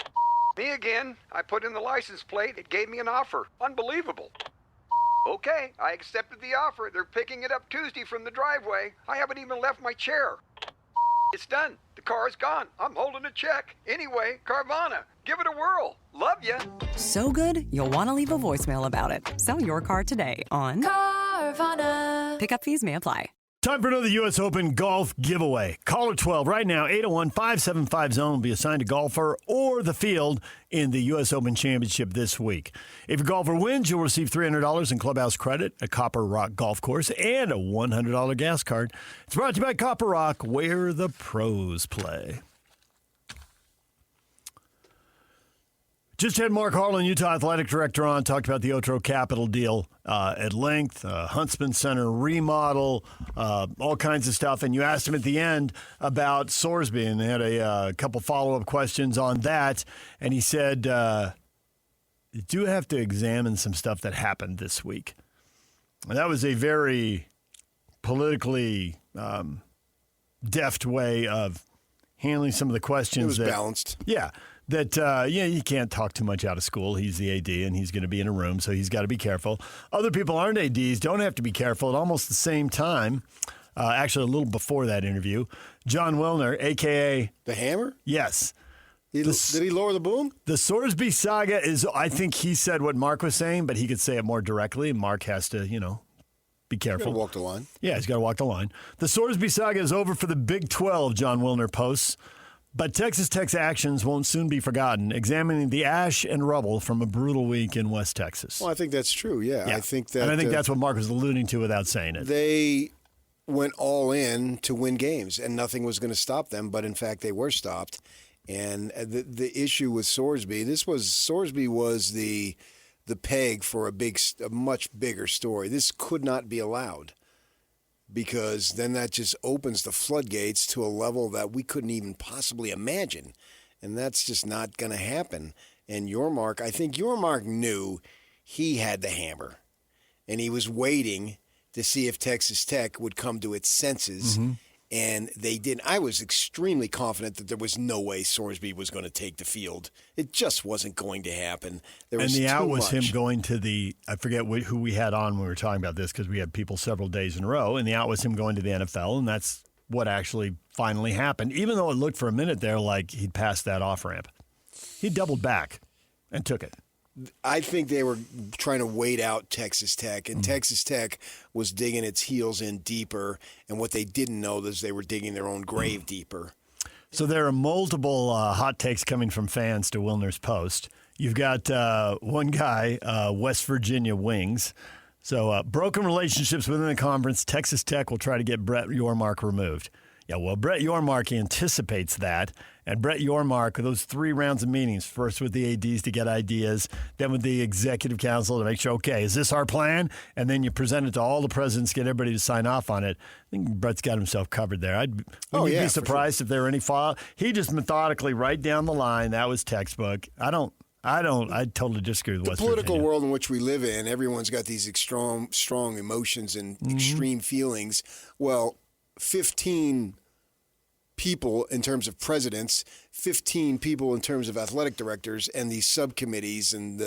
Me again. I put in the license plate. It gave me an offer. Unbelievable. Okay, I accepted the offer. They're picking it up Tuesday from the driveway. I haven't even left my chair. It's done. The car's gone. I'm holding a check. Anyway, Carvana, give it a whirl. Love ya. So good, you'll want to leave a voicemail about it. Sell your car today on Carvana. Pickup fees may apply. Time for another U.S. Open golf giveaway. Caller 12 right now, 801-575-ZONE will be assigned a golfer or the field in the U.S. Open Championship this week. If your golfer wins, you'll receive $300 in clubhouse credit, a Copper Rock golf course, and a $100 gas card. It's brought to you by Copper Rock, where the pros play. Just had Mark Harlan, Utah Athletic Director, on, talked about the Otro Capital deal at length, Huntsman Center remodel, all kinds of stuff. And you asked him at the end about Sorsby, and they had a couple follow-up questions on that. And he said, you do have to examine some stuff that happened this week. And that was a very politically deft way of handling some of the questions. It was balanced. Yeah. That, you can't talk too much out of school. He's the AD, and he's going to be in a room, so he's got to be careful. Other people aren't ADs, don't have to be careful at almost the same time. Actually, a little before that interview. John Wilner, a.k.a. The Hammer? Yes. Did he lower the boom? The Sorsby saga is, I think he said what Mark was saying, but he could say it more directly. Mark has to, be careful. He's got to walk the line. Yeah, he's got to walk the line. The Sorsby saga is over for the Big 12, John Wilner posts. But Texas Tech's actions won't soon be forgotten, examining the ash and rubble from a brutal week in West Texas. Well, I think that's true, yeah. I think that's what Mark was alluding to without saying it. They went all in to win games, and nothing was going to stop them, but in fact they were stopped. And the issue with Sorsby, Sorsby was the peg for a much bigger story. This could not be allowed, because then that just opens the floodgates to a level that we couldn't even possibly imagine. And that's just not going to happen. And I think Yormark knew he had the hammer. And he was waiting to see if Texas Tech would come to its senses. Mm-hmm. And they didn't. I was extremely confident that there was no way Sorsby was going to take the field. It just wasn't going to happen. And the out was him going to I forget who we had on when we were talking about this, because we had people several days in a row, and the out was him going to the NFL, and that's what actually finally happened, even though it looked for a minute there like he'd passed that off-ramp. He doubled back and took it. I think they were trying to wait out Texas Tech, and Texas Tech was digging its heels in deeper, and what they didn't know is they were digging their own grave deeper. So there are multiple hot takes coming from fans to Wilner's post. You've got one guy, West Virginia Wings. So broken relationships within the conference. Texas Tech will try to get Brett Yormark removed. Yeah, well, Brett Yormark anticipates that. And Brett Yormark, those 3 rounds of meetings, first with the ADs to get ideas, then with the executive council to make sure, okay, is this our plan? And then you present it to all the presidents, get everybody to sign off on it. I think Brett's got himself covered there. Would you be surprised if there were any fallout? He just methodically, right down the line, that was textbook. I totally disagree with West Virginia. The political world in which we live in, everyone's got these strong emotions and extreme feelings. Well, 15 people in terms of presidents, 15 people in terms of athletic directors, and these subcommittees and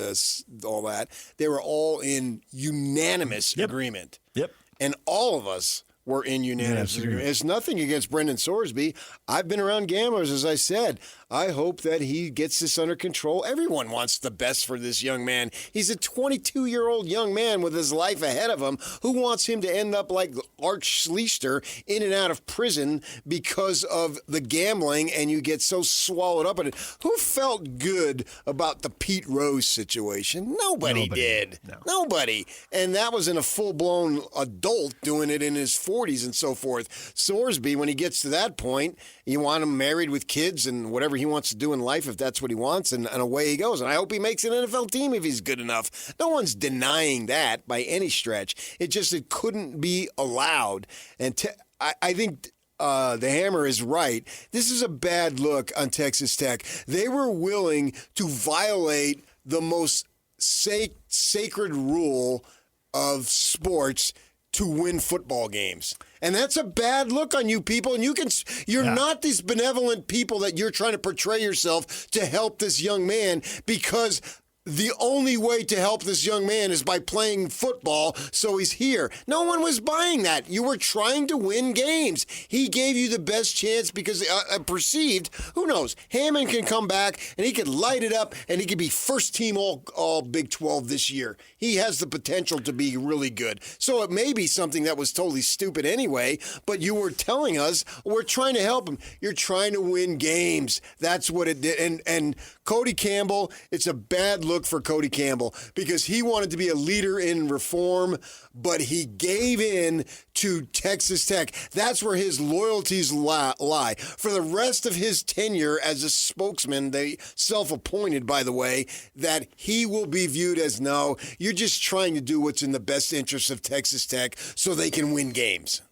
all that, they were all in unanimous agreement. Yep. And all of us were in unanimous agreement. It's nothing against Brendan Sorsby. I've been around gamblers, as I said. I hope that he gets this under control. Everyone wants the best for this young man. He's a 22-year-old young man with his life ahead of him. Who wants him to end up like Art Schleicher in and out of prison because of the gambling, and you get so swallowed up in it? Who felt good about the Pete Rose situation? Nobody did. No. Nobody. And that was in a full-blown adult doing it in his 40s and so forth. Sorsby, when he gets to that point, you want him married with kids and whatever he wants to do in life, if that's what he wants, and away he goes. And I hope he makes an NFL team if he's good enough. No one's denying that by any stretch. It couldn't be allowed. And I think the Hammer is right. This is a bad look on Texas Tech. They were willing to violate the most sacred rule of sports to win football games. And that's a bad look on you people. And you're not these benevolent people that you're trying to portray yourself to help this young man, because the only way to help this young man is by playing football, so he's here. No one was buying that. You were trying to win games. He gave you the best chance because perceived, who knows, Hammond can come back and he could light it up and he could be first team all Big 12 this year. He has the potential to be really good. So it may be something that was totally stupid anyway, but you were telling us we're trying to help him. You're trying to win games. That's what it did. And Cody Campbell, it's a bad look for Cody Campbell because he wanted to be a leader in reform, but he gave in to Texas Tech. That's where his loyalties lie. For the rest of his tenure as a spokesman, they self-appointed, by the way, that he will be viewed as, no, you're just trying to do what's in the best interest of Texas Tech so they can win games.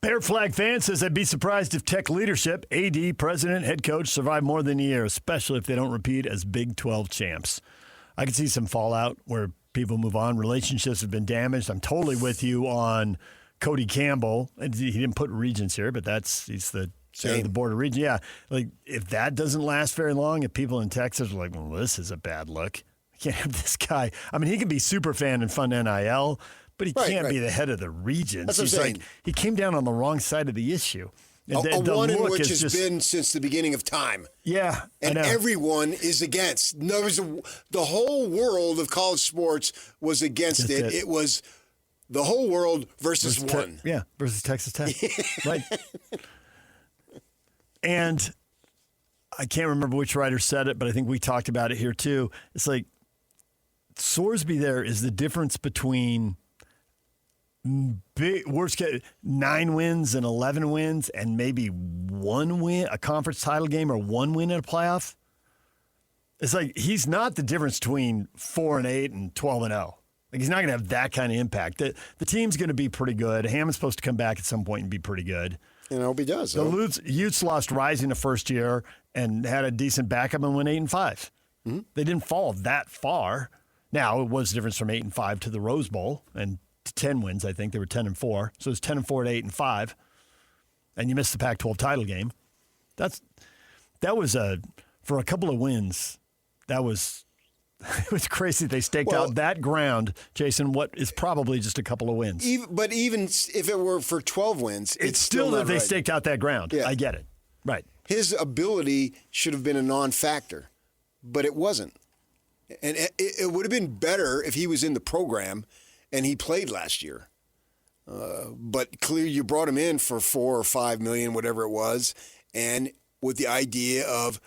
Bear Flag fan says I'd be surprised if Tech leadership, AD, president, head coach, survive more than a year, especially if they don't repeat as Big 12 champs. I could see some fallout where people move on. Relationships have been damaged. I'm totally with you on Cody Campbell. He didn't put Regents here, but he's the chair of the board of Regents. Yeah, like if that doesn't last very long, if people in Texas are like, well, this is a bad look. I can't have this guy. I mean, he can be super fan and fun NIL, but he can't be the head of the Regents. That's what I'm saying. He came down on the wrong side of the issue. A one in which has been since the beginning of time. Yeah, and everyone is against. In other words, the whole world of college sports was against it. It was the whole world versus one. Versus Texas Tech. Right. And I can't remember which writer said it, but I think we talked about it here too. It's like Sorsby there is the difference between worst case 9 wins and 11 wins and maybe 1 win, a conference title game, or 1 win in a playoff. It's like he's not the difference between 4-8 and 12-0. Like he's not going to have that kind of impact. The team's going to be pretty good. Hammond's supposed to come back at some point and be pretty good. And I hope he does. The Utes lost Rising the first year and had a decent backup and went 8-5. Mm-hmm. They didn't fall that far. Now it was the difference from 8-5 to the Rose Bowl and 10 wins, I think. They were 10-4. So it's 10-4 to 8-5. And you missed the Pac-12 title game. That was for a couple of wins. That was it was crazy. They staked out that ground, Jason, what is probably just a couple of wins. But even if it were for 12 wins, it's still that they right. staked out that ground. Yeah. I get it. Right. His ability should have been a non-factor, but it wasn't. And it would have been better if he was in the program and he played last year. But clearly you brought him in for $4 or $5 million, whatever it was, and with the idea of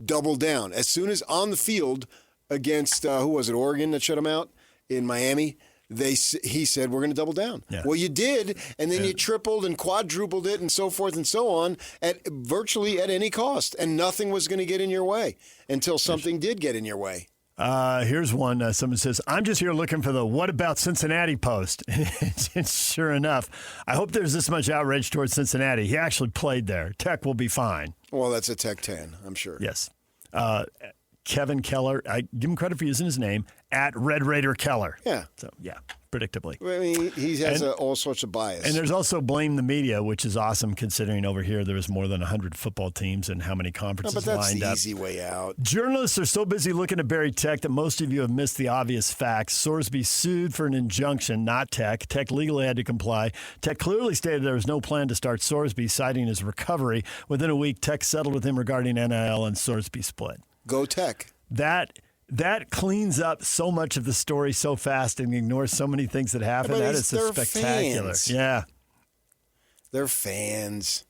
double down. As soon as on the field against, who was it, Oregon that shut him out in Miami, he said, we're going to double down. Yeah. Well, you did, and then you tripled and quadrupled it and so forth and so on at virtually at any cost, and nothing was going to get in your way until something did get in your way. Here's one. Someone says, I'm just here looking for the what about Cincinnati post. And sure enough, I hope there's this much outrage towards Cincinnati. He actually played there. Tech will be fine. Well, that's a Tech 10, I'm sure. Yes. Kevin Keller, I give him credit for using his name, at Red Raider Keller. Yeah. So, yeah, predictably. I mean, he has all sorts of bias. And there's also Blame the Media, which is awesome considering over here there was more than 100 football teams and how many conferences lined up. But that's the easy way out. Journalists are so busy looking to bury Tech that most of you have missed the obvious facts. Sorsby sued for an injunction, not Tech. Tech legally had to comply. Tech clearly stated there was no plan to start Sorsby, citing his recovery. Within a week, Tech settled with him regarding NIL and Sorsby split. Go Tech. That cleans up so much of the story so fast and ignores so many things that happen. That is spectacular. Fans. Yeah. They're fans.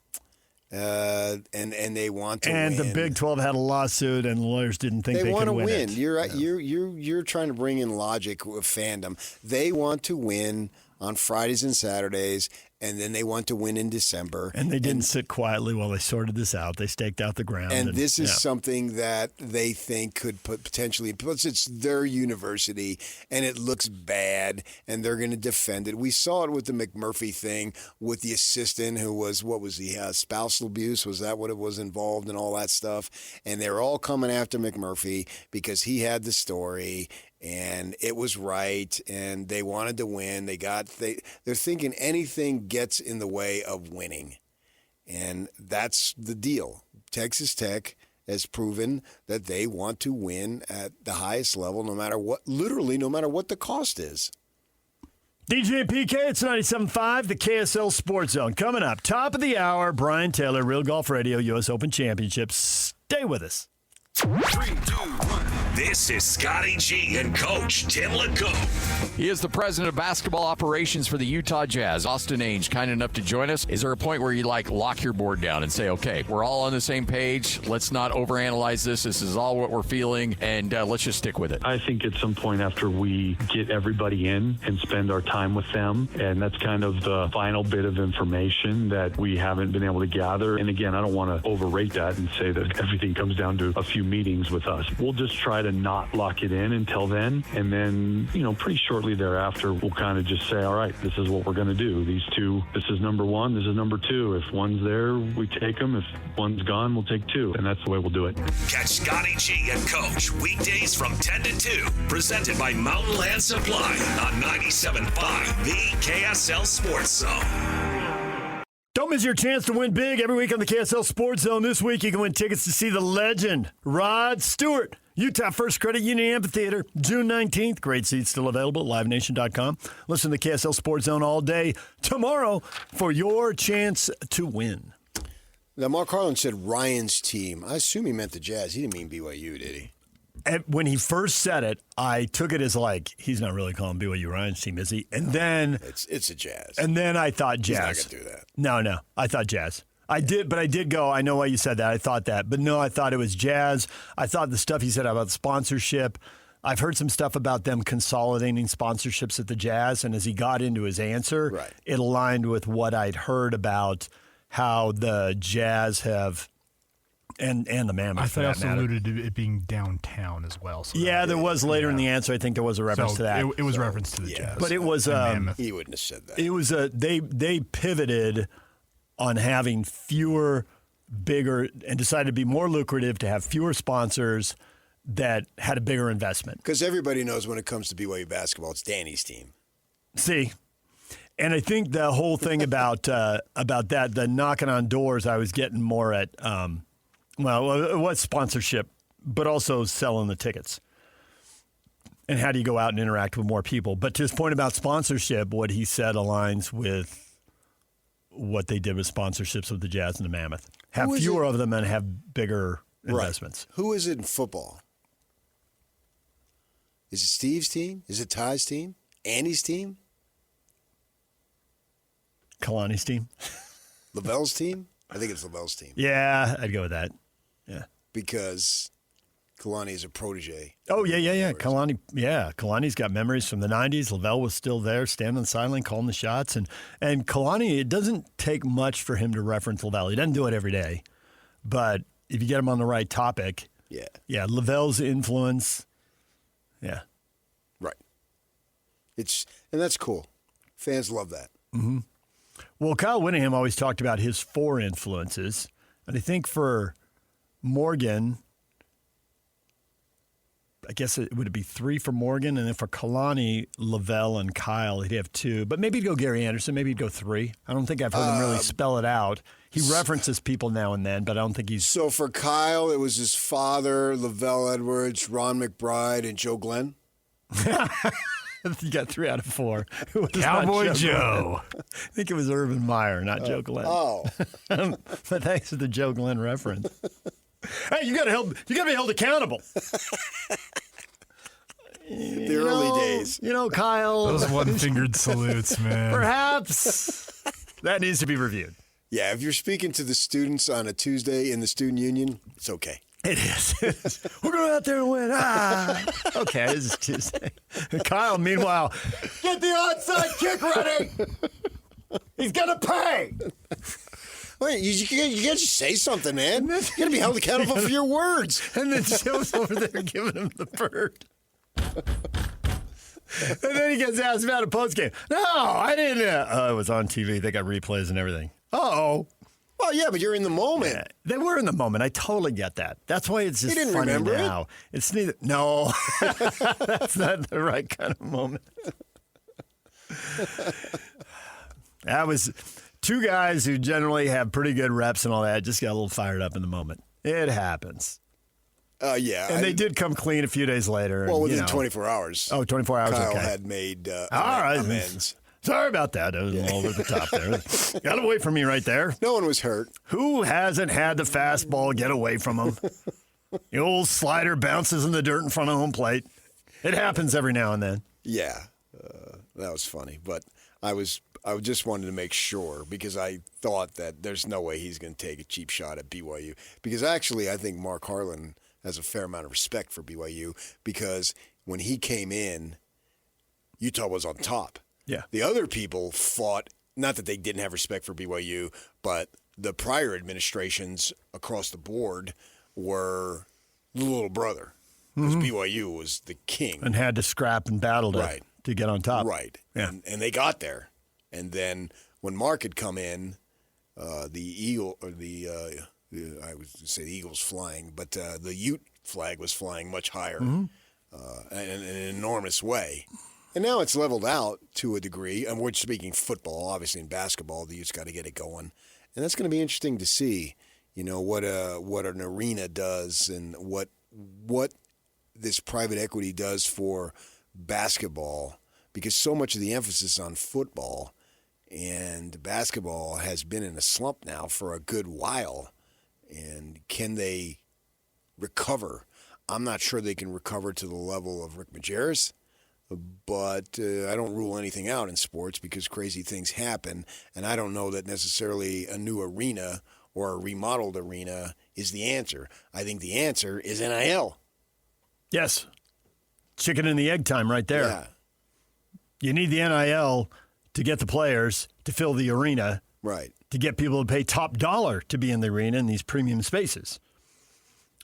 And they want to win. And the Big 12 had a lawsuit, and lawyers didn't think they could win. They want to win. It. You're right. You're trying to bring in logic with fandom. They want to win on Fridays and Saturdays, and then they want to win in December. And they didn't sit quietly while they sorted this out. They staked out the ground. And this is something that they think could potentially, plus it's their university, and it looks bad, and they're going to defend it. We saw it with the McMurphy thing with the assistant who was, what was he, spousal abuse? Was that what it was involved in all that stuff? And they're all coming after McMurphy because he had the story. And it was right, and they wanted to win. They're thinking anything gets in the way of winning, and that's the deal. Texas Tech has proven that they want to win at the highest level, no matter what the cost is. DJ and PK, it's 97.5, the KSL Sports Zone. Coming up, top of the hour, Brian Taylor, Real Golf Radio, U.S. Open Championship. Stay with us. 3, 2, 1. This is Scotty G and Coach Tim LeCoq. He is the president of basketball operations for the Utah Jazz. Austin Ainge, kind enough to join us. Is there a point where you lock your board down and say, okay, we're all on the same page. Let's not overanalyze this. This is all what we're feeling, and let's just stick with it. I think at some point after we get everybody in and spend our time with them, and that's kind of the final bit of information that we haven't been able to gather. And again, I don't want to overrate that and say that everything comes down to a few meetings with us. We'll just try to not lock it in until then, and then pretty shortly thereafter we'll kind of just say, all right, this is what we're going to do. These two, this is number one, this is number two. If one's there, we take them. If one's gone, we'll take two, and that's the way we'll do it. Catch Scotty G and Coach weekdays from 10 to 2, presented by Mountain Land Supply on 97.5 the KSL Sports Zone. Don't miss your chance to win big every week on the KSL Sports Zone. This week you can win tickets to see the legend, Rod Stewart. Utah First Credit Union Amphitheater, June 19th. Great seats still available at livenation.com. Listen to the KSL Sports Zone all day tomorrow for your chance to win. Now, Mark Harlan said Ryan's team. I assume he meant the Jazz. He didn't mean BYU, did he? And when he first said it, I took it as he's not really calling BYU Ryan's team, is he? And then it's a Jazz. And then I thought Jazz. He's not going to do that. No. I thought Jazz. I did go, I know why you said that. I thought that. But no, I thought it was Jazz. I thought the stuff he said about sponsorship. I've heard some stuff about them consolidating sponsorships at the Jazz. And as he got into his answer, it aligned with what I'd heard about how the Jazz have, and the Mammoth. I thought I also alluded to it being downtown as well. So there was later in the answer. I think there was a reference to that. It was a reference to the Jazz. But it was he wouldn't have said that. It was they pivoted on having fewer, bigger, and decided to be more lucrative to have fewer sponsors that had a bigger investment. Because everybody knows when it comes to BYU basketball, it's Danny's team. See, and I think the whole thing about that, the knocking on doors, I was getting more at, it was sponsorship, but also selling the tickets. And how do you go out and interact with more people? But to his point about sponsorship, what he said aligns with what they did with sponsorships with the Jazz and the Mammoth. Have fewer of them and have bigger investments. Who is it in football? Is it Steve's team? Is it Ty's team? Andy's team? Kalani's team? Lavelle's team? I think it's Lavelle's team. Yeah, I'd go with that. Yeah. Because Kalani is a protege. Oh, yeah. Kalani's got memories from the 90s. Lavelle was still there, standing on the sideline, calling the shots. And Kalani, it doesn't take much for him to reference Lavelle. He doesn't do it every day. But if you get him on the right topic, yeah, Lavelle's influence, yeah. Right. And that's cool. Fans love that. Mm-hmm. Well, Kyle Whittingham always talked about his 4 influences. And I think for Morgan, I guess it would be 3 for Morgan, and then for Kalani, Lavelle, and Kyle, he'd have 2. But maybe he'd go Gary Anderson. Maybe he'd go 3. I don't think I've heard him really spell it out. He references people now and then, but I don't think he's... So for Kyle, it was his father, Lavelle Edwards, Ron McBride, and Joe Glenn? You got 3 out of 4. Cowboy Joe. I think it was Urban Meyer, not Joe Glenn. Oh. But thanks for the Joe Glenn reference. Hey, you got to be held accountable. The early days. Kyle. Those one-fingered salutes, man. Perhaps that needs to be reviewed. Yeah, if you're speaking to the students on a Tuesday in the student union, it's okay. It is. We're going out there and win. Okay, this is Tuesday. Kyle, meanwhile, get the onside kick ready. He's going to pay. Wait, you can't just say something, man. You got to be held accountable for your words. And then Joe's over there giving him the bird. And then he gets asked about a postgame. No, I didn't. It was on TV. They got replays and everything. Uh-oh. Well, yeah, but you're in the moment. Yeah, they were in the moment. I totally get that. That's why it's just You didn't funny remember now. It's neither. No, that's not the right kind of moment. That was 2 guys who generally have pretty good reps and all that. Just got a little fired up in the moment. It happens. Yeah. And they did come clean a few days later. Well, and, within 24 hours. Oh, 24 hours, Kyle okay. had made all right. amends. Sorry about that. I was a little over the top there. Got away from me right there. No one was hurt. Who hasn't had the fastball get away from him? The old slider bounces in the dirt in front of home plate. It happens every now and then. Yeah, that was funny. But I just wanted to make sure because I thought that there's no way he's going to take a cheap shot at BYU. Because actually, I think Mark Harlan has a fair amount of respect for BYU because when he came in, Utah was on top. Yeah. The other people fought, not that they didn't have respect for BYU, but the prior administrations across the board were the little brother because BYU was the king. And had to scrap and battle to get on top. Right. Yeah. And they got there. And then when Mark had come in, I was going to say the Eagles flying, but the Ute flag was flying much higher in an enormous way. And now it's leveled out to a degree. And we're speaking football, obviously in basketball, the Utes got to get it going. And that's going to be interesting to see, what an arena does and what this private equity does for basketball, because so much of the emphasis on football and basketball has been in a slump now for a good while. And can they recover? I'm not sure they can recover to the level of Rick Majerus. But I don't rule anything out in sports because crazy things happen. And I don't know that necessarily a new arena or a remodeled arena is the answer. I think the answer is NIL. Yes. Chicken and the egg time right there. Yeah. You need the NIL to get the players to fill the arena. Right. To get people to pay top dollar to be in the arena in these premium spaces.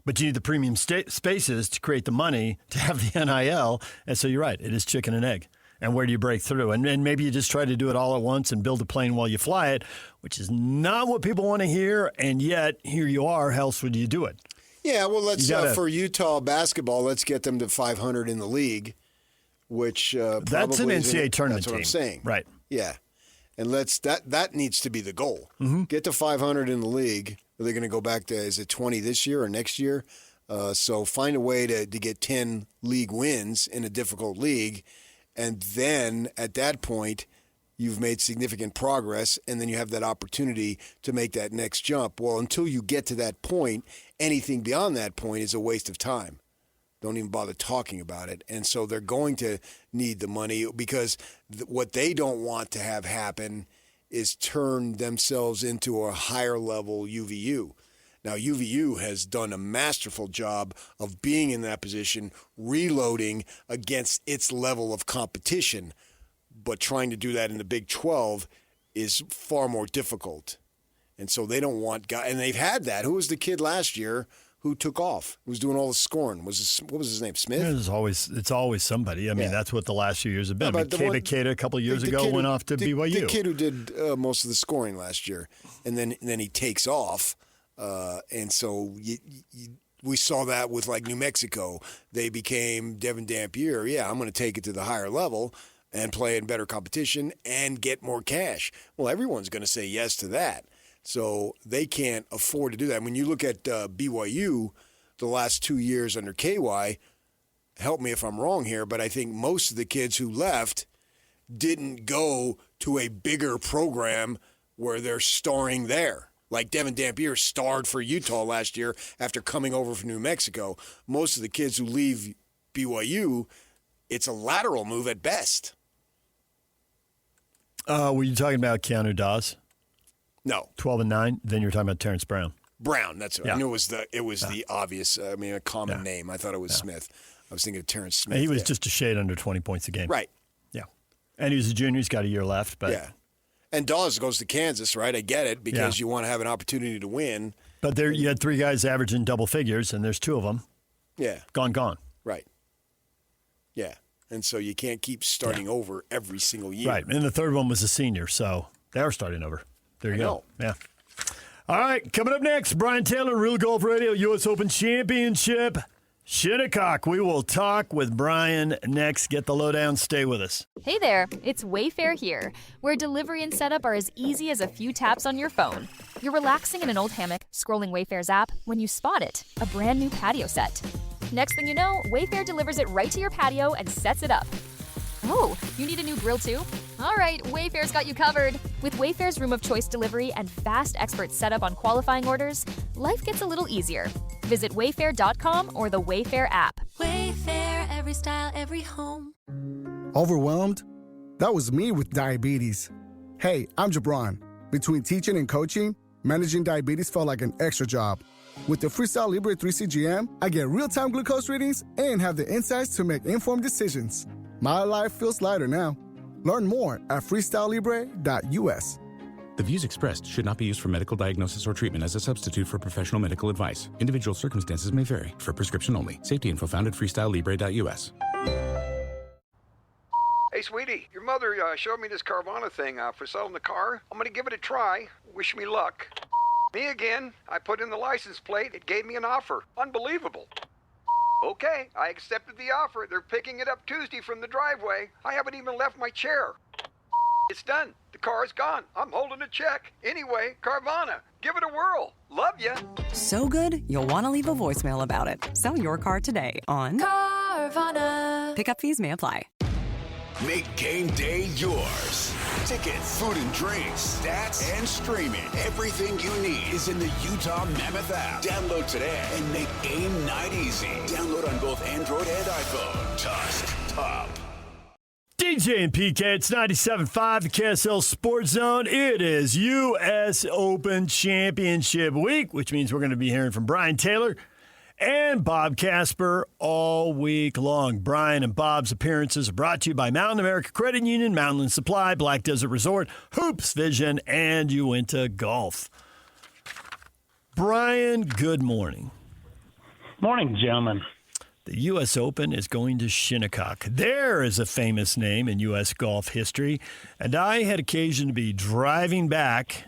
But you need the premium spaces to create the money to have the NIL. And so you're right. It is chicken and egg. And where do you break through? And maybe you just try to do it all at once and build a plane while you fly it, which is not what people want to hear. And yet, here you are. How else would you do it? Yeah, well, let's for Utah basketball, let's get them to 500 in the league, which that's an NCAA tournament team. That's what I'm saying. Right. Yeah. And that needs to be the goal. Mm-hmm. Get to 500 in the league. Are they going to go back to, is it 20 this year or next year? So find a way to get 10 league wins in a difficult league. And then at that point, you've made significant progress, and then you have that opportunity to make that next jump. Well, until you get to that point, anything beyond that point is a waste of time. don't even bother talking about it. And so they're going to need the money because what they don't want to have happen is turn themselves into a higher level UVU. Now, UVU has done a masterful job of being in that position, reloading against its level of competition, but trying to do that in the Big 12 is far more difficult. And so they don't want guys, and they've had that. Who was the kid last year who took off, who was doing all the scoring? What was his name, Smith? It's always somebody. I mean, that's what the last few years have been. Kata a couple of years ago went off to BYU. The kid who did most of the scoring last year, and then he takes off. And so we saw that with like New Mexico. They became Devin Dampier. Yeah, I'm going to take it to the higher level and play in better competition and get more cash. Well, everyone's going to say yes to that. So they can't afford to do that. When you look at BYU, the last 2 years under KY, help me if I'm wrong here, but I think most of the kids who left didn't go to a bigger program where they're starring there. Like Devin Dampier starred for Utah last year after coming over from New Mexico. Most of the kids who leave BYU, it's a lateral move at best. Were you talking about Keanu Dawes? No. 12-9? Then you were talking about Terrence Brown. Brown, that's what I knew it was the obvious, a common name. I thought it was Smith. I was thinking of Terrence Smith. And he was just a shade under 20 points a game. Right. Yeah. And he was a junior. He's got a year left. But yeah. And Dawes goes to Kansas, right? I get it, because you want to have an opportunity to win. But there, you had three guys averaging double figures, and there's two of them. Yeah. Gone. Right. Yeah. And so you can't keep starting over every single year. Right. And the third one was a senior, so they are starting over. There you go. Yeah. All right. Coming up next, Brian Taylor, Real Golf Radio, U.S. Open Championship, Shinnecock. We will talk with Brian next. Get the lowdown. Stay with us. Hey there, it's Wayfair here, where delivery and setup are as easy as a few taps on your phone. You're relaxing in an old hammock, scrolling Wayfair's app, when you spot it, a brand new patio set. Next thing you know, Wayfair delivers it right to your patio and sets it up. Oh, you need a new grill too? All right, Wayfair's got you covered. With Wayfair's Room of Choice delivery and fast expert setup on qualifying orders, life gets a little easier. Visit wayfair.com or the Wayfair app. Wayfair, every style, every home. Overwhelmed? That was me with diabetes. Hey, I'm Jabron. Between teaching and coaching, managing diabetes felt like an extra job. With the Freestyle Libre 3C GM, I get real-time glucose readings and have the insights to make informed decisions. My life feels lighter now. Learn more at freestylelibre.us. The views expressed should not be used for medical diagnosis or treatment as a substitute for professional medical advice. Individual circumstances may vary. For prescription only. Safety info found at freestylelibre.us. Hey, sweetie, your mother showed me this Carvana thing for selling the car. I'm going to give it a try. Wish me luck. Me again. I put in the license plate. It gave me an offer. Unbelievable. Okay, I accepted the offer. They're picking it up Tuesday from the driveway. I haven't even left my chair. It's done. The car's gone. I'm holding a check. Anyway, Carvana, give it a whirl. Love ya. So good, you'll want to leave a voicemail about it. Sell your car today on Carvana. Pickup fees may apply. Make game day yours. Tickets, food and drinks, stats, and streaming. Everything you need is in the Utah Mammoth app. Download today and make game night easy. Download on both Android and iPhone. Tusk Top. DJ and PK, it's 97.5, the KSL Sports Zone. It is U.S. Open Championship Week, which means we're going to be hearing from Brian Taylor and Bob Casper all week long. Brian and Bob's appearances are brought to you by Mountain America Credit Union, Mountain Supply, Black Desert Resort, Hoops Vision, and Uinta Golf. Brian, good morning. Morning, gentlemen. The U.S. Open is going to Shinnecock. There is a famous name in U.S. golf history, and I had occasion to be driving back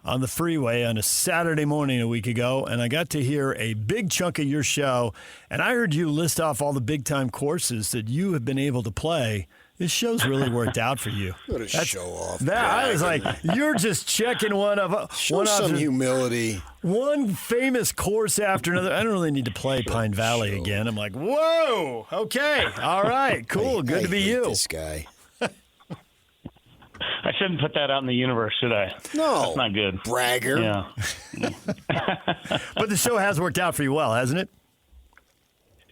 on the freeway on a Saturday morning a week ago, and I got to hear a big chunk of your show, and I heard you list off all the big-time courses that you have been able to play. This show's really worked out for you. What a show off. I was like, you're just checking Show some humility. One famous course after another. I don't really need to play Pine Valley again. I'm like, whoa, okay, all right, cool, good to be you. This guy. I shouldn't put that out in the universe, should I? No. That's not good. Bragger. Yeah. But the show has worked out for you well, hasn't it?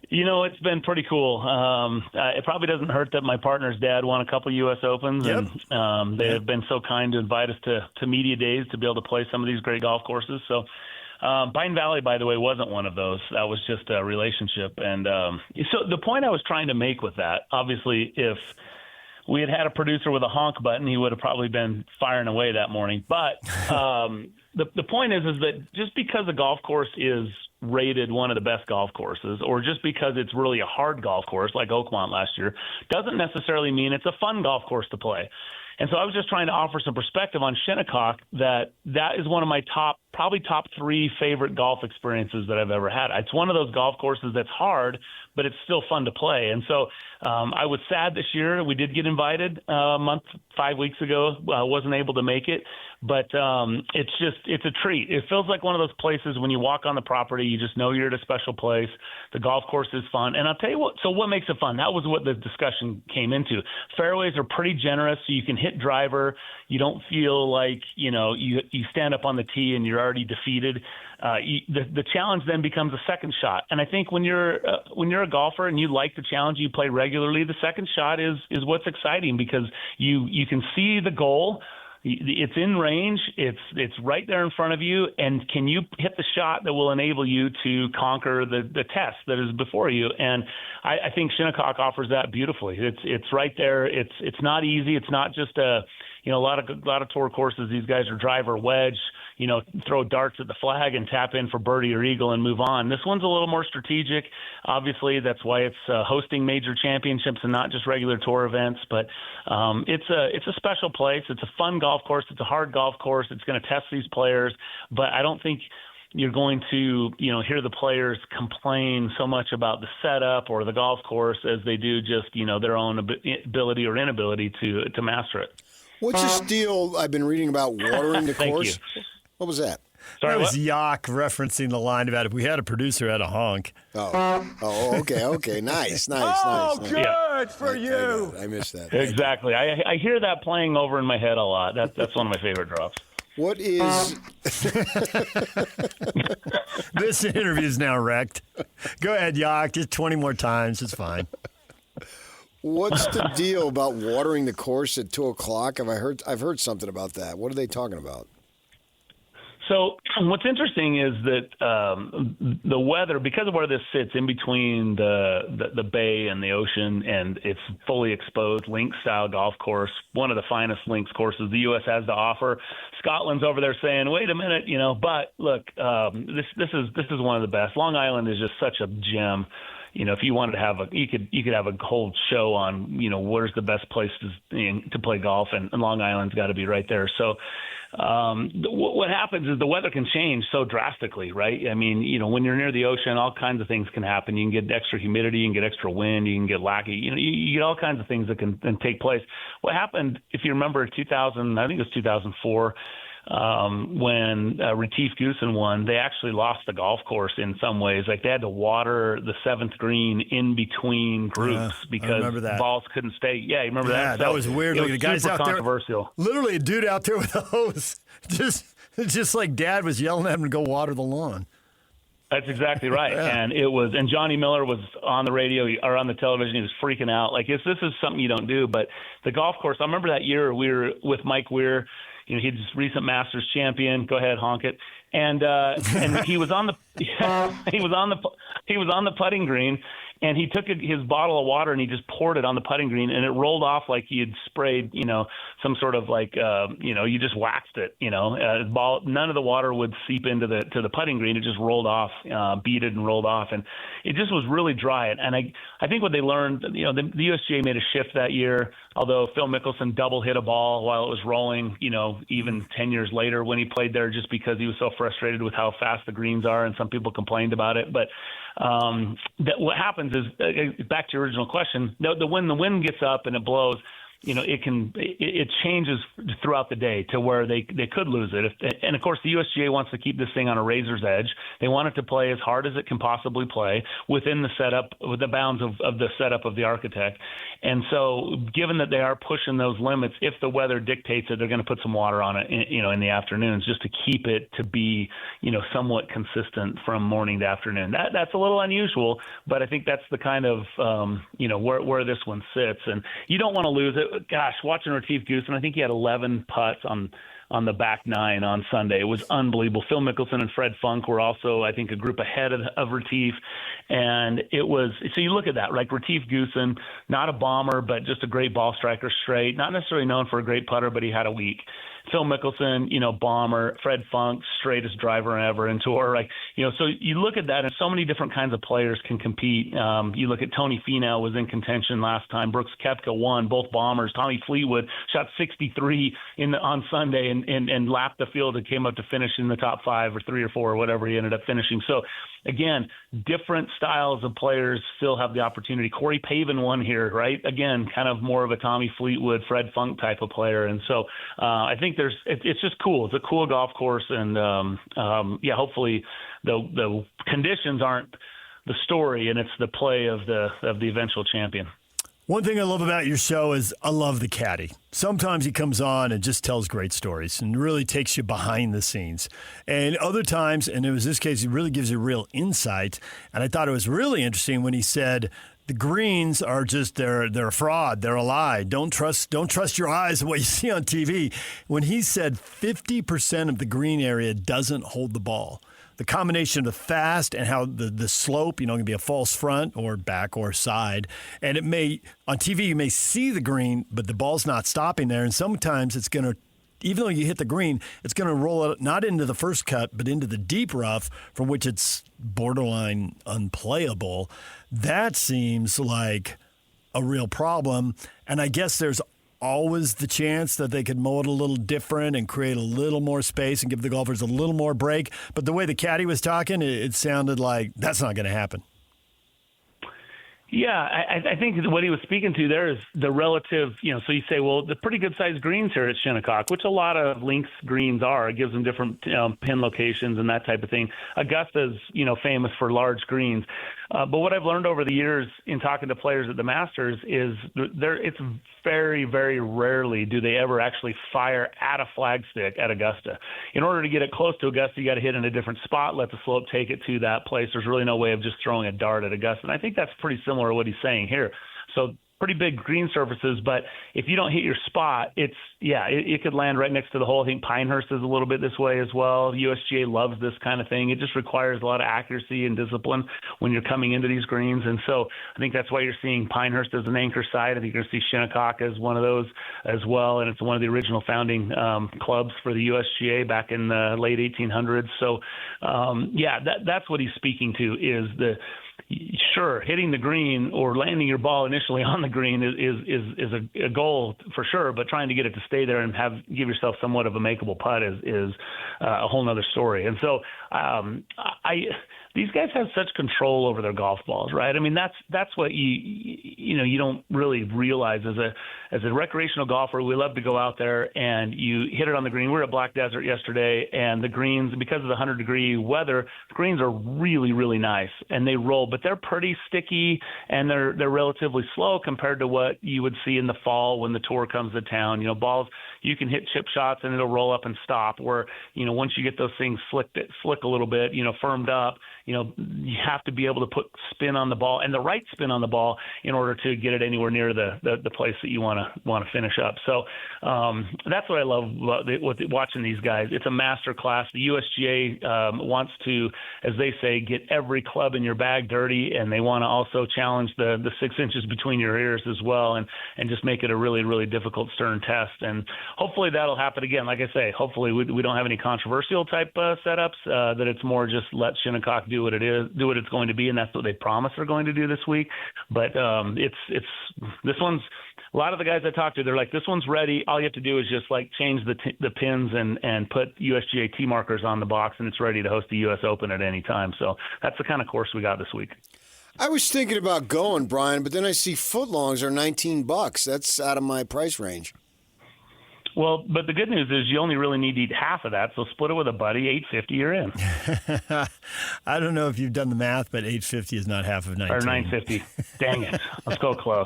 It's been pretty cool. It probably doesn't hurt that my partner's dad won a couple U.S. Opens, and they have been so kind to invite us to media days to be able to play some of these great golf courses. So Pine Valley, by the way, wasn't one of those. That was just a relationship. And so the point I was trying to make with that, obviously, if we had a producer with a honk button, he would have probably been firing away that morning. But the point is that just because a golf course is rated one of the best golf courses, or just because it's really a hard golf course like Oakmont last year, doesn't necessarily mean it's a fun golf course to play. And so I was just trying to offer some perspective on Shinnecock that is one of my probably top 3 favorite golf experiences that I've ever had. It's one of those golf courses that's hard, but it's still fun to play. And so I was sad this year. We did get invited 5 weeks ago. Wasn't able to make it. But it's a treat. It feels like one of those places when you walk on the property, you just know you're at a special place. The golf course is fun. And I'll tell you what, so what makes it fun? That was what the discussion came into. Fairways are pretty generous, so you can hit driver. You don't feel like, you stand up on the tee and you're already defeated. The challenge then becomes a second shot. And I think when you're a golfer and you like the challenge, you play regularly, the second shot is what's exciting because you can see the goal. It's in range. It's right there in front of you. And can you hit the shot that will enable you to conquer the test that is before you? And I think Shinnecock offers that beautifully. It's right there. It's not easy. It's not just a lot of tour courses. These guys are driver, wedge, throw darts at the flag and tap in for birdie or eagle and move on. This one's a little more strategic. Obviously, that's why it's hosting major championships and not just regular tour events. But it's a special place. It's a fun golf course. It's a hard golf course. It's going to test these players. But I don't think you're going to hear the players complain so much about the setup or the golf course as they do just their own ability or inability to master it. What's this deal I've been reading about watering the Thank course? you. What was that? Sorry, that was Yak referencing the line about if we had a producer at a honk. Oh, okay. Nice. Good for you. I missed that. Exactly. I hear that playing over in my head a lot. That's one of my favorite drops. What is... This interview is now wrecked. Go ahead, Yak. Just 20 more times. It's fine. What's the deal about watering the course at 2:00? I've heard something about that. What are they talking about? So what's interesting is that the weather, because of where this sits in between the bay and the ocean, and it's fully exposed links-style golf course, one of the finest links courses the U.S. has to offer. Scotland's over there saying, "Wait a minute, But look, this is one of the best. Long Island is just such a gem. If you wanted to have you could have a whole show on, where's the best place to play golf, and Long Island's got to be right there. So what happens is the weather can change so drastically, right? I mean, when you're near the ocean, all kinds of things can happen. You can get extra humidity, you can get extra wind, you can get lackey, you get all kinds of things that can take place. What happened, if you remember, 2004, when Retief Goosen won, they actually lost the golf course in some ways. Like they had to water the 7th green in between groups because balls couldn't stay. Yeah, you remember that? Yeah, that was weird. Look, the guys out controversial. There, literally a dude out there with a hose, just like Dad was yelling at him to go water the lawn. That's exactly right. Yeah. And Johnny Miller was on the radio or on the television. He was freaking out. Like this is something you don't do. But the golf course, I remember that year we were with Mike Weir. He's recent Masters champion. Go ahead, honk it. And he was on the putting green, and he took his bottle of water and he just poured it on the putting green, and it rolled off like he had sprayed, some sort of you just waxed it, ball. None of the water would seep into the putting green. It just rolled off, beaded and rolled off, and it just was really dry. And I think what they learned, the USGA made a shift that year. Although Phil Mickelson double hit a ball while it was rolling, even 10 years later when he played there, just because he was so frustrated with how fast the greens are, and some people complained about it. But what happens is, back to your original question, when the wind gets up and it blows, it changes throughout the day to where they could lose it. And of course, the USGA wants to keep this thing on a razor's edge. They want it to play as hard as it can possibly play within the setup, with the bounds of the setup of the architect. And so, given that they are pushing those limits, if the weather dictates it, they're going to put some water on it, in the afternoons, just to keep it to be, somewhat consistent from morning to afternoon. That's a little unusual, but I think that's the kind of, where this one sits. And you don't want to lose it. Gosh, watching Retief Goosen, I think he had 11 putts on the back nine on Sunday. It was unbelievable. Phil Mickelson and Fred Funk were also, I think, a group ahead of Retief. And it was, so you look at that, like Retief Goosen, not a bomber, but just a great ball striker straight, not necessarily known for a great putter, but he had a week. Phil Mickelson, bomber. Fred Funk, straightest driver ever in tour. So you look at that, and so many different kinds of players can compete. You look at Tony Finau was in contention last time. Brooks Koepka won, both bombers. Tommy Fleetwood shot 63 on Sunday and lapped the field and came up to finish in the top 5 or 3 or 4 or whatever he ended up finishing. So again, different styles of players still have the opportunity. Corey Pavin won here, right? Again, kind of more of a Tommy Fleetwood, Fred Funk type of player. And so I think it's just cool. It's a cool golf course. And hopefully the conditions aren't the story, and it's the play of the eventual champion. One thing I love about your show is I love the caddy. Sometimes he comes on and just tells great stories and really takes you behind the scenes. And other times, and it was this case, he really gives you real insight. And I thought it was really interesting when he said the greens are just they're a fraud, they're a lie. Don't trust your eyes and what you see on TV. When he said 50% of the green area doesn't hold the ball. The combination of the fast and how the slope, can be a false front or back or side. And it may, on TV, you may see the green, but the ball's not stopping there. And sometimes it's going to, even though you hit the green, it's going to roll it not into the first cut, but into the deep rough, from which it's borderline unplayable. That seems like a real problem. And I guess there's always the chance that they could mow it a little different and create a little more space and give the golfers a little more break. But the way the caddy was talking, it sounded like that's not going to happen. Yeah, I think what he was speaking to there is the relative, so you say, well, the pretty good-sized greens here at Shinnecock, which a lot of links greens are. It gives them different pin locations and that type of thing. Augusta's, famous for large greens. But what I've learned over the years in talking to players at the Masters is it's very, very rarely do they ever actually fire at a flagstick at Augusta. In order to get it close to Augusta, you got to hit in a different spot, let the slope take it to that place. There's really no way of just throwing a dart at Augusta. And I think that's pretty similar to what he's saying here. So pretty big green surfaces, but if you don't hit your spot, it could land right next to the hole. I think Pinehurst is a little bit this way as well. USGA loves this kind of thing. It just requires a lot of accuracy and discipline when you're coming into these greens. And so I think that's why you're seeing Pinehurst as an anchor site. I think you're going to see Shinnecock as one of those as well. And it's one of the original founding clubs for the USGA back in the late 1800s. So that's what he's speaking to is sure, hitting the green or landing your ball initially on the green is a goal for sure, but trying to get it to stay there and give yourself somewhat of a makeable putt is a whole nother story. And so these guys have such control over their golf balls, right? I mean, that's what you don't really realize as a recreational golfer. We love to go out there and you hit it on the green. We were at Black Desert yesterday, and the greens, because of the 100-degree weather, the greens are really, really nice and they roll, but they're pretty sticky and they're relatively slow compared to what you would see in the fall when the tour comes to town. Balls, you can hit chip shots and it'll roll up and stop. Where once you get those things slick a little bit, firmed up, you have to be able to put spin on the ball and the right spin on the ball in order to get it anywhere near the place that you want to finish up. So that's what I love with watching these guys. It's a master class. The USGA wants to, as they say, get every club in your bag dirty, and they want to also challenge the 6 inches between your ears as well, and just make it a really, really difficult stern test. And hopefully that'll happen again. Like I say, hopefully we don't have any controversial type setups, that it's more just let Shinnecock do what it's going to be, and that's what they promise they're going to do this week. But it's this one's, a lot of the guys I talked to, they're like, this one's ready. All you have to do is just change the pins and put USGA tee markers on the box, and it's ready to host the U.S. Open at any time. So that's the kind of course we got this week. I was thinking about going, Brian, but then I see footlongs are $19. That's out of my price range. Well, but the good news is you only really need to eat half of that, so split it with a buddy, $8.50, you're in. I don't know if you've done the math, but $8.50 is not half of 19. Or $9.50. Dang it. Let's go close.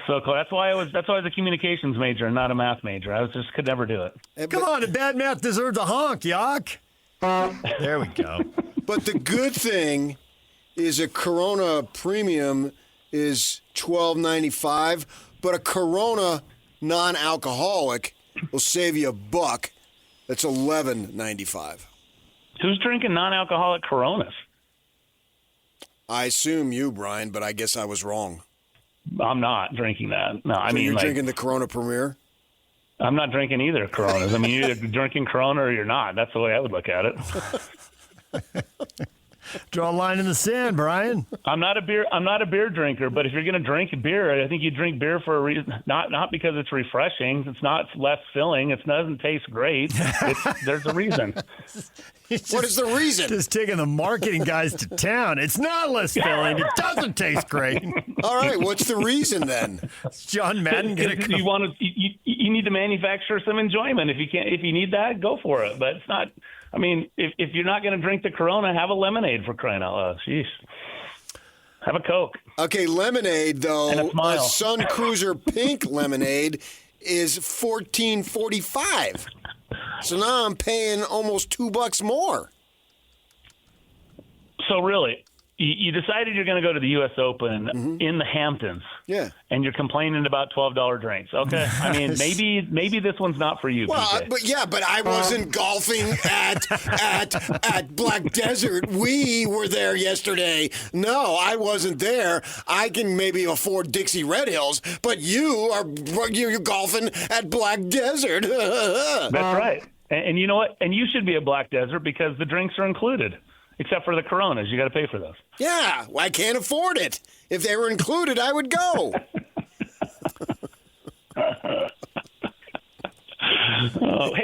So close. That's why I was a communications major and not a math major. I could never do it. Come on, bad math deserves a honk, Yock. There we go. But the good thing is a Corona premium is $12.95, but a Corona non-alcoholic will save you $1. That's $11.95. Who's drinking non-alcoholic Coronas? I assume you, Brian, but I guess I was wrong. I'm not drinking that. No, So I mean, you're drinking the Corona Premier? I'm not drinking either Coronas. I mean, you're either drinking Corona or you're not. That's the way I would look at it. Draw a line in the sand, Brian. I'm not a beer drinker, but if you're going to drink beer, I think you drink beer for a reason. Not because it's refreshing. It's not less filling. It doesn't taste great. There's a reason. What is the reason? Just taking the marketing guys to town. It's not less filling. It doesn't taste great. All right, what's the reason then? John Madden going to you need to manufacture some enjoyment. If you need that, go for it. But it's not. I mean, if you're not going to drink the Corona, have a lemonade, for crying out loud. Jeez. Have a Coke. Okay, lemonade, though, And a smile. Sun Cruiser pink lemonade is $14.45. So now I'm paying almost $2 more. So really, you decided you're going to go to the U.S. Open in the Hamptons. Yeah. And you're complaining about $12 drinks. Okay. I mean, maybe this one's not for you. Well, PK. but I wasn't golfing at Black Desert. We were there yesterday. No, I wasn't there. I can maybe afford Dixie Red Hills, but you're golfing at Black Desert. That's right. And you know what? And you should be at Black Desert because the drinks are included. Except for the Coronas. You got to pay for those. Yeah, I can't afford it. If they were included, I would go. Hey,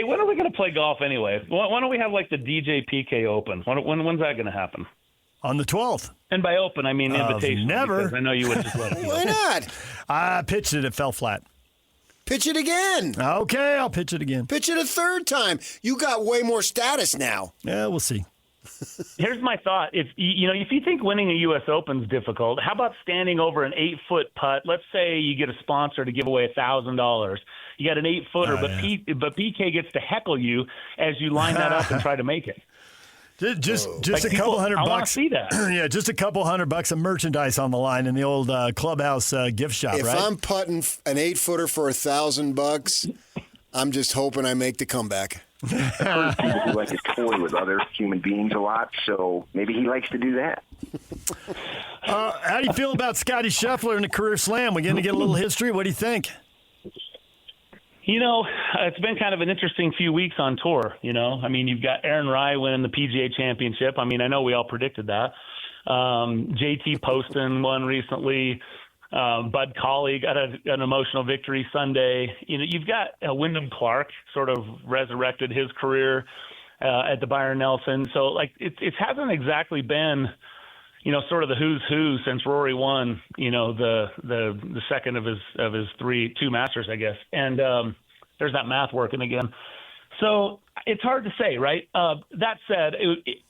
when are we going to play golf anyway? Why don't we have like the DJ PK Open? When's that going to happen? On the 12th. And by open, I mean invitation. Never. I know you would just let it go. Why not? I pitched it. It fell flat. Pitch it again. Okay, I'll pitch it again. Pitch it a third time. You got way more status now. Yeah, we'll see. Here's my thought. If you think winning a U.S. Open is difficult, how about standing over an 8-foot putt? Let's say you get a sponsor to give away $1,000. You got an 8-footer, but PK gets to heckle you as you line that up and try to make it. Just a couple $100. I want to see that. Yeah, just a couple $100 of merchandise on the line in the old clubhouse gift shop. If right? I'm putting an 8-footer for $1,000, I'm just hoping I make the comeback. I've heard people who like to toy with other human beings a lot, so maybe he likes to do that. How do you feel about Scotty Scheffler in the Career Slam? We're going to get a little history. What do you think? It's been kind of an interesting few weeks on tour. I mean, you've got Aaron Rai winning the PGA Championship. I mean, I know we all predicted that. JT Poston won recently. Bud Cauley got an emotional victory Sunday. You've got Wyndham Clark sort of resurrected his career at the Byron Nelson. So it hasn't exactly been, sort of the who's who since Rory won, the second of his two Masters, I guess. And there's that math working again. So it's hard to say, right? That said,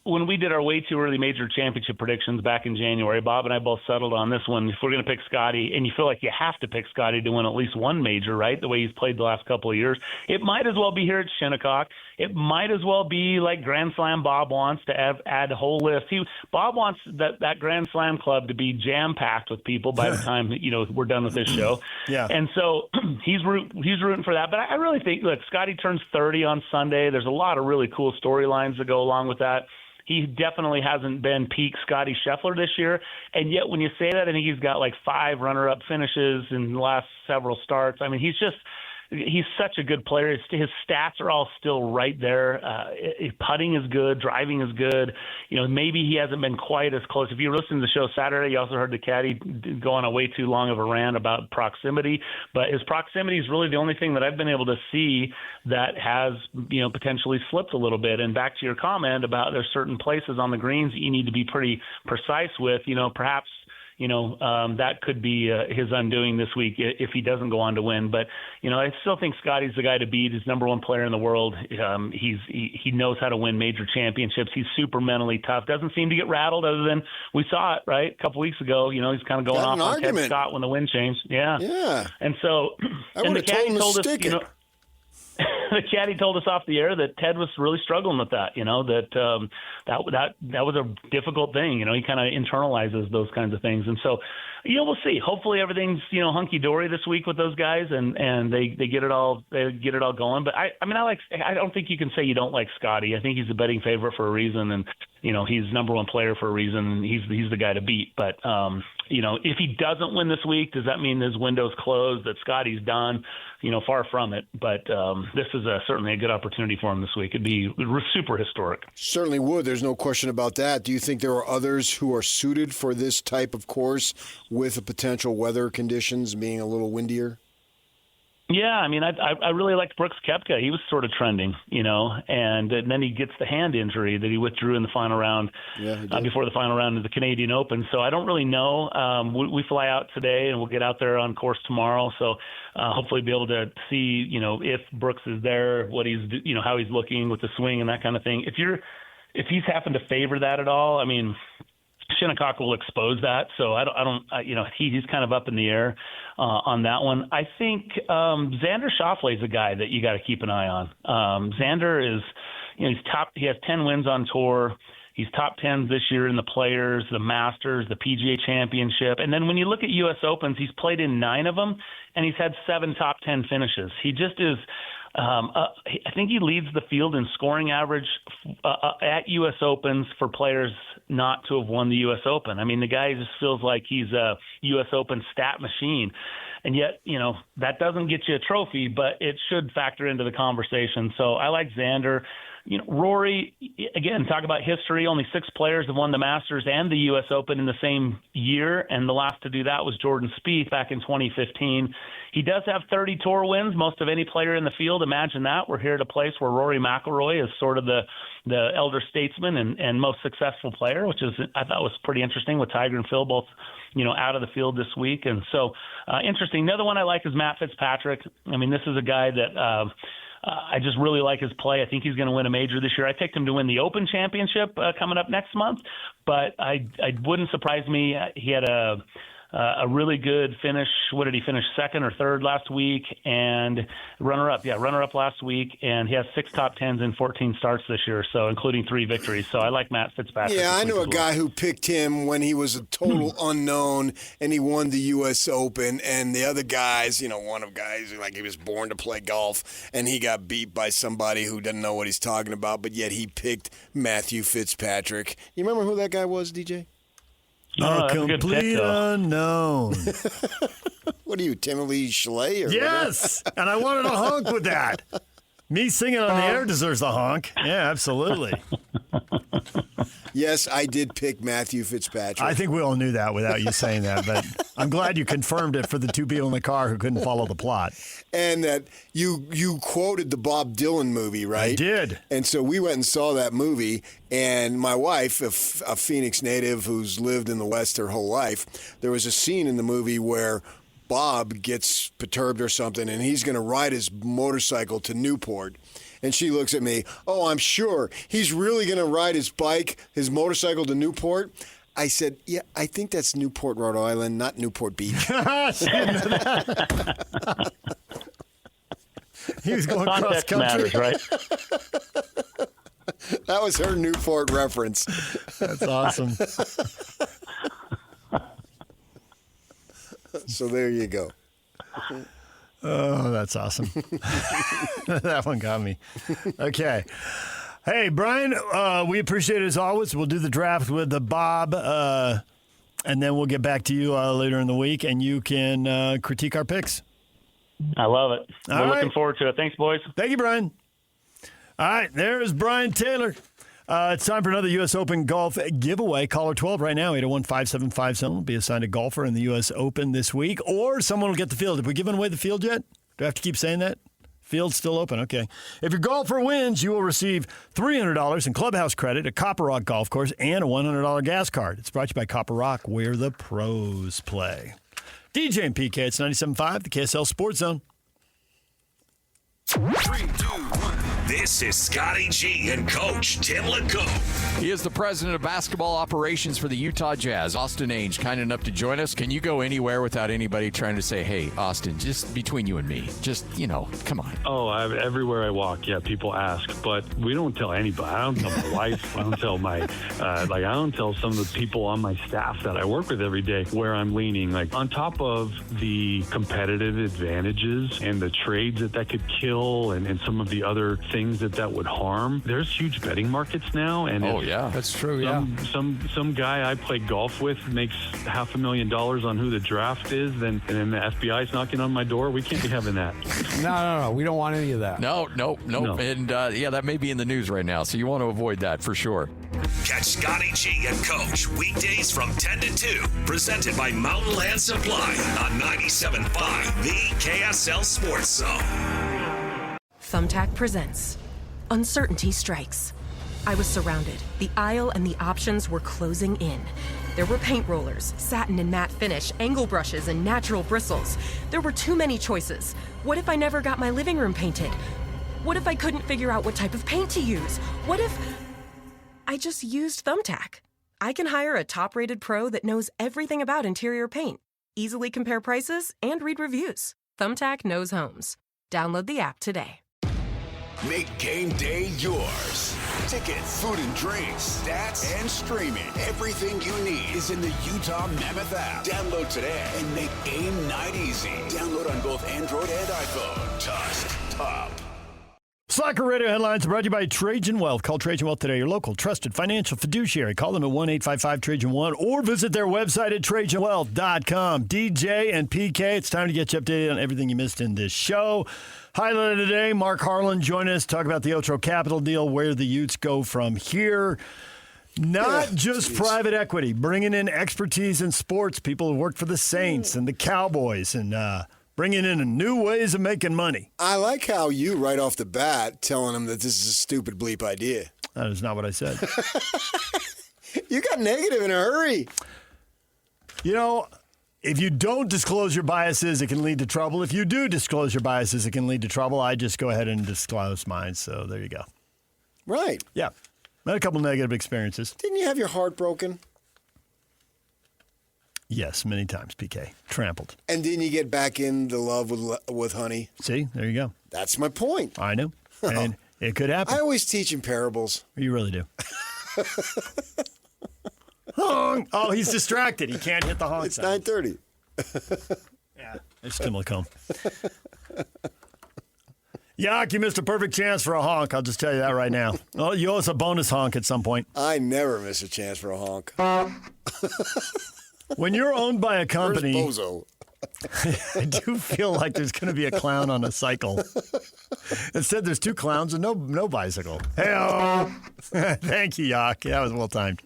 when we did our way too early major championship predictions back in January, Bob and I both settled on this one. If we're going to pick Scotty, and you feel like you have to pick Scotty to win at least one major, right, the way he's played the last couple of years, it might as well be here at Shinnecock. It might as well be like Grand Slam Bob wants to add a whole list. Bob wants that Grand Slam club to be jam-packed with people by the time we're done with this show. Yeah. And so he's rooting for that. But I really think, look, Scotty turns 30 on Sunday. There's a lot of really cool storylines that go along with that. He definitely hasn't been peak Scotty Scheffler this year. And yet when you say that, I think he's got like 5 runner-up finishes in the last several starts. I mean, he's just he's such a good player. His stats are all still right there. Putting is good. Driving is good. Maybe he hasn't been quite as close. If you listened to the show Saturday, you also heard the caddy go on a way too long of a rant about proximity. But his proximity is really the only thing that I've been able to see that has, potentially slipped a little bit. And back to your comment about there's certain places on the greens that you need to be pretty precise with, perhaps that could be his undoing this week if he doesn't go on to win. But, I still think Scotty's the guy to beat. He's number one player in the world. He knows how to win major championships. He's super mentally tough. Doesn't seem to get rattled other than we saw it, right? A couple weeks ago, he's kind of going off on Ted Scott when the wind changed. Yeah. Yeah. And so, and the caddy told us, the caddy told us off the air that Ted was really struggling with that, that was a difficult thing. He kind of internalizes those kinds of things. And so, we'll see. Hopefully everything's, hunky-dory this week with those guys and they get it all going. But I don't think you can say you don't like Scotty. I think he's a betting favorite for a reason. And, he's number one player for a reason. And he's the guy to beat. But, if he doesn't win this week, does that mean his window's closed, that Scotty's done? Far from it. But this is certainly a good opportunity for him this week. It'd be super historic. Certainly would. There's no question about that. Do you think there are others who are suited for this type of course with the potential weather conditions being a little windier? Yeah, I really liked Brooks Koepka. He was sort of trending, and then he gets the hand injury that he withdrew in the final round before the final round of the Canadian Open. So I don't really know. We fly out today, and we'll get out there on course tomorrow. So hopefully be able to see, if Brooks is there, what he's, how he's looking with the swing and that kind of thing. If he's happened to favor that at all, Shinnecock will expose that, so he's kind of up in the air on that one. I think Xander Schauffele is a guy that you got to keep an eye on. Xander is, he's top. He has 10 wins on tour. He's top 10 this year in the Players, the Masters, the PGA Championship, and then when you look at U.S. Opens, he's played in 9 of them, and he's had 7 top 10 finishes. He just is. I think he leads the field in scoring average at U.S. Opens for players not to have won the U.S. Open. The guy just feels like he's a U.S. Open stat machine. And yet, that doesn't get you a trophy, but it should factor into the conversation. So I like Xander. Rory, again, talk about history. Only 6 players have won the Masters and the U.S. Open in the same year, and the last to do that was Jordan Spieth back in 2015. He does have 30 tour wins, most of any player in the field. Imagine that. We're here at a place where Rory McIlroy is sort of the elder statesman and most successful player, which is I thought was pretty interesting with Tiger and Phil both out of the field this week. And so interesting. The other one I like is Matt Fitzpatrick. This is a guy that I just really like his play. I think he's going to win a major this year. I picked him to win the Open Championship coming up next month, but I wouldn't surprise me. He had a really good finish. What did he finish, second or third last week? And runner-up last week. And he has 6 top 10s in 14 starts this year, so including 3 victories. So I like Matt Fitzpatrick. Yeah, I know a guy who picked him when he was a total unknown, and he won the U.S. Open. And the other guys, one of guys, like he was born to play golf, and he got beat by somebody who doesn't know what he's talking about, but yet he picked Matthew Fitzpatrick. You remember who that guy was, DJ? A complete unknown. What are you, Timothy Schley? Yes, and I wanted a honk with that. Me singing on the air deserves a honk. Yeah, absolutely. Yes, I did pick Matthew Fitzpatrick. I think we all knew that without you saying that, but I'm glad you confirmed it for the 2 people in the car who couldn't follow the plot. And that you quoted the Bob Dylan movie, right? I did. And so we went and saw that movie, and my wife, a Phoenix native who's lived in the West her whole life, there was a scene in the movie where Bob gets perturbed or something, and he's going to ride his motorcycle to Newport. And she looks at me, oh, I'm sure. He's really going to ride his motorcycle to Newport? I said, yeah, I think that's Newport, Rhode Island, not Newport Beach. He was going cross country. Matters, right? That was her Newport reference. That's awesome. So there you go. Oh, that's awesome. That one got me. Okay. Hey, Brian, we appreciate it as always. We'll do the draft with Bob, and then we'll get back to you later in the week, and you can critique our picks. I love it. All We're right. looking forward to it. Thanks, boys. Thank you, Brian. All right, there's Brian Taylor. It's time for another U.S. Open golf giveaway. Caller 12 right now, 801-575-7 will be assigned a golfer in the U.S. Open this week, or someone will get the field. Have we given away the field yet? Do I have to keep saying that? Field's still open. Okay. If your golfer wins, you will receive $300 in clubhouse credit, a Copper Rock golf course, and a $100 gas card. It's brought to you by Copper Rock, where the pros play. DJ and PK, it's 97.5, the KSL Sports Zone. 3, 2, 1. This is Scotty G and Coach Tim LeCoe. He is the president of basketball operations for the Utah Jazz. Austin Ainge, kind enough to join us. Can you go anywhere without anybody trying to say, hey, Austin, just between you and me, just, come on. Oh, everywhere I walk, yeah, people ask, but we don't tell anybody. I don't tell my wife. I don't tell I don't tell some of the people on my staff that I work with every day where I'm leaning. Like, on top of the competitive advantages and the trades that could kill and some of the other things that would harm, there's huge betting markets now. And that's true. Yeah, some guy I play golf with makes $500,000 on who the draft is, and then the FBI's knocking on my door. We can't be having that. No, we don't want any of that. No. And that may be in the news right now, so you want to avoid that for sure. Catch Scotty G and Coach weekdays from 10 to 2. Presented by Mountain Land Supply on 97.5, the KSL Sports Zone. Thumbtack presents Uncertainty Strikes. I was surrounded. The aisle and the options were closing in. There were paint rollers, satin and matte finish, angle brushes, and natural bristles. There were too many choices. What if I never got my living room painted? What if I couldn't figure out what type of paint to use? What if I just used Thumbtack? I can hire a top-rated pro that knows everything about interior paint, easily compare prices, and read reviews. Thumbtack knows homes. Download the app today. Make game day yours. Tickets, food and drinks, stats, and streaming. Everything you need is in the Utah Mammoth app. Download today and make game night easy. Download on both Android and iPhone. Top. Slacker Radio headlines brought to you by Trajan Wealth. Call Trajan Wealth today, your local trusted financial fiduciary. Call them at 1-855-TRAJAN1 or visit their website at TrajanWealth.com. DJ and PK, it's time to get you updated on everything you missed in this show. Highlight of today, Mark Harlan joined us, talk about the Otro Capital deal, where the Utes go from here. Not just private equity, bringing in expertise in sports, people who work for the Saints and the Cowboys, and bringing in new ways of making money. I like how you, right off the bat, telling them that this is a stupid bleep idea. That is not what I said. You got negative in a hurry. If you don't disclose your biases, it can lead to trouble. If you do disclose your biases, it can lead to trouble. I just go ahead and disclose mine, so there you go. Right. Yeah. I had a couple negative experiences. Didn't you have your heart broken? Yes, many times, PK. Trampled. And didn't you get back into love with honey? See, there you go. That's my point. I know. And it could happen. I always teach in parables. You really do. Honk. Oh, he's distracted. He can't hit the honk. It's 9:30. Yeah, it's Tim LeComb. Yuck, you missed a perfect chance for a honk. I'll just tell you that right now. Oh, you owe us a bonus honk at some point. I never miss a chance for a honk. When you're owned by a company, where's Bozo? I do feel like there's going to be a clown on a cycle. Instead, there's two clowns and no bicycle. Hey-oh. Thank you, Yuck. That was well timed.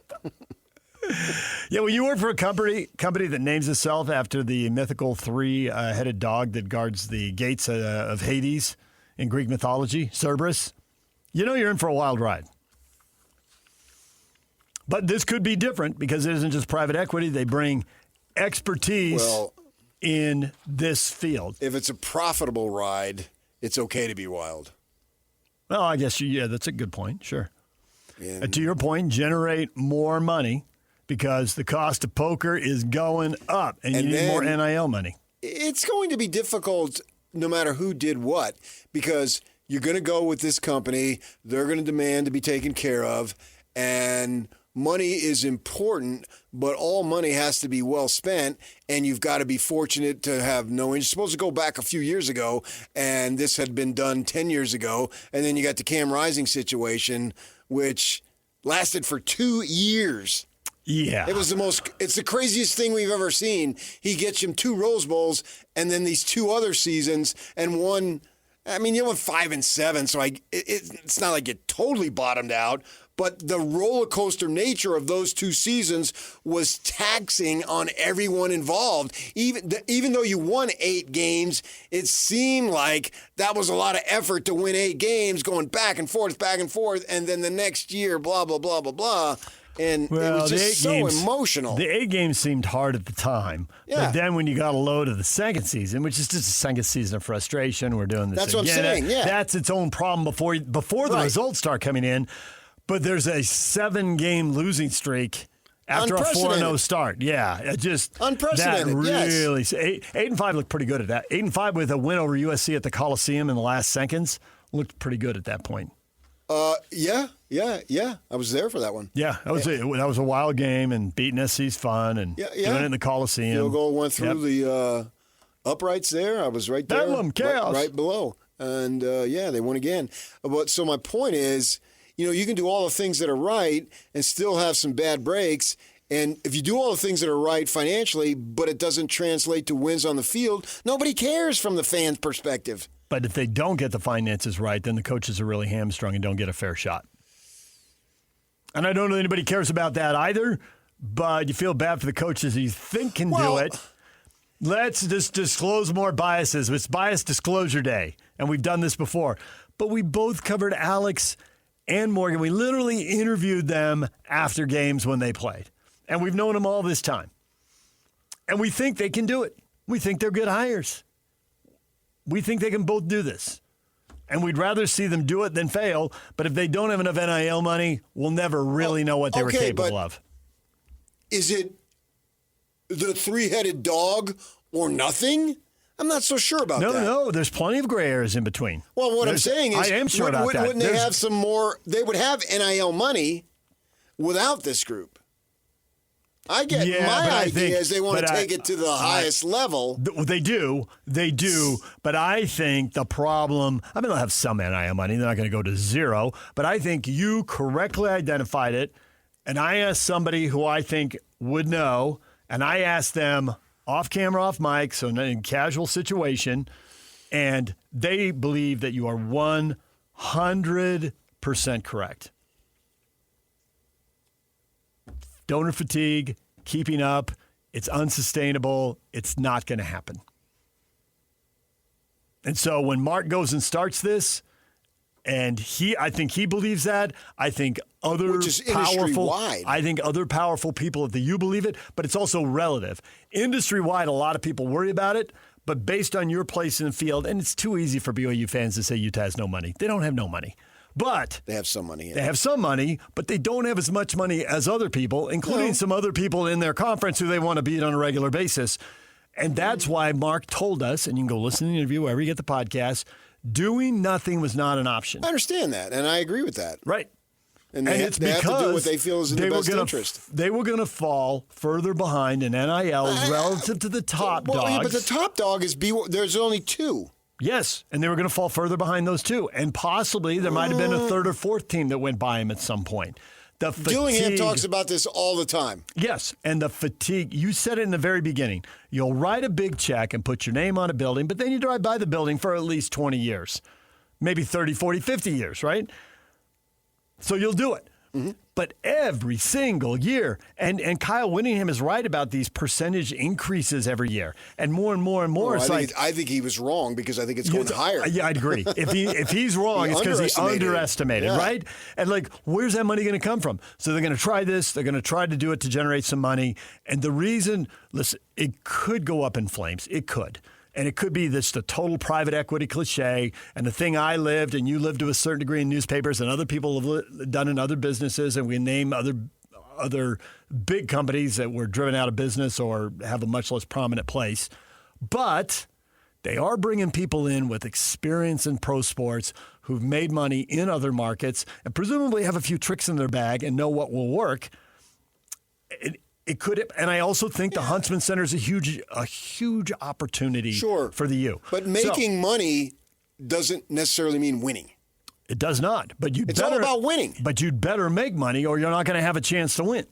Yeah, when you work for a company that names itself after the mythical three-headed dog that guards the gates of Hades in Greek mythology, Cerberus, you're in for a wild ride. But this could be different because it isn't just private equity. They bring expertise in this field. If it's a profitable ride, it's okay to be wild. Well, I guess, that's a good point. Sure. And to your point, generate more money because the cost of poker is going up and you need more NIL money. It's going to be difficult no matter who did what because you're going to go with this company. They're going to demand to be taken care of. And money is important, but all money has to be well spent, and you've got to be fortunate to have no interest. You're supposed to go back a few years ago, and this had been done 10 years ago, and then you got the Cam Rising situation, which lasted for 2 years. Yeah. It's the craziest thing we've ever seen. He gets him 2 Rose Bowls and then these 2 other seasons and one. I mean, you went 5 and 7, so it's not like it totally bottomed out. But the roller coaster nature of those 2 seasons was taxing on everyone involved. Even though you won 8 games, it seemed like that was a lot of effort to win 8 games, going back and forth, and then the next year, blah, blah, blah, blah, blah. And it was just so emotional. The 8 games seemed hard at the time. Yeah. But then when you got a load of the second season, which is just a second season of frustration, we're doing this That's again. what I'm saying, yeah. That's its own problem before the results start coming in. But there's a 7-game losing streak after a 4-0 start. Yeah, it just unprecedented. That really, yes. 8-5 looked pretty good at that. 8-5 with a win over USC at the Coliseum in the last seconds looked pretty good at that point. Yeah. I was there for that one. Yeah, that was a wild game, and beating SC's fun, and doing it in the Coliseum. Field goal went through the uprights there. I was right there. Bedlam, chaos. Right below. And, they won again. But so my point is, you can do all the things that are right and still have some bad breaks. And if you do all the things that are right financially, but it doesn't translate to wins on the field, nobody cares from the fan's perspective. But if they don't get the finances right, then the coaches are really hamstrung and don't get a fair shot. And I don't know anybody cares about that either, but you feel bad for the coaches you think can do it. Let's just disclose more biases. It's Bias Disclosure Day, and we've done this before. But we both covered Alex and Morgan. We literally interviewed them after games when they played. And we've known them all this time. And we think they can do it. We think they're good hires. We think they can both do this. And we'd rather see them do it than fail. But if they don't have enough NIL money, we'll never really know what they were capable of. Is it the 3-headed dog or nothing? I'm not so sure about that. No, there's plenty of gray areas in between. Well, what I'm saying is, I am sure about that. Wouldn't they have some more? They would have NIL money without this group. I get my idea is they want to take it to the highest level. They do. But I think the problem, they'll have some NIL money. They're not going to go to zero. But I think you correctly identified it. And I asked somebody who I think would know. And I asked them off camera, off mic, so in a casual situation. And they believe that you are 100% correct. Donor fatigue, keeping up, it's unsustainable. It's not going to happen. And so when Mark goes and starts this, and I think he believes that. I think other powerful people at the U believe it, but it's also relative. Industry-wide, a lot of people worry about it, but based on your place in the field, and it's too easy for BYU fans to say Utah has no money. They don't have no money. But they have some money. They have some money, but they don't have as much money as other people, including some other people in their conference who they want to beat on a regular basis. And that's why Mark told us, and you can go listen to the interview wherever you get the podcast, doing nothing was not an option. I understand that, and I agree with that. Right. And it's because have to do what they feel is in their best interest. They were going to fall further behind in NIL relative to the top dogs. Yeah, but the top dog is there's only 2. Yes, and they were going to fall further behind those 2. And possibly there might have been a third or fourth team that went by him at some point. The fatigue, Gillingham talks about this all the time. Yes, and the fatigue. You said it in the very beginning. You'll write a big check and put your name on a building, but then you drive by the building for at least 20 years. Maybe 30, 40, 50 years, right? So you'll do it. Mm-hmm. But every single year, and Kyle Whittingham is right about these percentage increases every year, and more and more and more. I think he was wrong because I think it's going higher. Yeah, I'd agree. If he's wrong, it's because he underestimated, right? And where's that money going to come from? So they're going to try this. They're going to try to do it to generate some money. And the reason, listen, it could go up in flames. It could. And it could be the total private equity cliche, and the thing I lived and you lived to a certain degree in newspapers and other people have done in other businesses, and we name other big companies that were driven out of business or have a much less prominent place. But they are bringing people in with experience in pro sports who've made money in other markets and presumably have a few tricks in their bag and know what will work. It could, and I also think the Huntsman Center is a huge opportunity for the U. But making money doesn't necessarily mean winning. It does not. But it's all about winning. But you'd better make money, or you're not going to have a chance to win.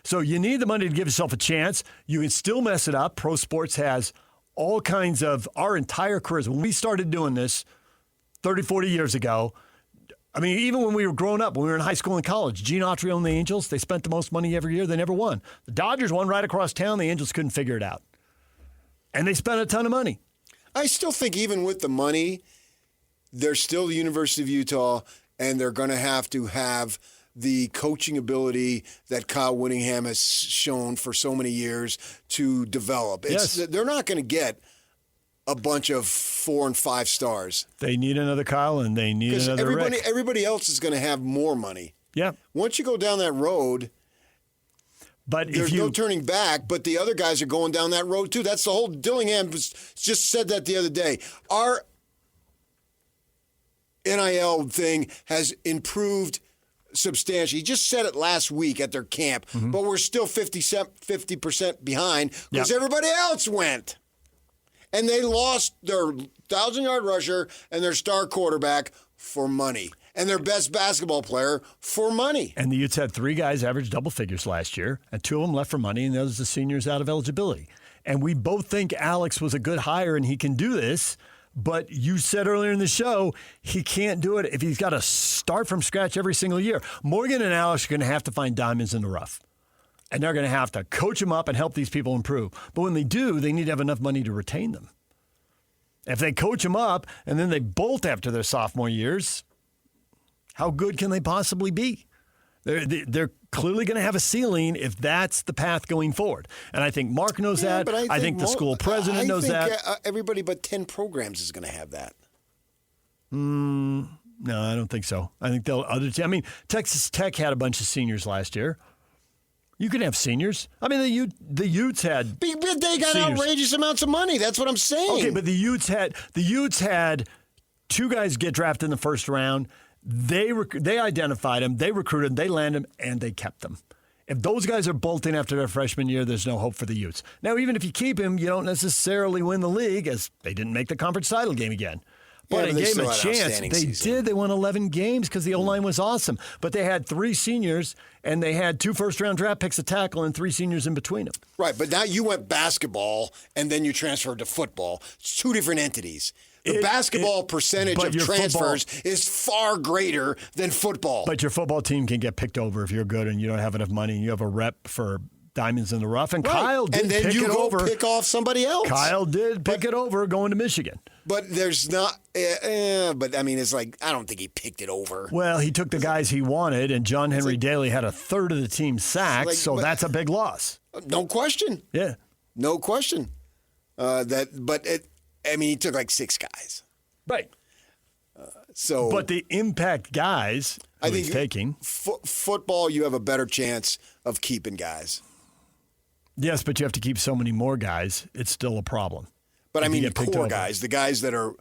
So you need the money to give yourself a chance. You can still mess it up. Pro sports has all kinds of our entire careers. When we started doing this 30, 40 years ago, I mean, even when we were growing up, when we were in high school and college, Gene Autry owned the Angels. They spent the most money every year. They never won. The Dodgers won right across town. The Angels couldn't figure it out. And they spent a ton of money. I still think even with the money, they're still the University of Utah, and they're going to have the coaching ability that Kyle Whittingham has shown for so many years to develop. They're not going to get a bunch of 4 and 5 stars. They need another Kyle, and they need another Rick. Everybody else is going to have more money. Yeah. Once you go down that road, there's no turning back, but the other guys are going down that road too. That's the whole Dillingham just said that the other day. Our NIL thing has improved substantially. He just said it last week at their camp, but we're still 50% behind because everybody else went. And they lost their 1,000-yard rusher and their star quarterback for money. And their best basketball player for money. And the Utes had 3 guys average double figures last year, and 2 of them left for money, and those are the seniors out of eligibility. And we both think Alex was a good hire and he can do this, but you said earlier in the show he can't do it if he's got to start from scratch every single year. Morgan and Alex are going to have to find diamonds in the rough. And they're going to have to coach them up and help these people improve. But when they do, they need to have enough money to retain them. If they coach them up and then they bolt after their sophomore years, how good can they possibly be? They're clearly going to have a ceiling if that's the path going forward. And I think Mark knows that. I think the school president knows that. Everybody but 10 programs is going to have that. No, I don't think so. I think I mean, Texas Tech had a bunch of seniors last year. You can have seniors. I mean, the Utes had. But they got seniors. Outrageous amounts of money. That's what I'm saying. Okay, but the Utes had 2 guys get drafted in the first round. They identified them, they recruited them, they landed them, and they kept them. If those guys are bolting after their freshman year, there's no hope for the Utes. Now, even if you keep him, you don't necessarily win the league, as they didn't make the conference title game again. But it gave them a chance. They did. They won 11 games because the O-line was awesome. But they had 3 seniors, and they had 2 first-round draft picks, a tackle, and 3 seniors in between them. Right, but now you went basketball, and then you transferred to football. It's 2 different entities. The basketball percentage of transfers is far greater than football. But your football team can get picked over if you're good and you don't have enough money and you have a rep for diamonds in the rough. And Kyle did and then pick you it go over. Pick off somebody else. Kyle did pick it over going to Michigan. But there's not but I mean, it's like, I don't think he picked it over. Well, he took the guys he wanted, and John Henry Daly had a third of the team sacked, so that's a big loss. No question. Yeah. No question. I mean, he took like 6 guys. Right. But the impact guys I think he's taking. Football, you have a better chance of keeping guys. Yes, but you have to keep so many more guys. It's still a problem. But I mean, the core guys, the guys that are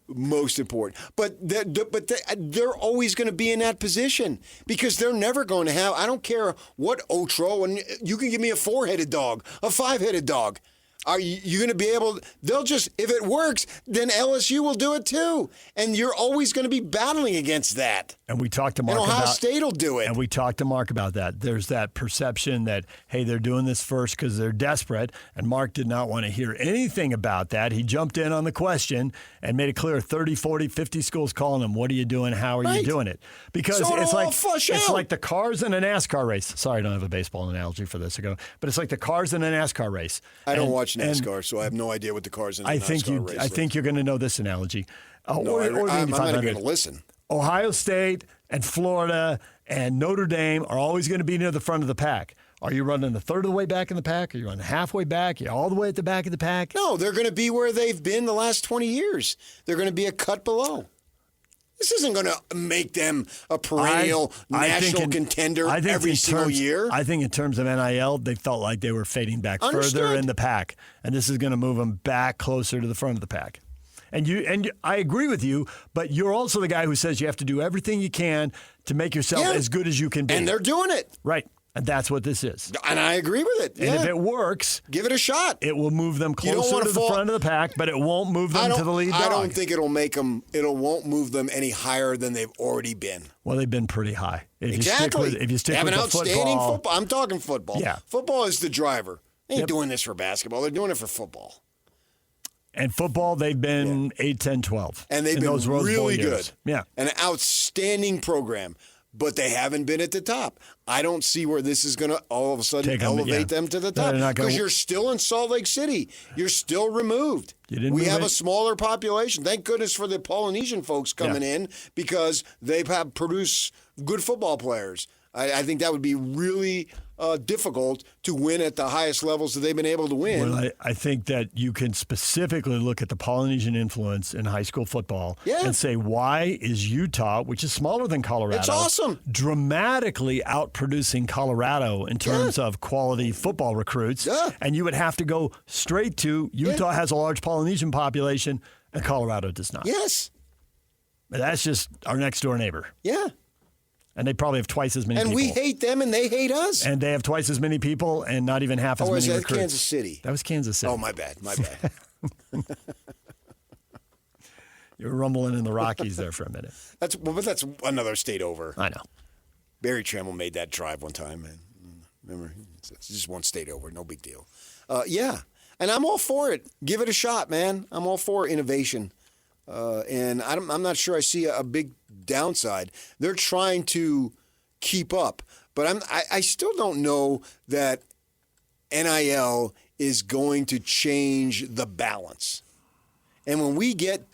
most important. But they're always going to be in that position because they're never going to have, I don't care what Otro, and you can give me a 4-headed dog, a 5-headed dog. Are you going to be able? They'll just, if it works, then LSU will do it too, and you're always going to be battling against that. And we talked to Mark about Ohio State will do it. And we talked to Mark about that. There's that perception that, hey, they're doing this first because they're desperate, and Mark did not want to hear anything about that. He jumped in on the question and made it clear 30, 40, 50 schools calling him, what are you doing? How are you doing it? Because it's like the cars in a NASCAR race. Sorry, I don't have a baseball analogy for this ago, but it's like the cars in a NASCAR race. I don't watch NASCAR, so I have no idea what the cars in a NASCAR race. I think you're going to know this analogy. I'm not even going to listen. Ohio State and Florida and Notre Dame are always going to be near the front of the pack. Are you running a third of the way back in the pack? Are you running halfway back? Are you all the way at the back of the pack? No, they're going to be where they've been the last 20 years. They're going to be a cut below. This isn't going to make them a perennial national contender every single year. I think in terms of NIL, they felt like they were fading back further in the pack, and this is going to move them back closer to the front of the pack. And I agree with you, but you're also the guy who says you have to do everything you can to make yourself as good as you can be. And they're doing it. Right. And that's what this is. And I agree with it. And if it works, give it a shot. It will move them closer to the front of the pack, but it won't move them to the lead dog. I don't think it'll make them. Won't move them any higher than they've already been. Well, they've been pretty high. Exactly. If you stick they have with an the outstanding football. I'm talking football. Yeah. Football is the driver. They ain't doing this for basketball. They're doing it for football. And football, they've been 8, 10, 12. And they've been really good. Yeah. An outstanding program. But they haven't been at the top. I don't see where this is going to all of a sudden elevate them to the top. Because you're still in Salt Lake City. You're still removed. We have a smaller population. Thank goodness for the Polynesian folks coming in because they have produced good football players. I think that would be really difficult to win at the highest levels that they've been able to win. Well, I think that you can specifically look at the Polynesian influence in high school football and say, why is Utah, which is smaller than Colorado, it's awesome, dramatically outproducing Colorado in terms of quality football recruits? And you would have to go straight to Utah has a large Polynesian population and Colorado does not. Yes. But that's just our next door neighbor. Yeah. And they probably have twice as many people. And we hate them, and they hate us. And they have twice as many people and not even half as many recruits. Oh, was that Kansas City? That was Kansas City. Oh, my bad. You were rumbling in the Rockies there for a minute. But that's another state over. I know. Barry Trammell made that drive one time. Man. Remember? It's just one state over. No big deal. Yeah. And I'm all for it. Give it a shot, man. I'm all for innovation. And I'm not sure I see a big downside. They're trying to keep up, but I still don't know that NIL is going to change the balance. And when we get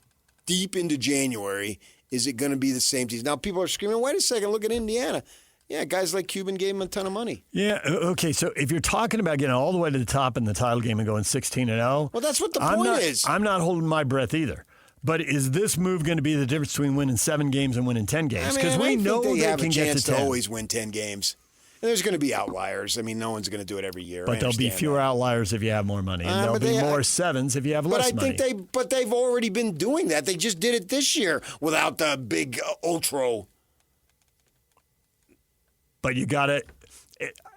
deep into January, is it going to be the same team? Now people are screaming, wait a second, look at Indiana. Yeah, guys like Cuban gave him a ton of money. Yeah, okay, so if you're talking about getting all the way to the top in the title game and going 16-0. Well, that's what the point is. I'm not holding my breath either. But is this move going to be the difference between winning 7 games and winning 10 games? Because we know they have can a get chance to 10. always win 10 games. And there's going to be outliers. I mean, no one's going to do it every year. But there'll be fewer outliers if you have more money, and there'll be more 7s if you have less money. But they've already been doing that. They just did it this year without the big Otro. But you got to.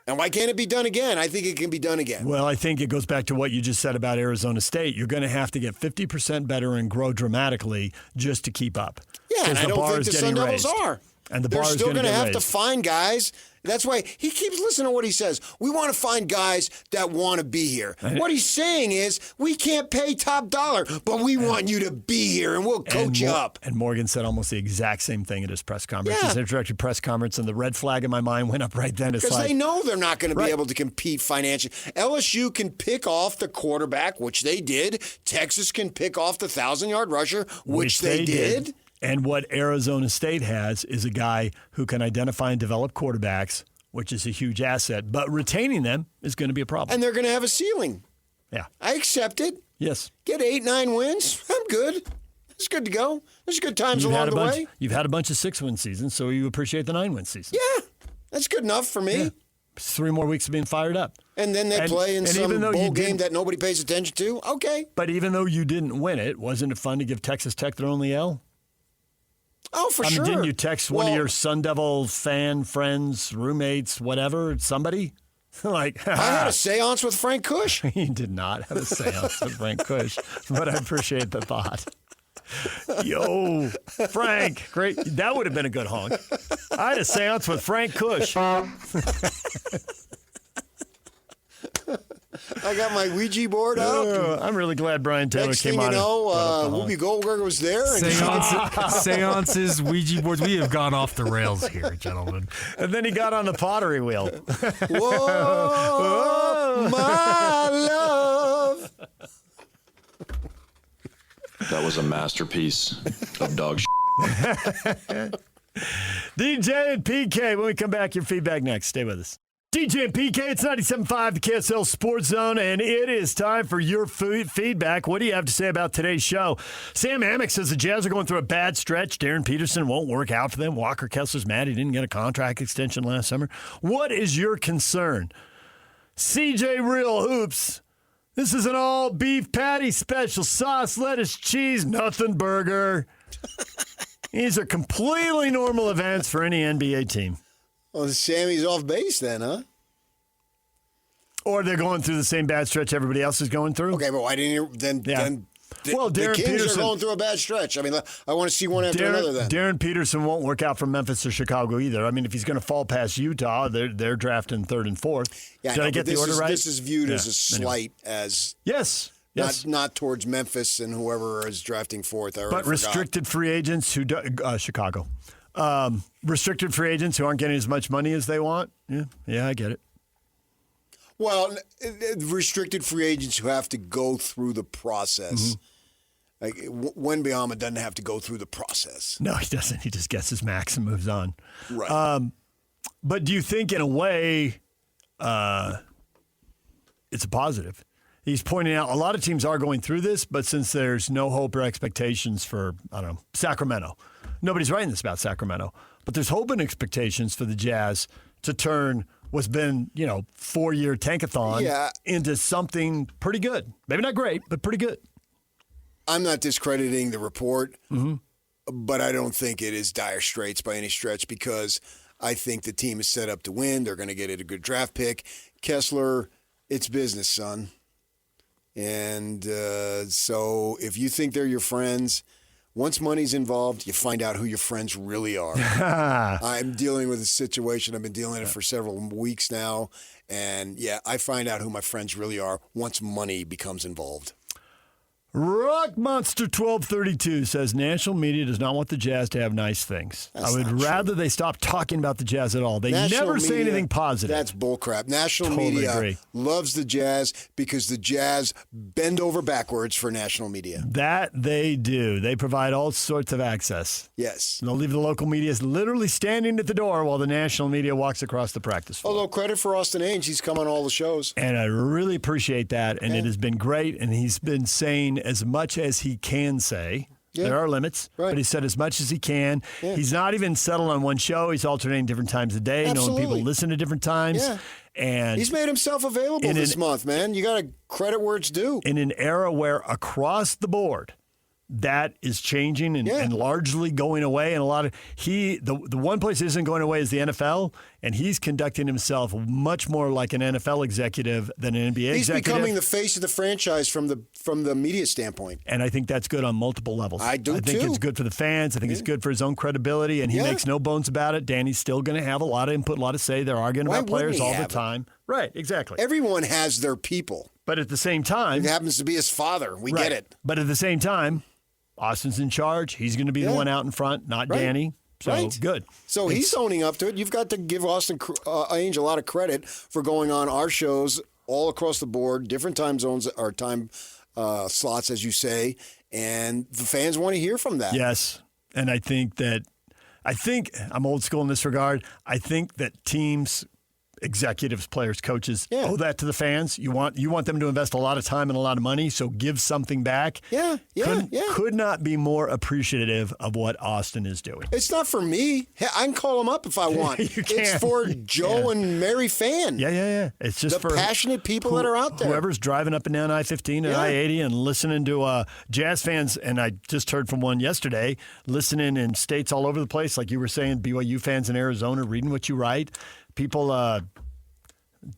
And why can't it be done again? I think it can be done again. Well, I think it goes back to what you just said about Arizona State. You're going to have to get 50% better and grow dramatically just to keep up. Yeah, and I don't think the Sun Devils are. And the They're bar is still going to have to find guys. That's why he keeps listening to what he says. We want to find guys that want to be here. What he's saying is, we can't pay top dollar, but we want you to be here, and we'll coach you up. And Morgan said almost the exact same thing at his press conference. His introductory press conference, and the red flag in my mind went up right then. Because they know they're not going to be able to compete financially. LSU can pick off the quarterback, which they did. Texas can pick off the 1,000-yard rusher, which they did. And what Arizona State has is a guy who can identify and develop quarterbacks, which is a huge asset. But retaining them is going to be a problem. And they're going to have a ceiling. Yeah. I accept it. Yes. Get 8-9 wins. I'm good. It's good to go. There's good times along the way. You've had a bunch of 6-win seasons, so you appreciate the 9-win season. Yeah. That's good enough for me. Yeah. 3 more weeks of being fired up. And then they play in some bowl game that nobody pays attention to. Okay. But even though you didn't win it, wasn't it fun to give Texas Tech their only L? Oh, for sure. Didn't you text one of your Sun Devil fan friends, roommates, whatever, somebody? I had a seance with Frank Kush. You did not have a seance with Frank Kush, but I appreciate the thought. Yo, Frank, great. That would have been a good honk. I had a seance with Frank Kush. I got my Ouija board out. I'm really glad Brian Taylor came on. Next thing you know, Whoopi Goldberg was there. And Seances, Ouija boards. We have gone off the rails here, gentlemen. And then he got on the pottery wheel. Whoa, my love. That was a masterpiece of dog shit. DJ and PK, when we come back, your feedback next. Stay with us. DJ and PK, it's 97.5, the KSL Sports Zone, and it is time for your feedback. What do you have to say about today's show? Sam Amick says the Jazz are going through a bad stretch. Darren Peterson won't work out for them. Walker Kessler's mad he didn't get a contract extension last summer. What is your concern? CJ Real Hoops. This is an all-beef patty special. Sauce, lettuce, cheese, nothing burger. These are completely normal events for any NBA team. Well, Sammy's off base then, huh? Or they're going through the same bad stretch everybody else is going through. Okay, but why didn't you then? Well, the Darren Kings Peterson are going through a bad stretch. I mean, I want to see one after another then. Darren Peterson won't work out for Memphis or Chicago either. I mean, if he's going to fall past Utah, they're drafting 3rd and 4th. Yeah, Did I get the order right? This is viewed as a slight, as yes. Not towards Memphis and whoever is drafting 4th. But restricted free agents who Chicago, restricted free agents who aren't getting as much money as they want. Yeah, I get it. Well, restricted free agents who have to go through the process. Like Wembanyama doesn't have to go through the process. No, he doesn't. He just gets his max and moves on. Right. But do you think, in a way, it's a positive? He's pointing out a lot of teams are going through this, but since there's no hope or expectations for, Sacramento. Nobody's writing this about Sacramento. But there's hope and expectations for the Jazz to turn what's been, 4-year tankathon into something pretty good. Maybe not great, but pretty good. I'm not discrediting the report, but I don't think it is dire straits by any stretch because I think the team is set up to win. They're going to get a good draft pick. Kessler, it's business, son. And so if you think they're your friends, once money's involved, you find out who your friends really are. I'm dealing with a situation. I've been dealing with it for several weeks now. And, I find out who my friends really are once money becomes involved. Rock Monster 1232 says national media does not want the Jazz to have nice things. I would rather they stop talking about the Jazz at all. They never say anything positive. That's bullcrap. National media loves the Jazz because the Jazz bend over backwards for national media. That they do. They provide all sorts of access. Yes. And they'll leave the local media literally standing at the door while the national media walks across the practice floor. Although credit for Austin Ainge, he's come on all the shows. And I really appreciate that. And it has been great. And he's been saying as much as he can say. There are limits, but he said as much as he can. He's not even settled on one show. He's alternating different times a day, knowing people listen at different times. And he's made himself available this month, man. You got to credit where it's due. In an era where across the board, that is changing and largely going away. And the one place that isn't going away is the NFL, and he's conducting himself much more like an NFL executive than an NBA executive. He's becoming the face of the franchise from the media standpoint. And I think that's good on multiple levels. I think it's good for the fans. I think it's good for his own credibility, and he makes no bones about it. Danny's still going to have a lot of input, a lot to say. They're arguing about players all the time. Right, exactly. Everyone has their people. But at the same time... It happens to be his father. We get it. But at the same time... Austin's in charge. He's going to be the one out in front, not Danny. So good. So he's owning up to it. You've got to give Austin Ainge a lot of credit for going on our shows all across the board, different time zones or time slots, as you say, and the fans want to hear from that. Yes, and I think I'm old school in this regard. I think that teams, executives, players, coaches owe that to the fans. You want them to invest a lot of time and a lot of money, so give something back. Could not be more appreciative of what Austin is doing. It's not for me. I can call him up if I want. It's for Joe and Mary Fan. Yeah. It's just the for passionate people that are out there. Whoever's driving up and down I-15 and I-80 and listening to Jazz fans, and I just heard from one yesterday, listening in states all over the place, like you were saying, BYU fans in Arizona, reading what you write. People,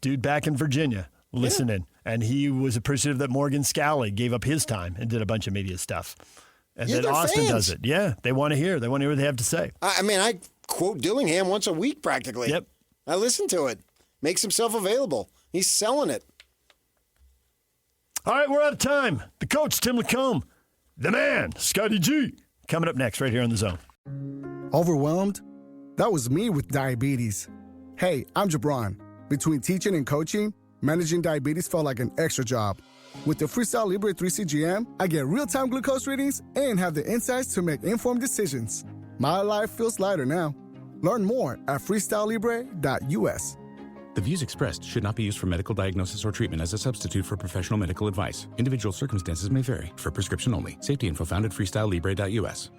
dude back in Virginia listening, and he was appreciative that Morgan Scally gave up his time and did a bunch of media stuff. And then Austin does it. Yeah, they want to hear. They want to hear what they have to say. I quote Dillingham once a week practically. Yep. I listen to it. Makes himself available. He's selling it. All right, we're out of time. The coach, Tim Lacombe. The man, Scotty G. Coming up next right here on The Zone. Overwhelmed? That was me with diabetes. Hey, I'm Jabron. Between teaching and coaching, managing diabetes felt like an extra job. With the Freestyle Libre 3C GM, I get real-time glucose readings and have the insights to make informed decisions. My life feels lighter now. Learn more at freestylelibre.us. The views expressed should not be used for medical diagnosis or treatment as a substitute for professional medical advice. Individual circumstances may vary. For prescription only. Safety info found at freestylelibre.us.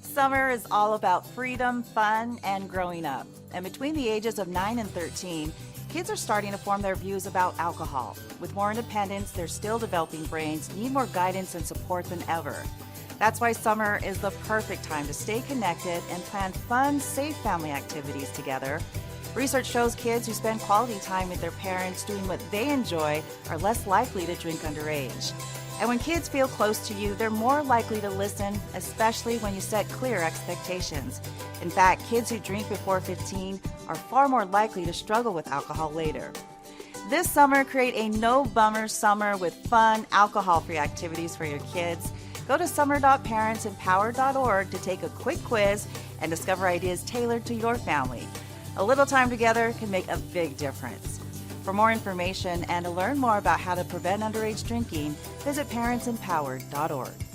Summer is all about freedom, fun, and growing up. And between the ages of 9 and 13, kids are starting to form their views about alcohol. With more independence, their still developing brains need more guidance and support than ever. That's why summer is the perfect time to stay connected and plan fun, safe family activities together. Research shows kids who spend quality time with their parents doing what they enjoy are less likely to drink underage. And when kids feel close to you, they're more likely to listen, especially when you set clear expectations. In fact, kids who drink before 15 are far more likely to struggle with alcohol later. This summer, create a no-bummer summer with fun, alcohol-free activities for your kids. Go to summer.parentsempowered.org to take a quick quiz and discover ideas tailored to your family. A little time together can make a big difference. For more information and to learn more about how to prevent underage drinking, visit parentsempowered.org.